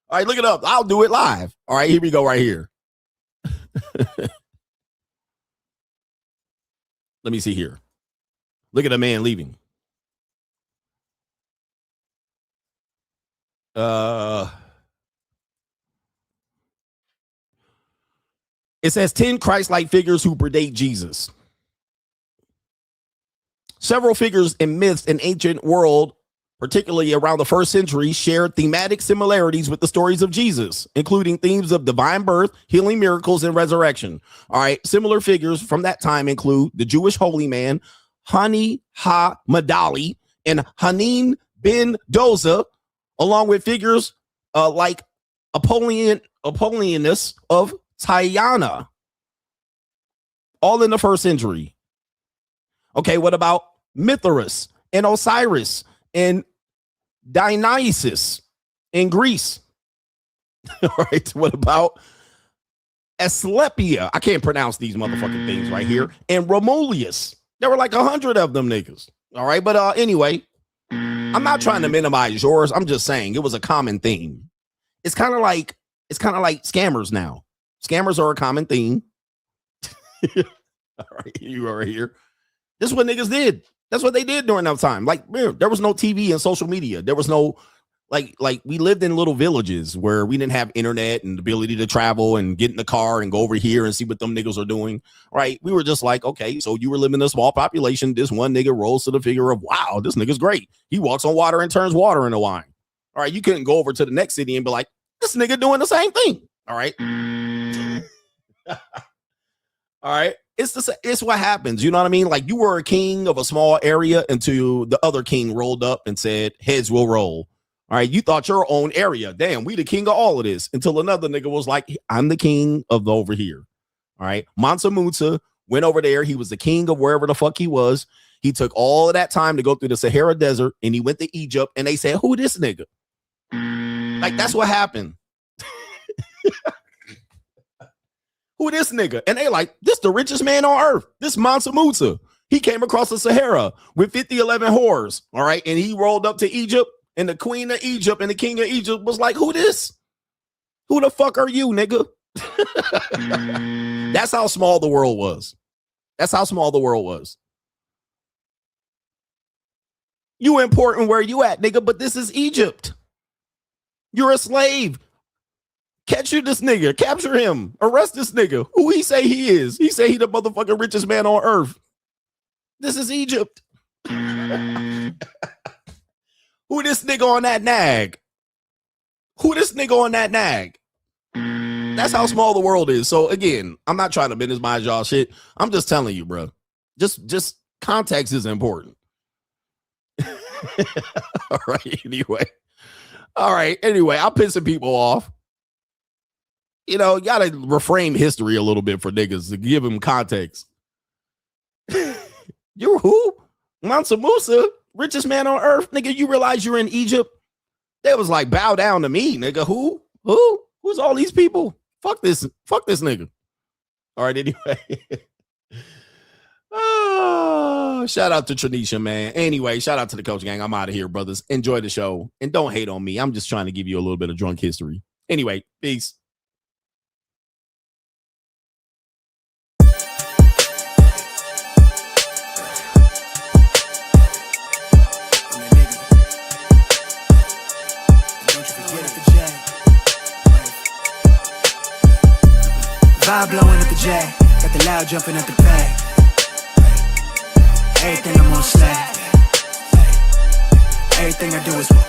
All right, look it up. I'll do it live. All right, here we go right here. Let me see here. Look at a man leaving. It says 10 Christ-like figures who predate Jesus. Several figures in myths in ancient world, particularly around the 1st century, shared thematic similarities with the stories of Jesus, including themes of divine birth, healing miracles, and resurrection. All right, similar figures from that time include the Jewish holy man, Hani Ha-Madali, and Hanin bin Doza, along with figures like Apollonius of Tyana, all in the 1st century. Okay, what about Mithras and Osiris and Dionysus in Greece? All right, what about Asclepia? I can't pronounce these motherfucking things right here. And Romulus. There were like 100 of them niggas. All right, but anyway, I'm not trying to minimize yours. I'm just saying it was a common theme. It's kind of like scammers now. Scammers are a common theme. All right, you are here. This is what niggas did. That's what they did during that time. Like, there was no TV and social media. There was no, like we lived in little villages where we didn't have internet and the ability to travel and get in the car and go over here and see what them niggas are doing. Right? We were just like, okay, so you were living in a small population. This one nigga rolls to the figure of, wow, this nigga's great. He walks on water and turns water into wine. All right, you couldn't go over to the next city and be like, this nigga doing the same thing. All right. All right. It's what happens. You know what I mean? Like, you were a king of a small area until the other king rolled up and said, heads will roll. All right. You thought your own area. Damn, we the king of all of this, until another nigga was like, I'm the king of the over here. All right. Mansa Musa went over there. He was the king of wherever the fuck he was. He took all of that time to go through the Sahara Desert, and he went to Egypt, and they said, who this nigga? Like, that's what happened. Who this nigga? And they like, this the richest man on earth. This Mansa Musa. He came across the Sahara with 11 whores. All right. And he rolled up to Egypt, and the queen of Egypt and the king of Egypt was like, who this? Who the fuck are you, nigga? That's how small the world was. That's how small the world was. You important where you at, nigga, but this is Egypt. You're a slave. Catch you this nigga. Capture him. Arrest this nigga. Who he say he is? He say he the motherfucking richest man on earth. This is Egypt. Who this nigga on that nag? Who this nigga on that nag? That's how small the world is. So again, I'm not trying to business mind y'all shit. I'm just telling you, bro. Just context is important. All right. Anyway, I'm pissing people off. You know, you gotta reframe history a little bit for niggas to give them context. You're who? Mansa Musa, richest man on earth, nigga. You realize you're in Egypt? They was like, bow down to me, nigga. Who? Who's all these people? Fuck this nigga. All right, anyway. Oh, shout out to Tranisha, man. Anyway, shout out to the Coach Gang. I'm out of here, brothers. Enjoy the show. And don't hate on me. I'm just trying to give you a little bit of drunk history. Anyway, peace. Vibe blowing at the jack, got the loud jumping at the pack. Everything I'm on slack. Everything I do is got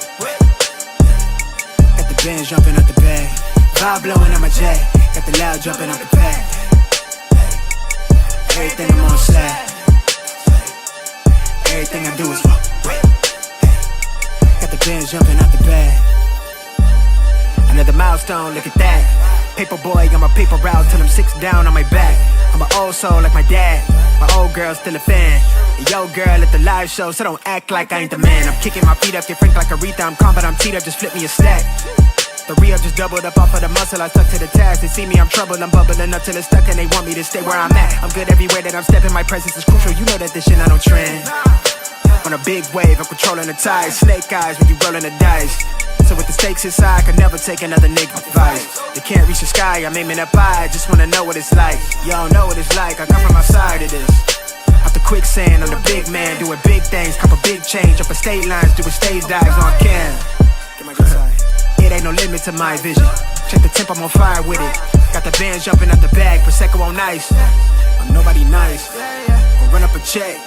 the band jumping at the bag. Vibe blowing at my jack, got the loud jumping at the pack. Everything I'm on slack. Everything I do is got the band jumping at the bag. Another milestone, look at that. Paper boy, got my paper route till I'm 6 down on my back. I'm an old soul like my dad. My old girl's still a fan. And yo girl at the live show, so don't act like I ain't the man. I'm kicking my feet up, get frank like Aretha. I'm calm, but I'm teed up, just flip me a stack. The re-up just doubled up off of the muscle, I stuck to the task. They see me, I'm troubled, I'm bubbling up till it's stuck. And they want me to stay where I'm at. I'm good everywhere that I'm stepping, my presence is crucial. You know that this shit not on trend. On a big wave, I'm controlling the tide. Snake eyes when you rolling the dice. So with the stakes inside, I could never take another nigga advice. They can't reach the sky, I'm aiming up high. I just wanna know what it's like. Y'all know what it's like, I come from outside of this. Out the quicksand, I'm the big man, doing big things. Cop a big change, up a state lines, doing stage dives on cam. It ain't no limit to my vision. Check the temp, I'm on fire with it. Got the band jumping out the bag, Prosecco on ice. I'm nobody nice, gonna run up a check.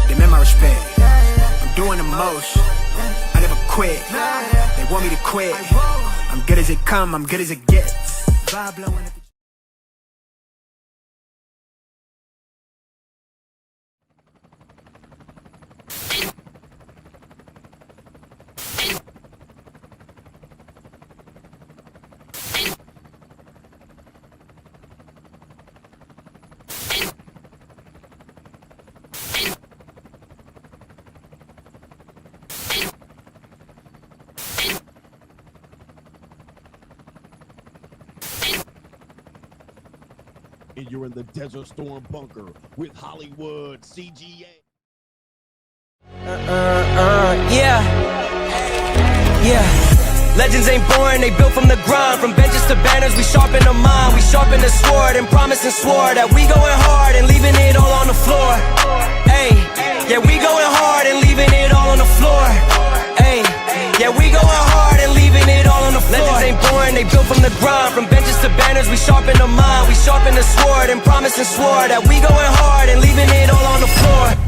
Demand my respect, I'm doing the most. I never quit, they want me to quit. I'm good as it come, I'm good as it gets. Vibe blowing at the And you're in the Desert Storm bunker with Hollywood CGA. Yeah. Legends ain't born, they built from the grind. From benches to banners, we sharpen the mind. We sharpen the sword and promise and swore that we going hard and leaving it all on the floor. Hey, yeah, we going hard and leaving it all on the floor. Hey, yeah, we going hard and leaving it all on the floor. Legends ain't born, they built from the grind. From benches to banners, we sharpen the mind. We sharpen the sword and promise and swore that we going hard and leaving it all on the floor.